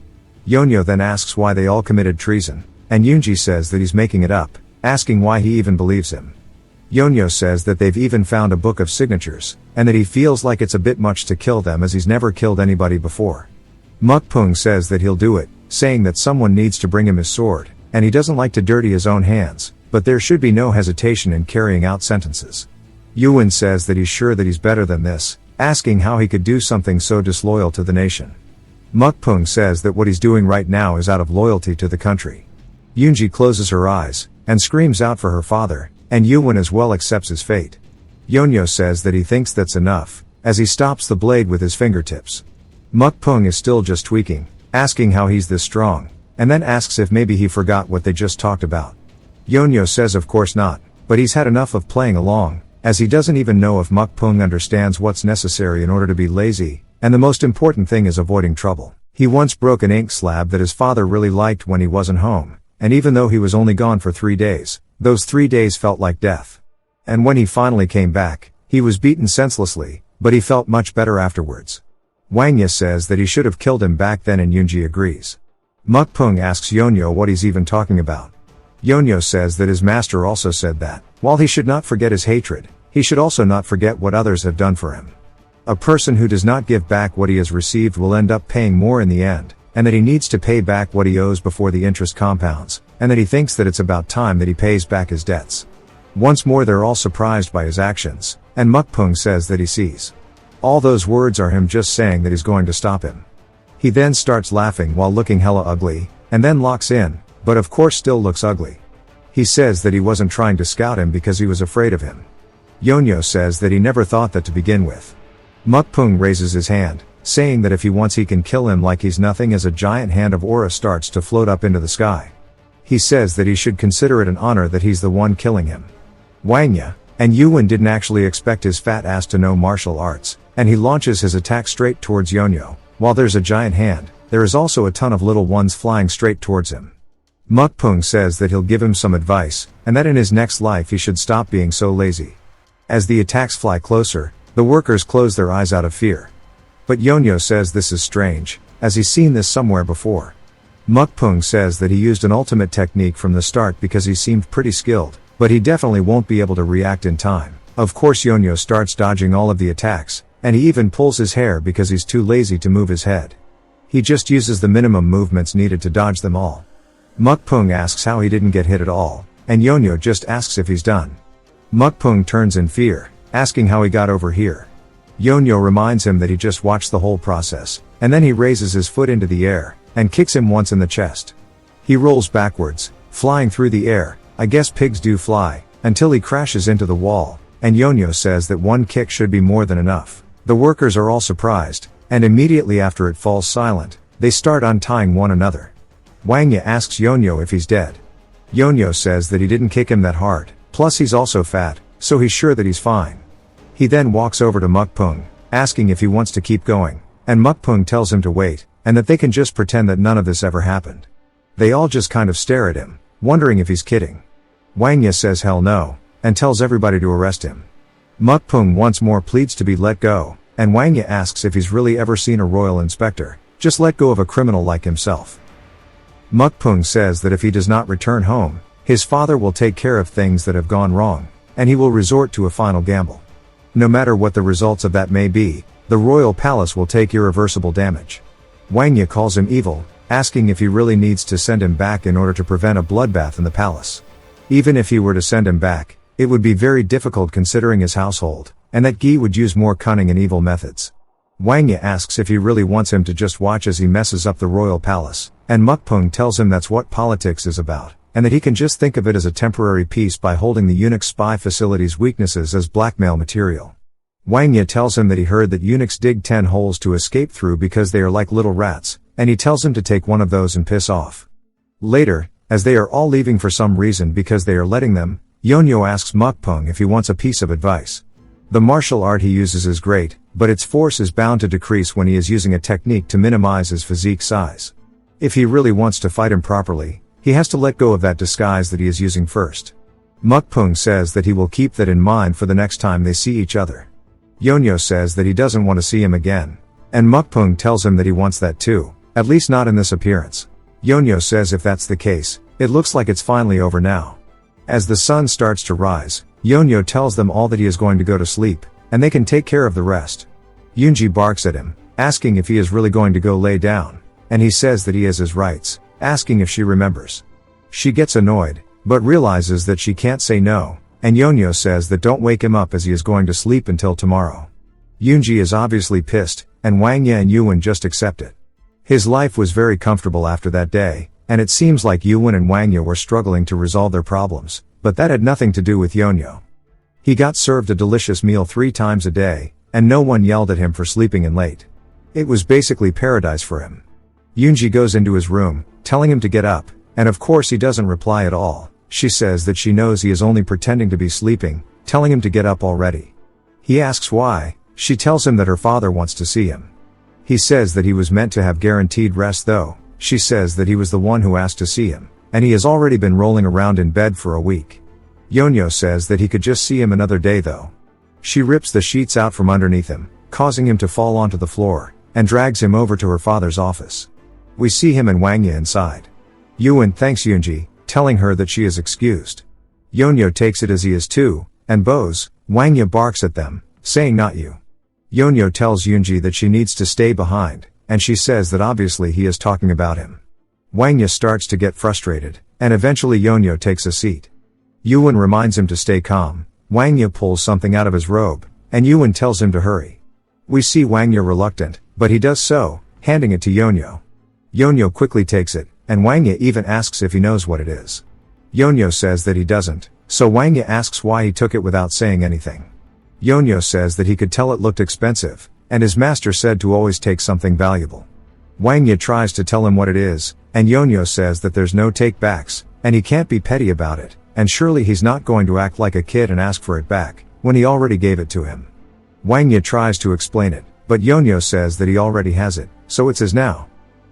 Yonyo then asks why they all committed treason, and Yoonji says that he's making it up, asking why he even believes him. Yonyo says that they've even found a book of signatures, and that he feels like it's a bit much to kill them as he's never killed anybody before. Mukpung says that he'll do it, saying that someone needs to bring him his sword, and he doesn't like to dirty his own hands, but there should be no hesitation in carrying out sentences. Yuan says that he's sure that he's better than this, asking how he could do something so disloyal to the nation. Mukpung says that what he's doing right now is out of loyalty to the country. Yoonji closes her eyes, and screams out for her father, and Yuan as well accepts his fate. Yonyo says that he thinks that's enough, as he stops the blade with his fingertips. Mukpung is still just tweaking, asking how he's this strong, and then asks if maybe he forgot what they just talked about. Yonyo says of course not, but he's had enough of playing along, as he doesn't even know if Mukpung understands what's necessary in order to be lazy, and the most important thing is avoiding trouble. He once broke an ink slab that his father really liked when he wasn't home, and even though he was only gone for 3 days, those 3 days felt like death. And when he finally came back, he was beaten senselessly, but he felt much better afterwards. Wangya says that he should have killed him back then and Yoonji agrees. Mukpung asks Yonyo what he's even talking about. Yonyo says that his master also said that, while he should not forget his hatred, he should also not forget what others have done for him. A person who does not give back what he has received will end up paying more in the end, and that he needs to pay back what he owes before the interest compounds, and that he thinks that it's about time that he pays back his debts. Once more they're all surprised by his actions, and Mukpung says that he sees. All those words are him just saying that he's going to stop him. He then starts laughing while looking hella ugly, and then locks in, but of course still looks ugly. He says that he wasn't trying to scout him because he was afraid of him. Yonyo says that he never thought that to begin with. Mukpung raises his hand, saying that if he wants he can kill him like he's nothing, as a giant hand of aura starts to float up into the sky. He says that he should consider it an honor that he's the one killing him. Wangya and Yuan didn't actually expect his fat ass to know martial arts, and he launches his attack straight towards Yonyo. While there's a giant hand, there is also a ton of little ones flying straight towards him. Mukpung says that he'll give him some advice, and that in his next life he should stop being so lazy. As the attacks fly closer, the workers close their eyes out of fear. But Yonyo says this is strange, as he's seen this somewhere before. Mukpung says that he used an ultimate technique from the start because he seemed pretty skilled, but he definitely won't be able to react in time. Of course Yonyo starts dodging all of the attacks, and he even pulls his hair because he's too lazy to move his head. He just uses the minimum movements needed to dodge them all. Mukpung asks how he didn't get hit at all, and Yonyo just asks if he's done. Mukpung turns in fear, asking how he got over here. Yonyo reminds him that he just watched the whole process, and then he raises his foot into the air, and kicks him once in the chest. He rolls backwards, flying through the air, I guess pigs do fly, until he crashes into the wall, and Yonyo says that one kick should be more than enough. The workers are all surprised, and immediately after it falls silent, they start untying one another. Wangya asks Yonyo if he's dead. Yonyo says that he didn't kick him that hard, plus he's also fat, so he's sure that he's fine. He then walks over to Mukpung, asking if he wants to keep going, and Mukpung tells him to wait, and that they can just pretend that none of this ever happened. They all just kind of stare at him, wondering if he's kidding. Wangya says hell no, and tells everybody to arrest him. Mukpung once more pleads to be let go, and Wangya asks if he's really ever seen a royal inspector just let go of a criminal like himself. Mukpung says that if he does not return home, his father will take care of things that have gone wrong, and he will resort to a final gamble. No matter what the results of that may be, the royal palace will take irreversible damage. Wangya calls him evil, asking if he really needs to send him back in order to prevent a bloodbath in the palace. Even if he were to send him back, it would be very difficult considering his household, and that Gi would use more cunning and evil methods. Wangya asks if he really wants him to just watch as he messes up the royal palace, and Mukpung tells him that's what politics is about, and that he can just think of it as a temporary peace by holding the eunuch spy facility's weaknesses as blackmail material. Wangya tells him that he heard that eunuchs dig 10 holes to escape through because they are like little rats, and he tells him to take one of those and piss off. Later, as they are all leaving for some reason because they are letting them, Yonyo asks Mukpung if he wants a piece of advice. The martial art he uses is great, but its force is bound to decrease when he is using a technique to minimize his physique size. If he really wants to fight him properly, he has to let go of that disguise that he is using first. Mukpung says that he will keep that in mind for the next time they see each other. Yonyo says that he doesn't want to see him again, and Mukpung tells him that he wants that too, at least not in this appearance. Yonyo says if that's the case, it looks like it's finally over now. As the sun starts to rise, Yonyo tells them all that he is going to go to sleep, and they can take care of the rest. Yunji barks at him, asking if he is really going to go lay down, and he says that he has his rights, asking if she remembers. She gets annoyed, but realizes that she can't say no, and Yonyo says that don't wake him up as he is going to sleep until tomorrow. Yunji is obviously pissed, and Wangya and Yuan just accept it. His life was very comfortable after that day, and it seems like Yuan and Wangya were struggling to resolve their problems, but that had nothing to do with Yonyo. He got served a delicious meal 3 times a day, and no one yelled at him for sleeping in late. It was basically paradise for him. Yunji goes into his room, telling him to get up, and of course he doesn't reply at all. She says that she knows he is only pretending to be sleeping, telling him to get up already. He asks why. She tells him that her father wants to see him. He says that he was meant to have guaranteed rest though. She says that he was the one who asked to see him, and he has already been rolling around in bed for a week. Yonyo says that he could just see him another day though. She rips the sheets out from underneath him, causing him to fall onto the floor, and drags him over to her father's office. We see him and Wangya inside. Yuan thanks Yunji, telling her that she is excused. Yonyo takes it as he is too, and bows. Wangya barks at them, saying not you. Yonyo tells Yunji that she needs to stay behind, and she says that obviously he is talking about him. Wangya starts to get frustrated, and eventually Yonyo takes a seat. Yuan reminds him to stay calm. Wangya pulls something out of his robe, and Yuan tells him to hurry. We see Wangya reluctant, but he does so, handing it to Yonyo. Yonyo quickly takes it, and Wangya even asks if he knows what it is. Yonyo says that he doesn't, so Wangya asks why he took it without saying anything. Yonyo says that he could tell it looked expensive, and his master said to always take something valuable. Wangya tries to tell him what it is, and Yonyo says that there's no take-backs, and he can't be petty about it, and surely he's not going to act like a kid and ask for it back, when he already gave it to him. Wangya tries to explain it, but Yonyo says that he already has it, so it's his now.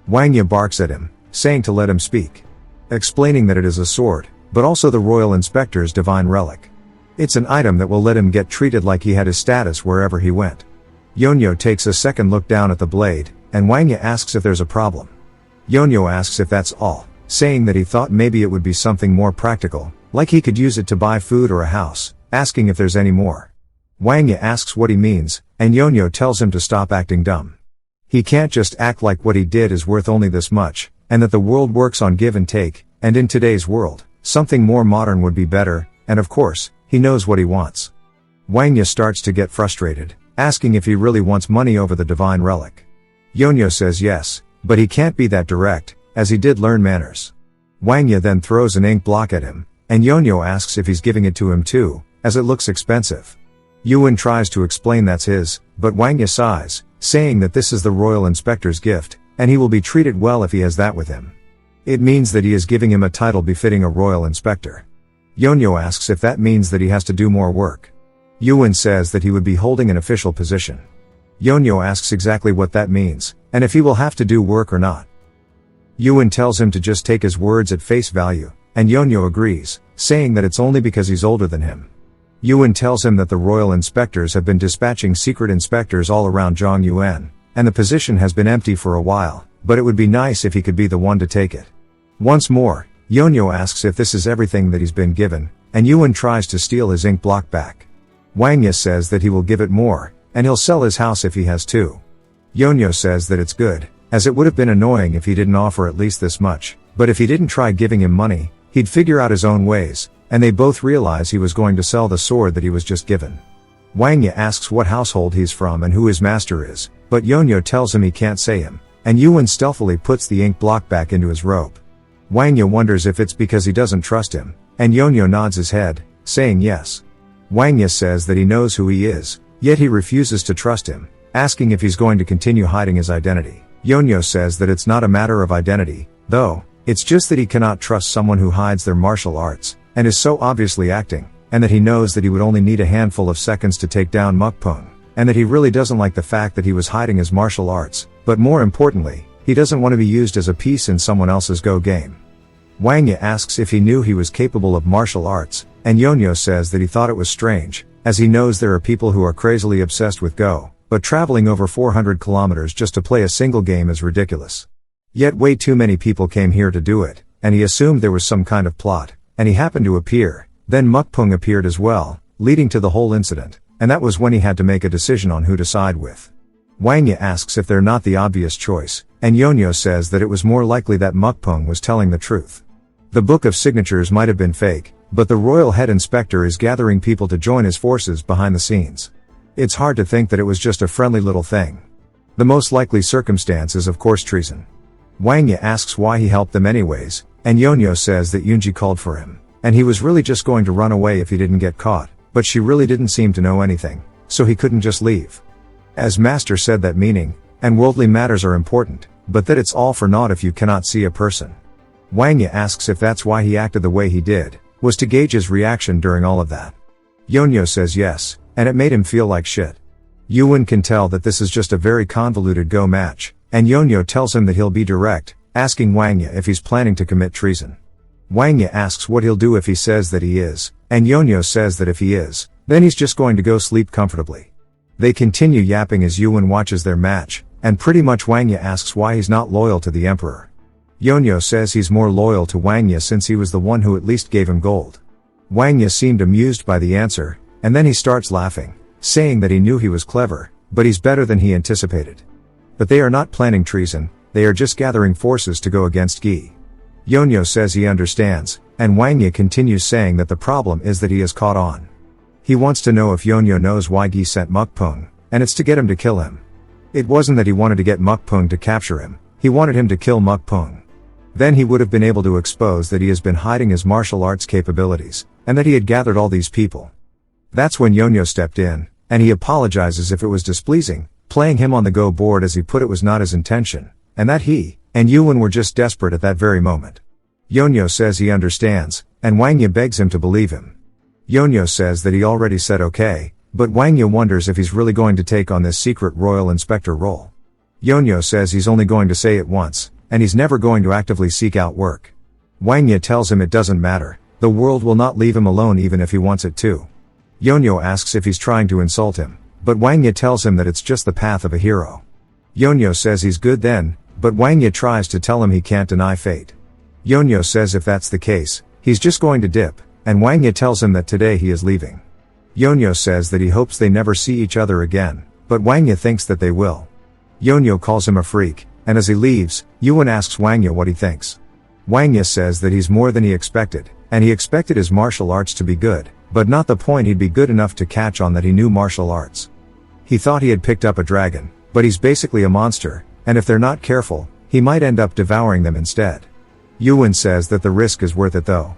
Wangya barks at him, saying to let him speak. Explaining that it is a sword, but also the royal inspector's divine relic. It's an item that will let him get treated like he had his status wherever he went. Yonyo takes a second look down at the blade, and Wangya asks if there's a problem. Yonyo asks if that's all, saying that he thought maybe it would be something more practical, like he could use it to buy food or a house, asking if there's any more. Wangya asks what he means, and Yonyo tells him to stop acting dumb. He can't just act like what he did is worth only this much, and that the world works on give and take, and in today's world, something more modern would be better, and of course, he knows what he wants. Wangya starts to get frustrated, asking if he really wants money over the divine relic. Yonyo says yes, but he can't be that direct, as he did learn manners. Wangya then throws an ink block at him, and Yonyo asks if he's giving it to him too, as it looks expensive. Yuan tries to explain that's his, but Wangya sighs, saying that this is the royal inspector's gift, and he will be treated well if he has that with him. It means that he is giving him a title befitting a royal inspector. Yonyo asks if that means that he has to do more work. Yuan says that he would be holding an official position. Yonyo asks exactly what that means, and if he will have to do work or not. Yuan tells him to just take his words at face value, and Yonyo agrees, saying that it's only because he's older than him. Yuan tells him that the royal inspectors have been dispatching secret inspectors all around Zhongyuan, and the position has been empty for a while, but it would be nice if he could be the one to take it. Once more, Yonyo asks if this is everything that he's been given, and Yuan tries to steal his ink block back. Wangya says that he will give it more, and he'll sell his house if he has to. Yonyo says that it's good, as it would have been annoying if he didn't offer at least this much, but if he didn't try giving him money, he'd figure out his own ways, and they both realize he was going to sell the sword that he was just given. Wangya asks what household he's from and who his master is, but Yonyo tells him he can't say him, and Yuan stealthily puts the ink block back into his robe. Wangya wonders if it's because he doesn't trust him, and Yonyo nods his head, saying yes. Wangya says that he knows who he is, yet he refuses to trust him, asking if he's going to continue hiding his identity. Yonyo says that it's not a matter of identity, though, it's just that he cannot trust someone who hides their martial arts, and is so obviously acting, and that he knows that he would only need a handful of seconds to take down Mukpung, and that he really doesn't like the fact that he was hiding his martial arts, but more importantly, he doesn't want to be used as a piece in someone else's Go game. Wangya asks if he knew he was capable of martial arts, and Yonyo says that he thought it was strange, as he knows there are people who are crazily obsessed with Go, but traveling over 400 kilometers just to play a single game is ridiculous. Yet way too many people came here to do it, and he assumed there was some kind of plot, and he happened to appear. Then Mukpung appeared as well, leading to the whole incident, and that was when he had to make a decision on who to side with. Wangya asks if they're not the obvious choice, and Yonyo says that it was more likely that Mukpung was telling the truth. The book of signatures might have been fake, but the royal head inspector is gathering people to join his forces behind the scenes. It's hard to think that it was just a friendly little thing. The most likely circumstance is of course treason. Wangya asks why he helped them anyways, and Yonyo says that Yunji called for him, and he was really just going to run away if he didn't get caught, but she really didn't seem to know anything, so he couldn't just leave. As master said that meaning, and worldly matters are important, but that it's all for naught if you cannot see a person. Wangya asks if that's why he acted the way he did, was to gauge his reaction during all of that. Yonyo says yes, and it made him feel like shit. Yuan can tell that this is just a very convoluted Go match, and Yonyo tells him that he'll be direct, asking Wangya if he's planning to commit treason. Wangya asks what he'll do if he says that he is, and Yonyo says that if he is, then he's just going to go sleep comfortably. They continue yapping as Yuan watches their match, and pretty much Wangya asks why he's not loyal to the emperor. Yonyo says he's more loyal to Wangya since he was the one who at least gave him gold. Wangya seemed amused by the answer, and then he starts laughing, saying that he knew he was clever, but he's better than he anticipated. But they are not planning treason, they are just gathering forces to go against Gi. Yonyo says he understands, and Wangya continues saying that the problem is that he is caught on. He wants to know if Yonyo knows why Gi sent Mukpung, and it's to get him to kill him. It wasn't that he wanted to get Mukpung to capture him, he wanted him to kill Mukpung. Then he would have been able to expose that he has been hiding his martial arts capabilities, and that he had gathered all these people. That's when Yonyo stepped in, and he apologizes if it was displeasing, playing him on the go board as he put it was not his intention, and that he and Yuan were just desperate at that very moment. Yonyo says he understands, and Wangya begs him to believe him. Yonyo says that he already said okay, but Wangya wonders if he's really going to take on this secret royal inspector role. Yonyo says he's only going to say it once, and he's never going to actively seek out work. Wangya tells him it doesn't matter, the world will not leave him alone even if he wants it to. Yonyo asks if he's trying to insult him, but Wangya tells him that it's just the path of a hero. Yonyo says he's good then, but Wangya tries to tell him he can't deny fate. Yonyo says if that's the case, he's just going to dip, and Wangya tells him that today he is leaving. Yonyo says that he hopes they never see each other again, but Wangya thinks that they will. Yonyo calls him a freak, and as he leaves, Yuan asks Wangya what he thinks. Wangya says that he's more than he expected, and he expected his martial arts to be good, but not the point he'd be good enough to catch on that he knew martial arts. He thought he had picked up a dragon, but he's basically a monster, and if they're not careful, he might end up devouring them instead. Yuan says that the risk is worth it though.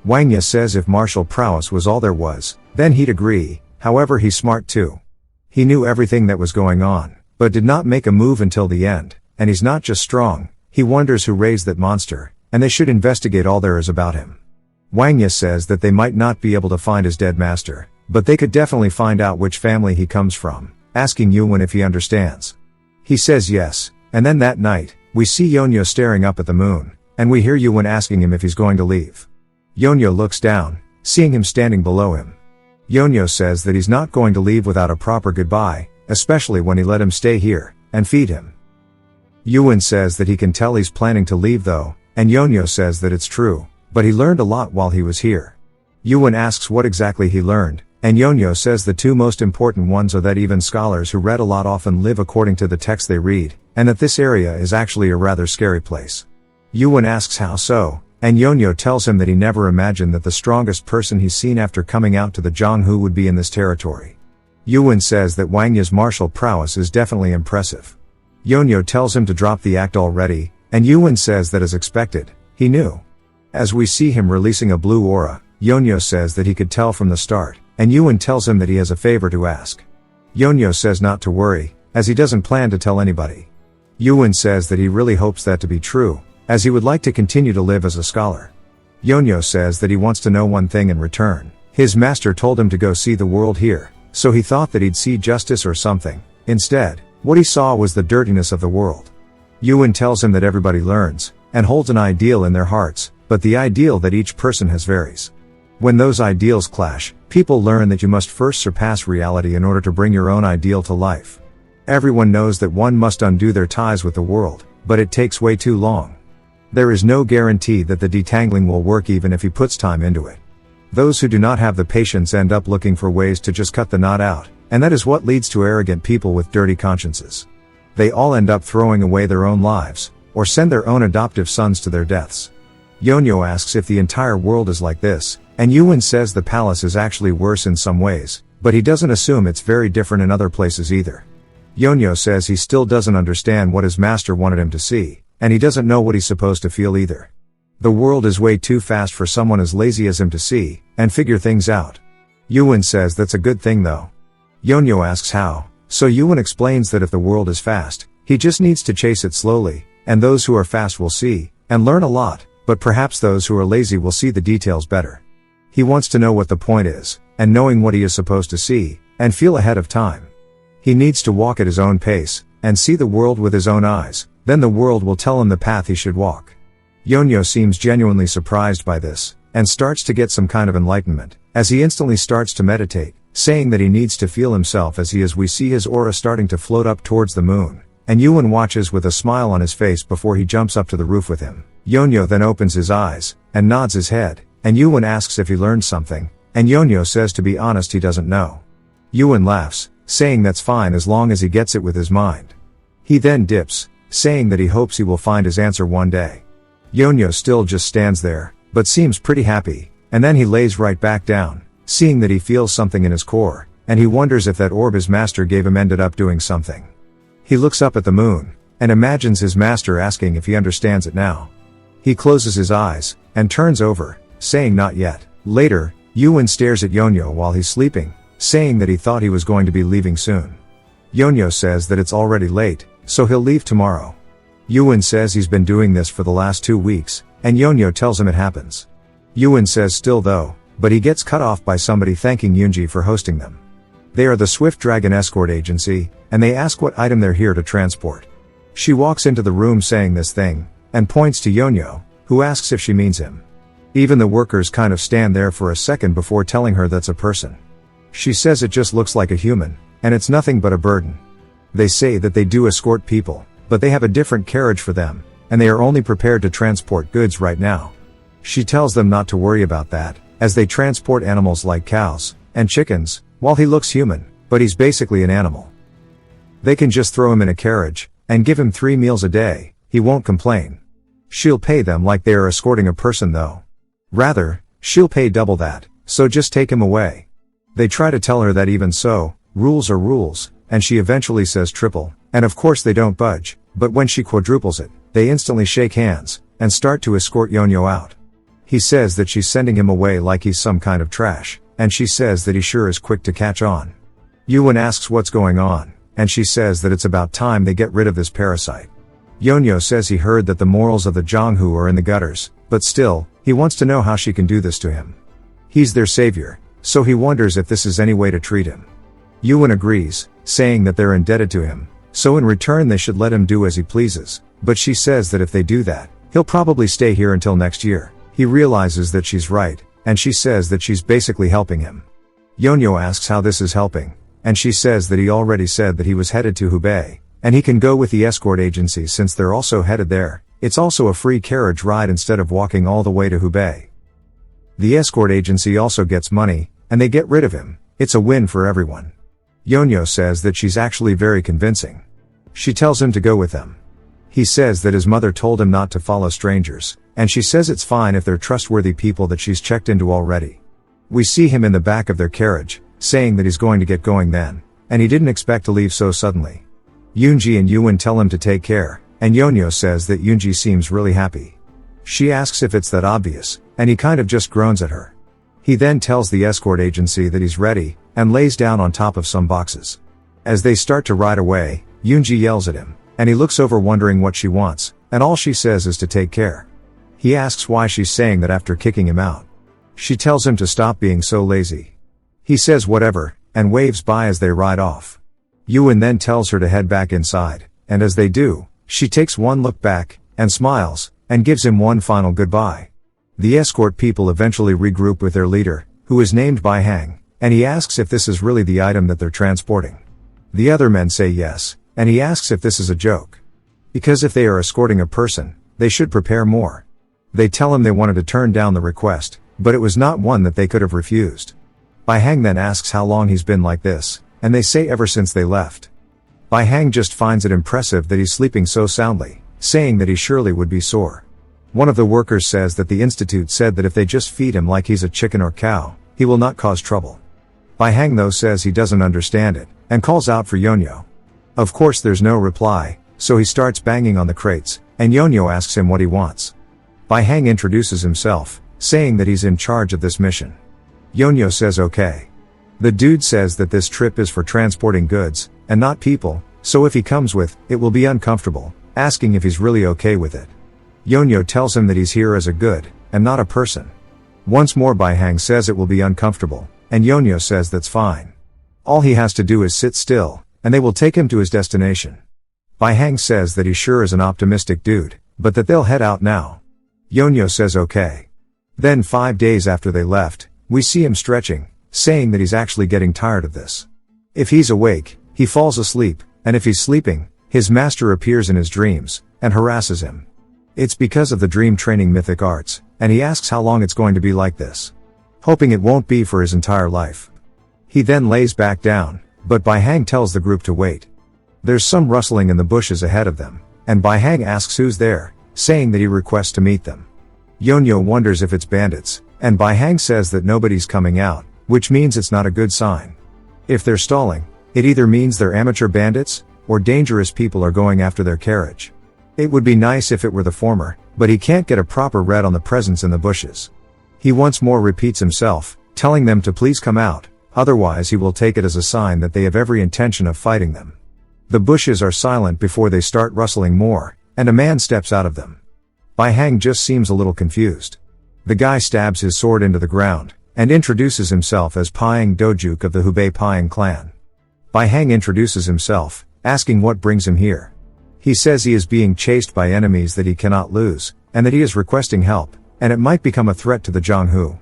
Wangya says if martial prowess was all there was, then he'd agree, however he's smart too. He knew everything that was going on, but did not make a move until the end, and he's not just strong, he wonders who raised that monster, and they should investigate all there is about him. Wangya says that they might not be able to find his dead master, but they could definitely find out which family he comes from, asking Yuan if he understands. He says yes, and then that night, we see Yonyo staring up at the moon, and we hear Yuan asking him if he's going to leave. Yonyo looks down, seeing him standing below him. Yonyo says that he's not going to leave without a proper goodbye, especially when he let him stay here, and feed him. Yuan says that he can tell he's planning to leave though, and Yonyo says that it's true, but he learned a lot while he was here. Yuan asks what exactly he learned, and Yonyo says the two most important ones are that even scholars who read a lot often live according to the text they read, and that this area is actually a rather scary place. Yuan asks how so, and Yonyo tells him that he never imagined that the strongest person he's seen after coming out to the Zhonghu would be in this territory. Yuan says that Wangya's martial prowess is definitely impressive. Yonyo tells him to drop the act already, and Yuan says that as expected, he knew. As we see him releasing a blue aura, Yonyo says that he could tell from the start, and Yuan tells him that he has a favor to ask. Yonyo says not to worry, as he doesn't plan to tell anybody. Yuan says that he really hopes that to be true, as he would like to continue to live as a scholar. Yonyo says that he wants to know one thing in return. His master told him to go see the world here, so he thought that he'd see justice or something. Instead, what he saw was the dirtiness of the world. Yuan tells him that everybody learns, and holds an ideal in their hearts, but the ideal that each person has varies. When those ideals clash, people learn that you must first surpass reality in order to bring your own ideal to life. Everyone knows that one must undo their ties with the world, but it takes way too long. There is no guarantee that the detangling will work even if he puts time into it. Those who do not have the patience end up looking for ways to just cut the knot out, and that is what leads to arrogant people with dirty consciences. They all end up throwing away their own lives, or send their own adoptive sons to their deaths. Yonyo asks if the entire world is like this, and Yuan says the palace is actually worse in some ways, but he doesn't assume it's very different in other places either. Yonyo says he still doesn't understand what his master wanted him to see, and he doesn't know what he's supposed to feel either. The world is way too fast for someone as lazy as him to see, and figure things out. Yuan says that's a good thing though. Yonyo asks how, so Yuan explains that if the world is fast, he just needs to chase it slowly, and those who are fast will see, and learn a lot, but perhaps those who are lazy will see the details better. He wants to know what the point is, and knowing what he is supposed to see, and feel ahead of time. He needs to walk at his own pace, and see the world with his own eyes, then the world will tell him the path he should walk. Yonyo seems genuinely surprised by this, and starts to get some kind of enlightenment, as he instantly starts to meditate, saying that he needs to feel himself as he is. We see his aura starting to float up towards the moon, and Yuan watches with a smile on his face before he jumps up to the roof with him. Yonyo then opens his eyes, and nods his head, and Yuan asks if he learned something, and Yonyo says to be honest he doesn't know. Yuan laughs, saying that's fine as long as he gets it with his mind. He then dips, saying that he hopes he will find his answer one day. Yonyo still just stands there, but seems pretty happy, and then he lays right back down, seeing that he feels something in his core, and he wonders if that orb his master gave him ended up doing something. He looks up at the moon, and imagines his master asking if he understands it now. He closes his eyes, and turns over, saying not yet. Later, Yuan stares at Yonyo while he's sleeping, saying that he thought he was going to be leaving soon. Yonyo says that it's already late, so he'll leave tomorrow. Yuan says he's been doing this for the last 2 weeks, and Yonyo tells him it happens. Yuan says still though, but he gets cut off by somebody thanking Yunji for hosting them. They are the Swift Dragon Escort Agency, and they ask what item they're here to transport. She walks into the room saying this thing, and points to Yonyo, who asks if she means him. Even the workers kind of stand there for a second before telling her that's a person. She says it just looks like a human, and it's nothing but a burden. They say that they do escort people, but they have a different carriage for them, and they are only prepared to transport goods right now. She tells them not to worry about that, as they transport animals like cows and chickens, while he looks human, but he's basically an animal. They can just throw him in a carriage, and give him 3 meals a day, he won't complain. She'll pay them like they are escorting a person though. Rather, she'll pay double that, so just take him away. They try to tell her that even so, rules are rules, and she eventually says triple, and of course they don't budge, but when she quadruples it, they instantly shake hands, and start to escort Yonyo out. He says that she's sending him away like he's some kind of trash, and she says that he sure is quick to catch on. Yuan asks what's going on, and she says that it's about time they get rid of this parasite. Yonyo says he heard that the morals of the Zhonghu are in the gutters, but still, he wants to know how she can do this to him. He's their savior, so he wonders if this is any way to treat him. Yuan agrees, saying that they're indebted to him, so in return they should let him do as he pleases, but she says that if they do that, he'll probably stay here until next year. He realizes that she's right, and she says that she's basically helping him. Yonyo asks how this is helping, and she says that he already said that he was headed to Hubei, and he can go with the escort agency since they're also headed there. It's also a free carriage ride instead of walking all the way to Hubei. The escort agency also gets money, and they get rid of him. It's a win for everyone. Yonyo says that she's actually very convincing. She tells him to go with them. He says that his mother told him not to follow strangers, and she says it's fine if they're trustworthy people that she's checked into already. We see him in the back of their carriage, saying that he's going to get going then, and he didn't expect to leave so suddenly. Yunji and Yuan tell him to take care, and Yonyo says that Yunji seems really happy. She asks if it's that obvious, and he kind of just groans at her. He then tells the escort agency that he's ready, and lays down on top of some boxes. As they start to ride away, Yunji yells at him, and he looks over wondering what she wants, and all she says is to take care. He asks why she's saying that after kicking him out. She tells him to stop being so lazy. He says whatever, and waves by as they ride off. Yuan then tells her to head back inside, and as they do, she takes one look back, and smiles, and gives him one final goodbye. The escort people eventually regroup with their leader, who is named Bai Hang, and he asks if this is really the item that they're transporting. The other men say yes, and he asks if this is a joke. Because if they are escorting a person, they should prepare more. They tell him they wanted to turn down the request, but it was not one that they could have refused. Bai Hang then asks how long he's been like this, and they say ever since they left. Bai Hang just finds it impressive that he's sleeping so soundly, saying that he surely would be sore. One of the workers says that the institute said that if they just feed him like he's a chicken or cow, he will not cause trouble. Bai Hang though says he doesn't understand it, and calls out for Yonyo. Of course there's no reply, so he starts banging on the crates, and Yonyo asks him what he wants. Bai Hang introduces himself, saying that he's in charge of this mission. Yonyo says okay. The dude says that this trip is for transporting goods, and not people, so if he comes with, it will be uncomfortable, asking if he's really okay with it. Yonyo tells him that he's here as a good, and not a person. Once more Bai Hang says it will be uncomfortable, and Yonyo says that's fine. All he has to do is sit still, and they will take him to his destination. Bai Hang says that he sure is an optimistic dude, but that they'll head out now. Yonyo says okay. Then 5 days after they left, we see him stretching, saying that he's actually getting tired of this. If he's awake, he falls asleep, and if he's sleeping, His master appears in his dreams, and harasses him. It's because of the dream training mythic arts, and he asks how long it's going to be like this. Hoping it won't be for his entire life. He then lays back down, but Bai Hang tells the group to wait. There's some rustling in the bushes ahead of them, and Bai Hang asks who's there, saying that he requests to meet them. Yonyo wonders if it's bandits, and Bai Hang says that nobody's coming out, which means it's not a good sign. If they're stalling, it either means they're amateur bandits, or dangerous people are going after their carriage. It would be nice if it were the former, but he can't get a proper read on the presence in the bushes. He once more repeats himself, telling them to please come out, otherwise he will take it as a sign that they have every intention of fighting them. The bushes are silent before they start rustling more, and a man steps out of them. Bai Hang just seems a little confused. The guy stabs his sword into the ground, and introduces himself as Paing Dojuk of the Hubei Paing clan. Bai Hang introduces himself, asking what brings him here. He says he is being chased by enemies that he cannot lose, and that he is requesting help, and it might become a threat to the Zhonghu.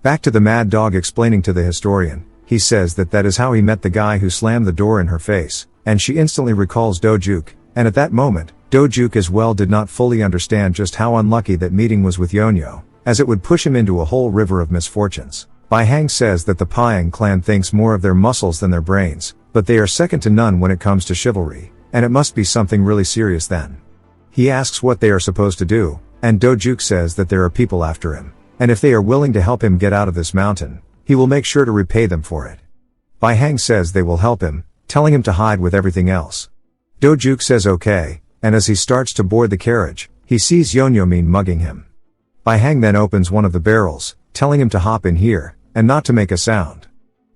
Back to the mad dog explaining to the historian, he says that is how he met the guy who slammed the door in her face, and she instantly recalls Dojuk, and at that moment, Dojuk as well did not fully understand just how unlucky that meeting was with Yonyo, as it would push him into a whole river of misfortunes. Bai Hang says that the Paing clan thinks more of their muscles than their brains, but they are second to none when it comes to chivalry, and it must be something really serious then. He asks what they are supposed to do, and Dojuk says that there are people after him, and if they are willing to help him get out of this mountain, he will make sure to repay them for it. Bai Hang says they will help him, telling him to hide with everything else. Dojuk says okay, and as he starts to board the carriage, he sees Yonyo mugging him. Bai Hang then opens one of the barrels, telling him to hop in here, and not to make a sound.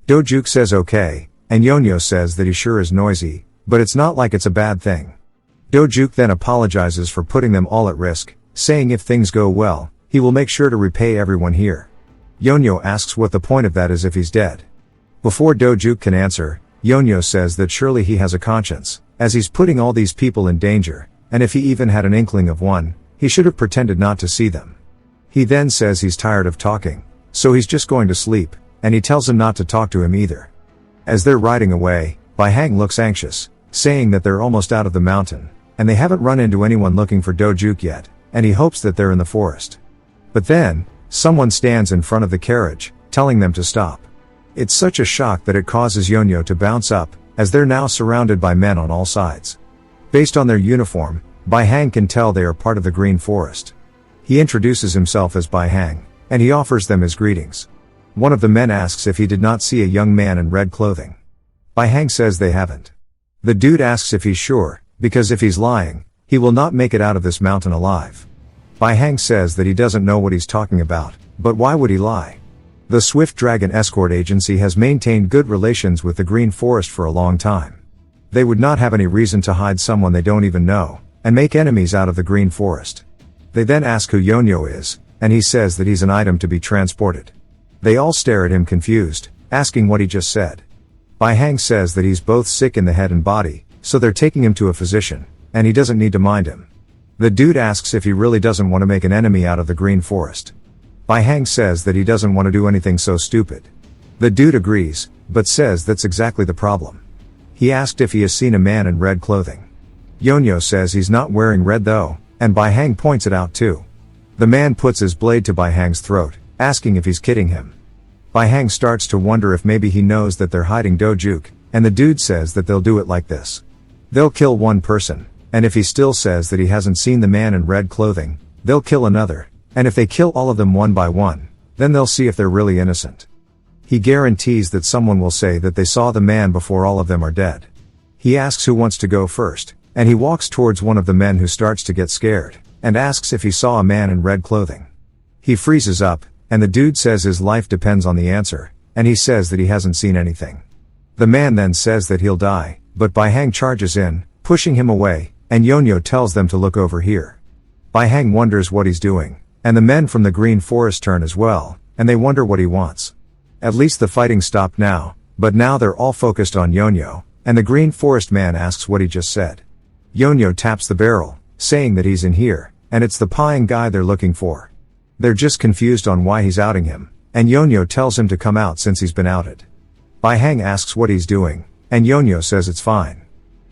Dojuk says okay, and Yonyo says that he sure is noisy, but it's not like it's a bad thing. Dojuk then apologizes for putting them all at risk, saying if things go well, he will make sure to repay everyone here. Yonyo asks what the point of that is if he's dead. Before Dojuk can answer, Yonyo says that surely he has a conscience, as he's putting all these people in danger, and if he even had an inkling of one, he should have pretended not to see them. He then says he's tired of talking, so he's just going to sleep, and he tells him not to talk to him either. As they're riding away, Bai Hang looks anxious, saying that they're almost out of the mountain, and they haven't run into anyone looking for Dojuk yet, and he hopes that they're in the forest. But then, someone stands in front of the carriage, telling them to stop. It's such a shock that it causes Yonyo to bounce up, as they're now surrounded by men on all sides. Based on their uniform, Bai Hang can tell they are part of the Green Forest. He introduces himself as Bai Hang, and he offers them his greetings. One of the men asks if he did not see a young man in red clothing. Bai Hang says they haven't. The dude asks if he's sure, because if he's lying, he will not make it out of this mountain alive. Bai Hang says that he doesn't know what he's talking about, but why would he lie? The Swift Dragon Escort Agency has maintained good relations with the Green Forest for a long time. They would not have any reason to hide someone they don't even know, and make enemies out of the Green Forest. They then ask who Yonyo is, and he says that he's an item to be transported. They all stare at him confused, asking what he just said. Bai Hang says that he's both sick in the head and body, so they're taking him to a physician, and he doesn't need to mind him. The dude asks if he really doesn't want to make an enemy out of the Green Forest. Bai Hang says that he doesn't want to do anything so stupid. The dude agrees, but says that's exactly the problem. He asked if he has seen a man in red clothing. Yonyo says he's not wearing red though, and Bai Hang points it out too. The man puts his blade to Bai Hang's throat, asking if he's kidding him. Bai Hang starts to wonder if maybe he knows that they're hiding Dojuk, and the dude says that they'll do it like this. They'll kill one person, and if he still says that he hasn't seen the man in red clothing, they'll kill another, and if they kill all of them one by one, then they'll see if they're really innocent. He guarantees that someone will say that they saw the man before all of them are dead. He asks who wants to go first, and he walks towards one of the men who starts to get scared, and asks if he saw a man in red clothing. He freezes up, and the dude says his life depends on the answer, and he says that he hasn't seen anything. The man then says that he'll die, but Bai Hang charges in, pushing him away, and Yonyo tells them to look over here. Bai Hang wonders what he's doing, and the men from the Green Forest turn as well, and they wonder what he wants. At least the fighting stopped now, but now they're all focused on Yonyo, and the Green Forest man asks what he just said. Yonyo taps the barrel, saying that he's in here, and it's the Paing guy they're looking for. They're just confused on why he's outing him, and Yonyo tells him to come out since he's been outed. Bai Hang asks what he's doing, and Yonyo says it's fine.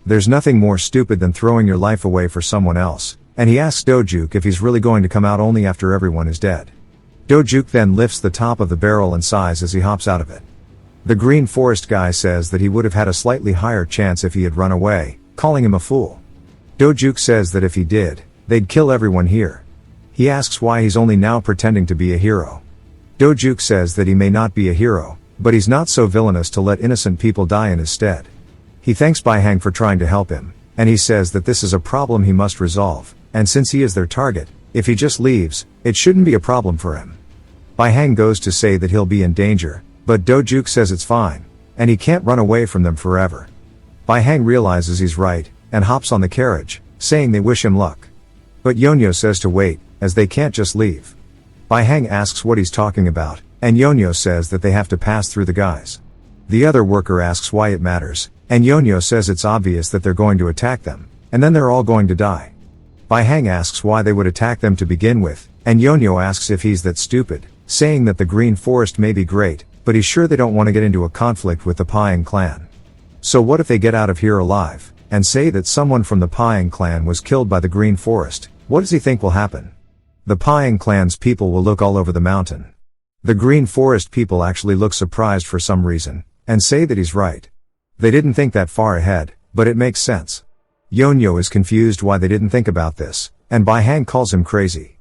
There's nothing more stupid than throwing your life away for someone else, and he asks Dojuk if he's really going to come out only after everyone is dead. Dojuk then lifts the top of the barrel and sighs as he hops out of it. The Green Forest guy says that he would have had a slightly higher chance if he had run away, calling him a fool. Dojuk says that if he did, they'd kill everyone here. He asks why he's only now pretending to be a hero. Dojuk says that he may not be a hero, but he's not so villainous to let innocent people die in his stead. He thanks Bahang for trying to help him, and he says that this is a problem he must resolve, and since he is their target, if he just leaves, it shouldn't be a problem for him. Bahang goes to say that he'll be in danger, but Dojuk says it's fine, and he can't run away from them forever. Bahang realizes he's right, and hops on the carriage, saying they wish him luck. But Yonyo says to wait, as they can't just leave. Bahang asks what he's talking about, and Yonyo says that they have to pass through the guys. The other worker asks why it matters, and Yonyo says it's obvious that they're going to attack them, and then they're all going to die. Bahang asks why they would attack them to begin with, and Yonyo asks if he's that stupid, saying that the Green Forest may be great, but he's sure they don't want to get into a conflict with the Paing clan. So what if they get out of here alive, and say that someone from the Paing clan was killed by the Green Forest? What does he think will happen? The Paing clan's people will look all over the mountain. The Green Forest people actually look surprised for some reason, and say that he's right. They didn't think that far ahead, but it makes sense. Yonyo is confused why they didn't think about this, and Bahang calls him crazy.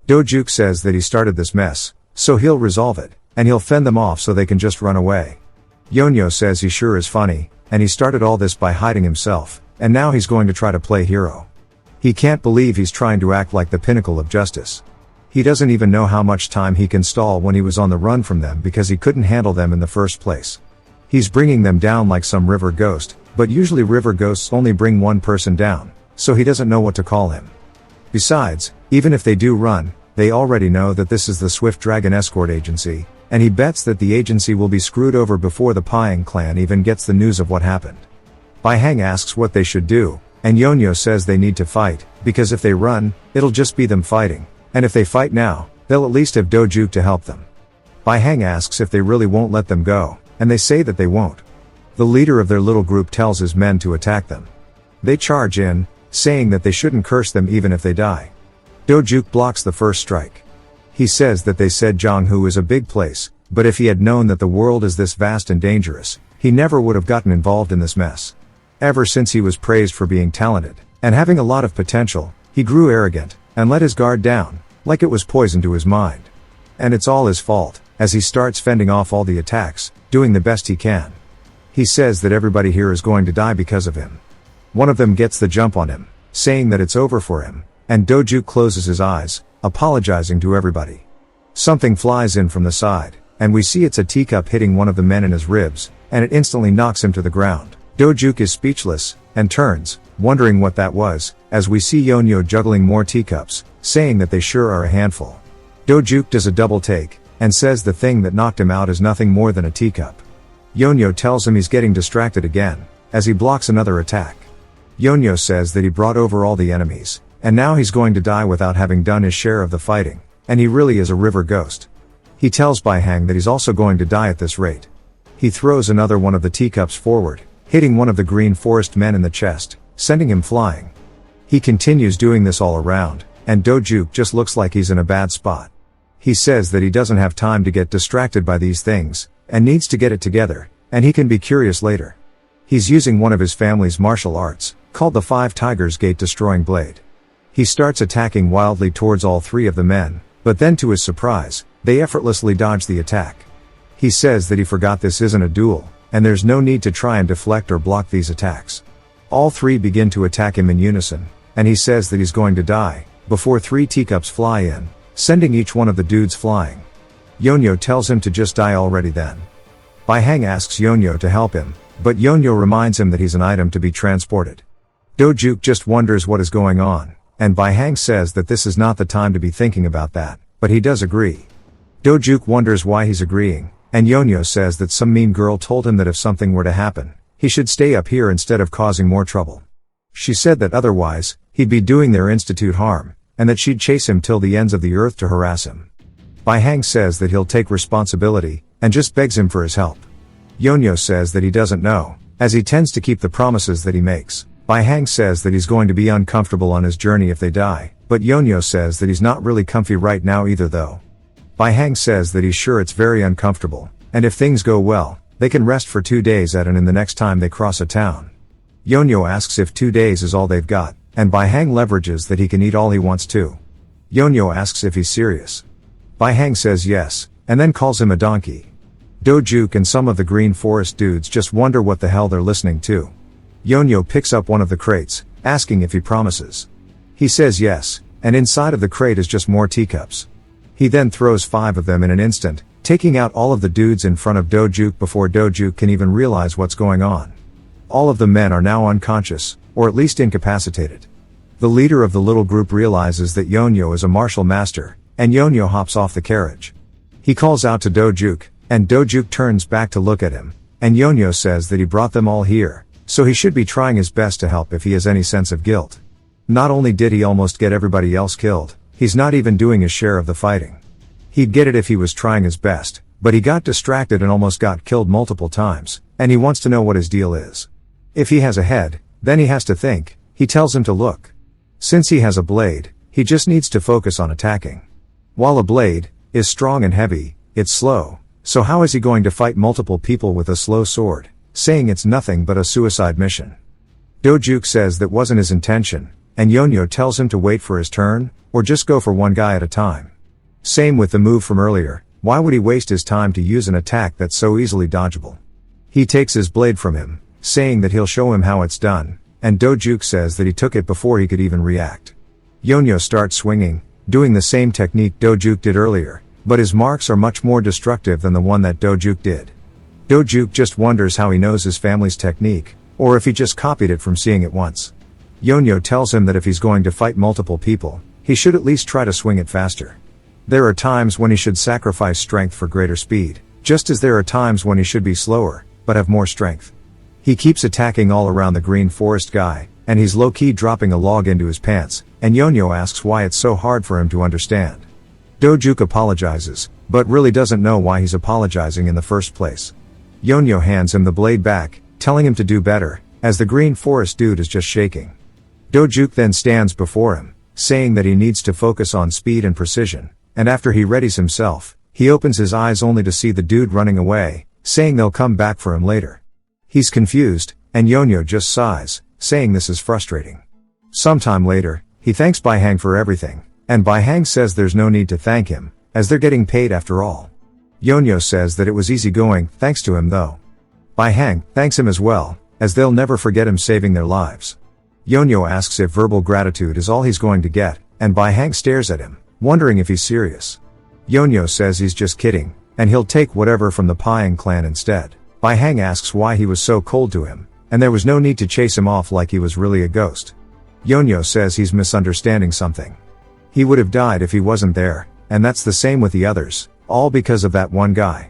Dojuk says that he started this mess, so he'll resolve it, and he'll fend them off so they can just run away. Yonyo says he sure is funny, and he started all this by hiding himself, and now he's going to try to play hero. He can't believe he's trying to act like the pinnacle of justice. He doesn't even know how much time he can stall when he was on the run from them because he couldn't handle them in the first place. He's bringing them down like some river ghost, but usually river ghosts only bring one person down, so he doesn't know what to call him. Besides, even if they do run, they already know that this is the Swift Dragon Escort Agency, and he bets that the agency will be screwed over before the Paing clan even gets the news of what happened. Bahang asks what they should do, and Yonyo says they need to fight, because if they run, it'll just be them fighting, and if they fight now, they'll at least have Dojuk to help them. Bahang asks if they really won't let them go, and they say that they won't. The leader of their little group tells his men to attack them. They charge in, saying that they shouldn't curse them even if they die. Dojuk blocks the first strike. He says that they said Zhonghu is a big place, but if he had known that the world is this vast and dangerous, he never would have gotten involved in this mess. Ever since he was praised for being talented, and having a lot of potential, he grew arrogant, and let his guard down, like it was poison to his mind. And it's all his fault, as he starts fending off all the attacks, doing the best he can. He says that everybody here is going to die because of him. One of them gets the jump on him, saying that it's over for him, and Dojuk closes his eyes, apologizing to everybody. Something flies in from the side, and we see it's a teacup hitting one of the men in his ribs, and it instantly knocks him to the ground. Dojuk is speechless, and turns, wondering what that was, as we see Yonyo juggling more teacups, saying that they sure are a handful. Dojuk does a double take, and says the thing that knocked him out is nothing more than a teacup. Yonyo tells him he's getting distracted again, as he blocks another attack. Yonyo says that he brought over all the enemies, and now he's going to die without having done his share of the fighting, and he really is a river ghost. He tells Bahang that he's also going to die at this rate. He throws another one of the teacups forward, hitting one of the Green Forest men in the chest, sending him flying. He continues doing this all around, and Dojuk just looks like he's in a bad spot. He says that he doesn't have time to get distracted by these things, and needs to get it together, and he can be curious later. He's using one of his family's martial arts, called the Five Tigers Gate Destroying Blade. He starts attacking wildly towards all three of the men, but then to his surprise, they effortlessly dodge the attack. He says that he forgot this isn't a duel, and there's no need to try and deflect or block these attacks. All three begin to attack him in unison, and he says that he's going to die, before three teacups fly in, sending each one of the dudes flying. Yonyo tells him to just die already then. Bahang asks Yonyo to help him, but Yonyo reminds him that he's an item to be transported. Dojuk just wonders what is going on, and Bahang says that this is not the time to be thinking about that, but he does agree. Dojuk wonders why he's agreeing, and Yonyo says that some mean girl told him that if something were to happen, he should stay up here instead of causing more trouble. She said that otherwise, he'd be doing their institute harm, and that she'd chase him till the ends of the earth to harass him. Bahang says that he'll take responsibility, and just begs him for his help. Yonyo says that he doesn't know, as he tends to keep the promises that he makes. Bahang says that he's going to be uncomfortable on his journey if they die, but Yonyo says that he's not really comfy right now either though. Bahang says that he's sure it's very uncomfortable, and if things go well, they can rest for 2 days at and in the next time they cross a town. Yonyo asks if 2 days is all they've got, and Bahang leverages that he can eat all he wants to. Yonyo asks if he's serious. Bahang says yes, and then calls him a donkey. Dojuk and some of the Green Forest dudes just wonder what the hell they're listening to. Yonyo picks up one of the crates, asking if he promises. He says yes, and inside of the crate is just more teacups. He then throws 5 of them in an instant, taking out all of the dudes in front of Dojuk before Dojuk can even realize what's going on. All of the men are now unconscious, or at least incapacitated. The leader of the little group realizes that Yonyo is a martial master, and Yonyo hops off the carriage. He calls out to Dojuk, and Dojuk turns back to look at him, and Yonyo says that he brought them all here, so he should be trying his best to help if he has any sense of guilt. Not only did he almost get everybody else killed, he's not even doing his share of the fighting. He'd get it if he was trying his best, but he got distracted and almost got killed multiple times, and he wants to know what his deal is. If he has a head, then he has to think. He tells him to look. Since he has a blade, he just needs to focus on attacking. While a blade is strong and heavy, it's slow, so how is he going to fight multiple people with a slow sword, saying it's nothing but a suicide mission? Dojuk says that wasn't his intention, and Yonyo tells him to wait for his turn, or just go for one guy at a time. Same with the move from earlier, why would he waste his time to use an attack that's so easily dodgeable? He takes his blade from him, saying that he'll show him how it's done, and Dojuk says that he took it before he could even react. Yonyo starts swinging, doing the same technique Dojuk did earlier, but his marks are much more destructive than the one that Dojuk did. Dojuk just wonders how he knows his family's technique, or if he just copied it from seeing it once. Yonyo tells him that if he's going to fight multiple people, he should at least try to swing it faster. There are times when he should sacrifice strength for greater speed, just as there are times when he should be slower, but have more strength. He keeps attacking all around the Green Forest guy, and he's low-key dropping a log into his pants, and Yonyo asks why it's so hard for him to understand. Dojuk apologizes, but really doesn't know why he's apologizing in the first place. Yonyo hands him the blade back, telling him to do better, as the Green Forest dude is just shaking. Dojuk then stands before him, saying that he needs to focus on speed and precision, and after he readies himself, he opens his eyes only to see the dude running away, saying they'll come back for him later. He's confused, and Yonyo just sighs, saying this is frustrating. Sometime later, he thanks Bahang for everything, and Bahang says there's no need to thank him, as they're getting paid after all. Yonyo says that it was easy going, thanks to him though. Bahang thanks him as well, as they'll never forget him saving their lives. Yonyo asks if verbal gratitude is all he's going to get, and Bahang stares at him, wondering if he's serious. Yonyo says he's just kidding, and he'll take whatever from the Pyong clan instead. Bahang asks why he was so cold to him, and there was no need to chase him off like he was really a ghost. Yonyo says he's misunderstanding something. He would have died if he wasn't there, and that's the same with the others, all because of that one guy.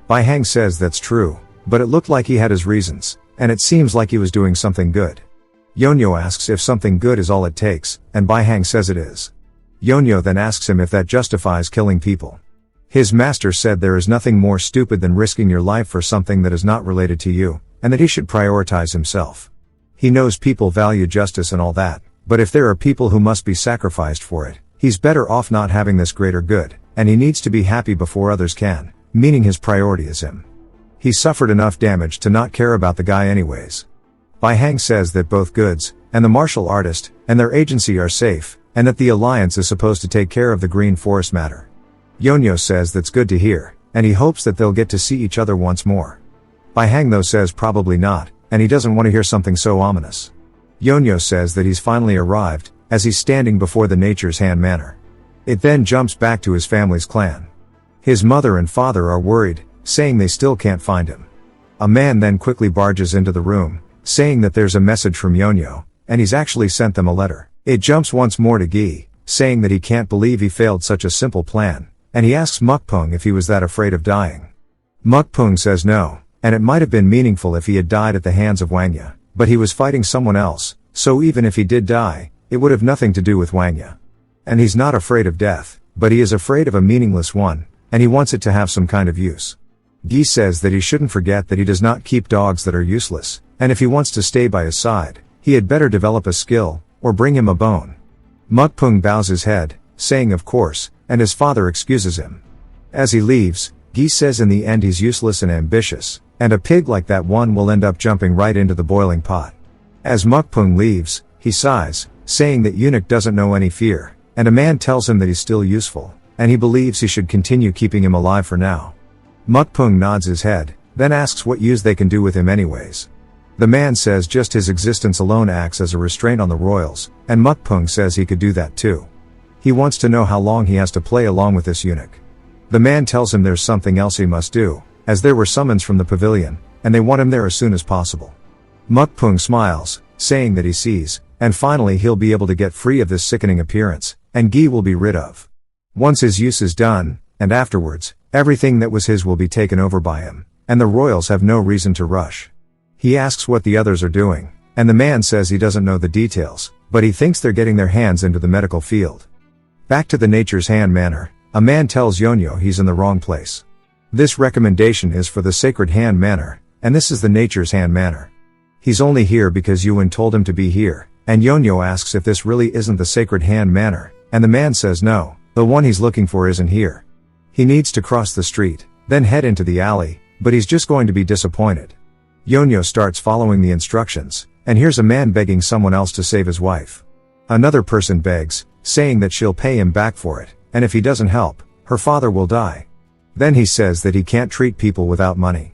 Bahang says that's true, but it looked like he had his reasons, and it seems like he was doing something good. Yonyo asks if something good is all it takes, and Bahang says it is. Yonyo then asks him if that justifies killing people. His master said there is nothing more stupid than risking your life for something that is not related to you, and that he should prioritize himself. He knows people value justice and all that, but if there are people who must be sacrificed for it, he's better off not having this greater good, and he needs to be happy before others can, meaning his priority is him. He suffered enough damage to not care about the guy anyways. Bahang says that both goods, and the martial artist, and their agency are safe, and that the alliance is supposed to take care of the Green Forest matter. Yonyo says that's good to hear, and he hopes that they'll get to see each other once more. Bahang though says probably not, and he doesn't want to hear something so ominous. Yonyo says that he's finally arrived, as he's standing before the Nature's Hand Manor. It then jumps back to his family's clan. His mother and father are worried, saying they still can't find him. A man then quickly barges into the room, saying that there's a message from Yonyo, and he's actually sent them a letter. It jumps once more to Gi, saying that he can't believe he failed such a simple plan, and he asks Mukpung if he was that afraid of dying. Mukpung says no, and it might have been meaningful if he had died at the hands of Wangya, but he was fighting someone else, so even if he did die, it would have nothing to do with Wangya. And he's not afraid of death, but he is afraid of a meaningless one, and he wants it to have some kind of use. Guy says that he shouldn't forget that he does not keep dogs that are useless, and if he wants to stay by his side, he had better develop a skill, or bring him a bone. Mukpung bows his head, saying of course, and his father excuses him. As he leaves, Guy says in the end he's useless and ambitious, and a pig like that one will end up jumping right into the boiling pot. As Mukpung leaves, he sighs, saying that eunuch doesn't know any fear, and a man tells him that he's still useful, and he believes he should continue keeping him alive for now. Mukpung nods his head, then asks what use they can do with him anyways. The man says just his existence alone acts as a restraint on the royals, and Mukpung says he could do that too. He wants to know how long he has to play along with this eunuch. The man tells him there's something else he must do, as there were summons from the pavilion, and they want him there as soon as possible. Mukpung smiles, saying that he sees, and finally he'll be able to get free of this sickening appearance, and Guy will be rid of. Once his use is done, and afterwards, everything that was his will be taken over by him, and the royals have no reason to rush. He asks what the others are doing, and the man says he doesn't know the details, but he thinks they're getting their hands into the medical field. Back to the Nature's Hand Manor, a man tells Yonyo he's in the wrong place. This recommendation is for the Sacred Hand Manor, and this is the Nature's Hand Manor. He's only here because Yuan told him to be here, and Yonyo asks if this really isn't the Sacred Hand Manor, and the man says no, the one he's looking for isn't here. He needs to cross the street, then head into the alley, but he's just going to be disappointed. Yonyo starts following the instructions, and here's a man begging someone else to save his wife. Another person begs, saying that she'll pay him back for it, and if he doesn't help, her father will die. Then he says that he can't treat people without money.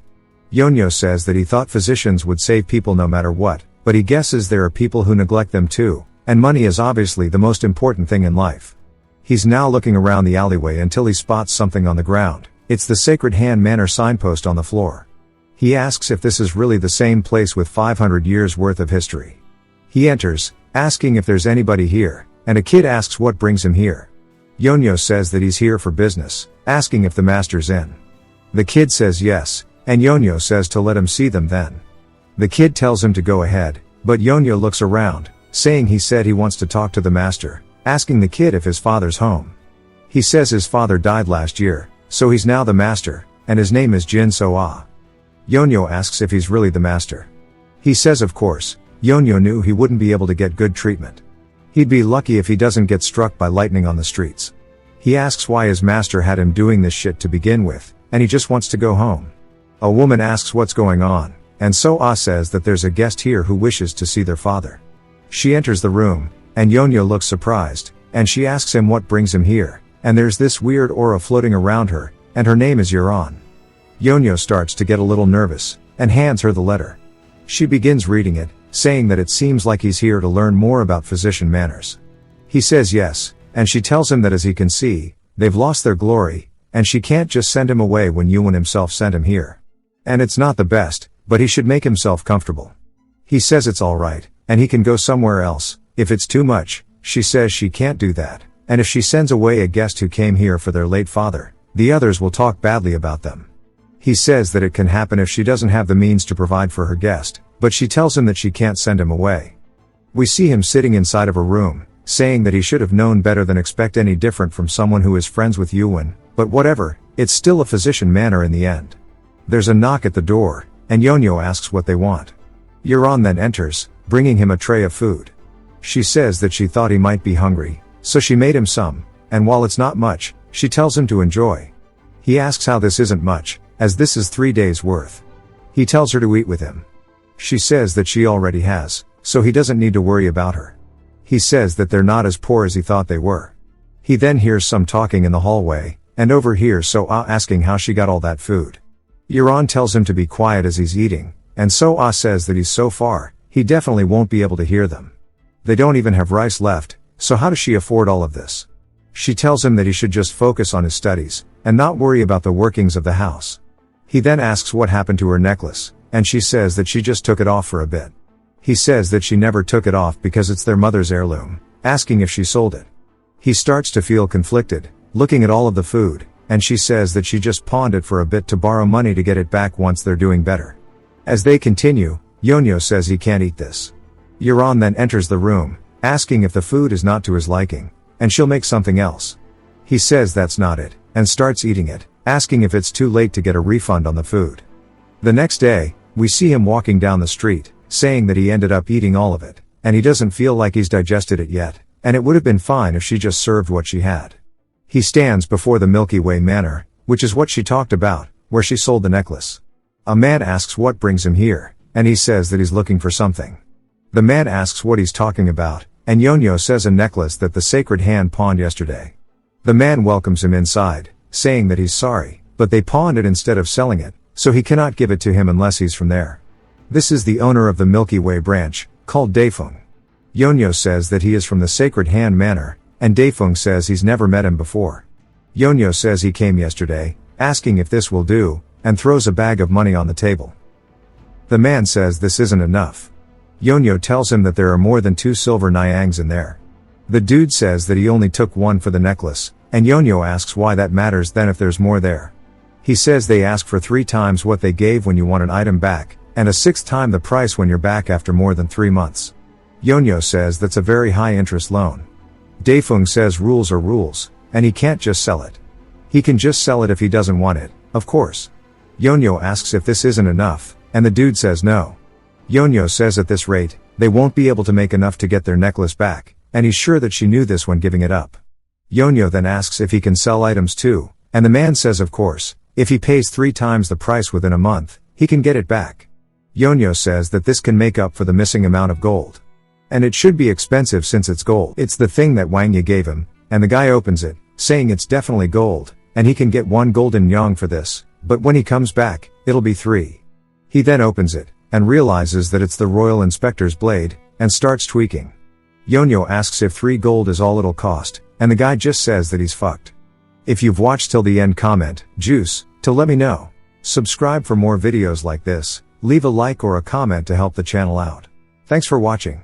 Yonyo says that he thought physicians would save people no matter what, but he guesses there are people who neglect them too, and money is obviously the most important thing in life. He's now looking around the alleyway until he spots something on the ground. It's the Sacred Hand Manor signpost on the floor. He asks if this is really the same place with 500 years worth of history. He enters, asking if there's anybody here, and a kid asks what brings him here. Yonyo says that he's here for business, asking if the master's in. The kid says yes, and Yonyo says to let him see them then. The kid tells him to go ahead, but Yonyo looks around, saying he said he wants to talk to the master, asking the kid if his father's home. He says his father died last year, so he's now the master, and his name is Jin Soa. Yonyo asks if he's really the master. He says of course. Yonyo knew he wouldn't be able to get good treatment. He'd be lucky if he doesn't get struck by lightning on the streets. He asks why his master had him doing this shit to begin with, and he just wants to go home. A woman asks what's going on, and Soa says that there's a guest here who wishes to see their father. She enters the room, and Yonyo looks surprised, and she asks him what brings him here, and there's this weird aura floating around her, and her name is Yuran. Yonyo starts to get a little nervous, and hands her the letter. She begins reading it, saying that it seems like he's here to learn more about physician manners. He says yes, and she tells him that as he can see, they've lost their glory, and she can't just send him away when Yuan himself sent him here. And it's not the best, but he should make himself comfortable. He says it's alright, and he can go somewhere else. If it's too much, she says she can't do that, and if she sends away a guest who came here for their late father, the others will talk badly about them. He says that it can happen if she doesn't have the means to provide for her guest, but she tells him that she can't send him away. We see him sitting inside of a room, saying that he should have known better than expect any different from someone who is friends with Yuan, but whatever, it's still a physician manner in the end. There's a knock at the door, and Yonyo asks what they want. Yuran then enters, bringing him a tray of food. She says that she thought he might be hungry, so she made him some, and while it's not much, she tells him to enjoy. He asks how this isn't much, as this is 3 days worth. He tells her to eat with him. She says that she already has, so he doesn't need to worry about her. He says that they're not as poor as he thought they were. He then hears some talking in the hallway, and overhears Soa asking how she got all that food. Yuran tells him to be quiet as he's eating, and Soa says that he's so far, he definitely won't be able to hear them. They don't even have rice left, so how does she afford all of this? She tells him that he should just focus on his studies, and not worry about the workings of the house. He then asks what happened to her necklace, and she says that she just took it off for a bit. He says that she never took it off because it's their mother's heirloom, asking if she sold it. He starts to feel conflicted, looking at all of the food, and she says that she just pawned it for a bit to borrow money to get it back once they're doing better. As they continue, Yonyo says he can't eat this. Yuran then enters the room, asking if the food is not to his liking, and she'll make something else. He says that's not it, and starts eating it, asking if it's too late to get a refund on the food. The next day, we see him walking down the street, saying that he ended up eating all of it, and he doesn't feel like he's digested it yet, and it would have been fine if she just served what she had. He stands before the Milky Way Manor, which is what she talked about, where she sold the necklace. A man asks what brings him here, and he says that he's looking for something. The man asks what he's talking about, and Yonyo says a necklace that the Sacred Hand pawned yesterday. The man welcomes him inside, saying that he's sorry, but they pawned it instead of selling it, so he cannot give it to him unless he's from there. This is the owner of the Milky Way branch, called Daefeng. Yonyo says that he is from the Sacred Hand Manor, and Daefeng says he's never met him before. Yonyo says he came yesterday, asking if this will do, and throws a bag of money on the table. The man says this isn't enough. Yonyo tells him that there are more than 2 silver nyangs in there. The dude says that he only took 1 for the necklace, and Yonyo asks why that matters then if there's more there. He says they ask for 3 times what they gave when you want an item back, and a 6th time the price when you're back after more than 3 months. Yonyo says that's a very high interest loan. Daefeng says rules are rules, and he can't just sell it. He can just sell it if he doesn't want it, of course. Yonyo asks if this isn't enough, and the dude says no. Yonyo says at this rate, they won't be able to make enough to get their necklace back, and he's sure that she knew this when giving it up. Yonyo then asks if he can sell items too, and the man says of course, if he pays 3 times the price within a month, he can get it back. Yonyo says that this can make up for the missing amount of gold. And it should be expensive since it's gold. It's the thing that Wang Yi gave him, and the guy opens it, saying it's definitely gold, and he can get 1 golden yang for this, but when he comes back, it'll be 3. He then opens it, and realizes that it's the Royal Inspector's blade, and starts tweaking. Yonyo asks if 3 gold is all it'll cost, and the guy just says that he's fucked. If you've watched till the end, comment, juice, to let me know. Subscribe for more videos like this, leave a like or a comment to help the channel out. Thanks for watching.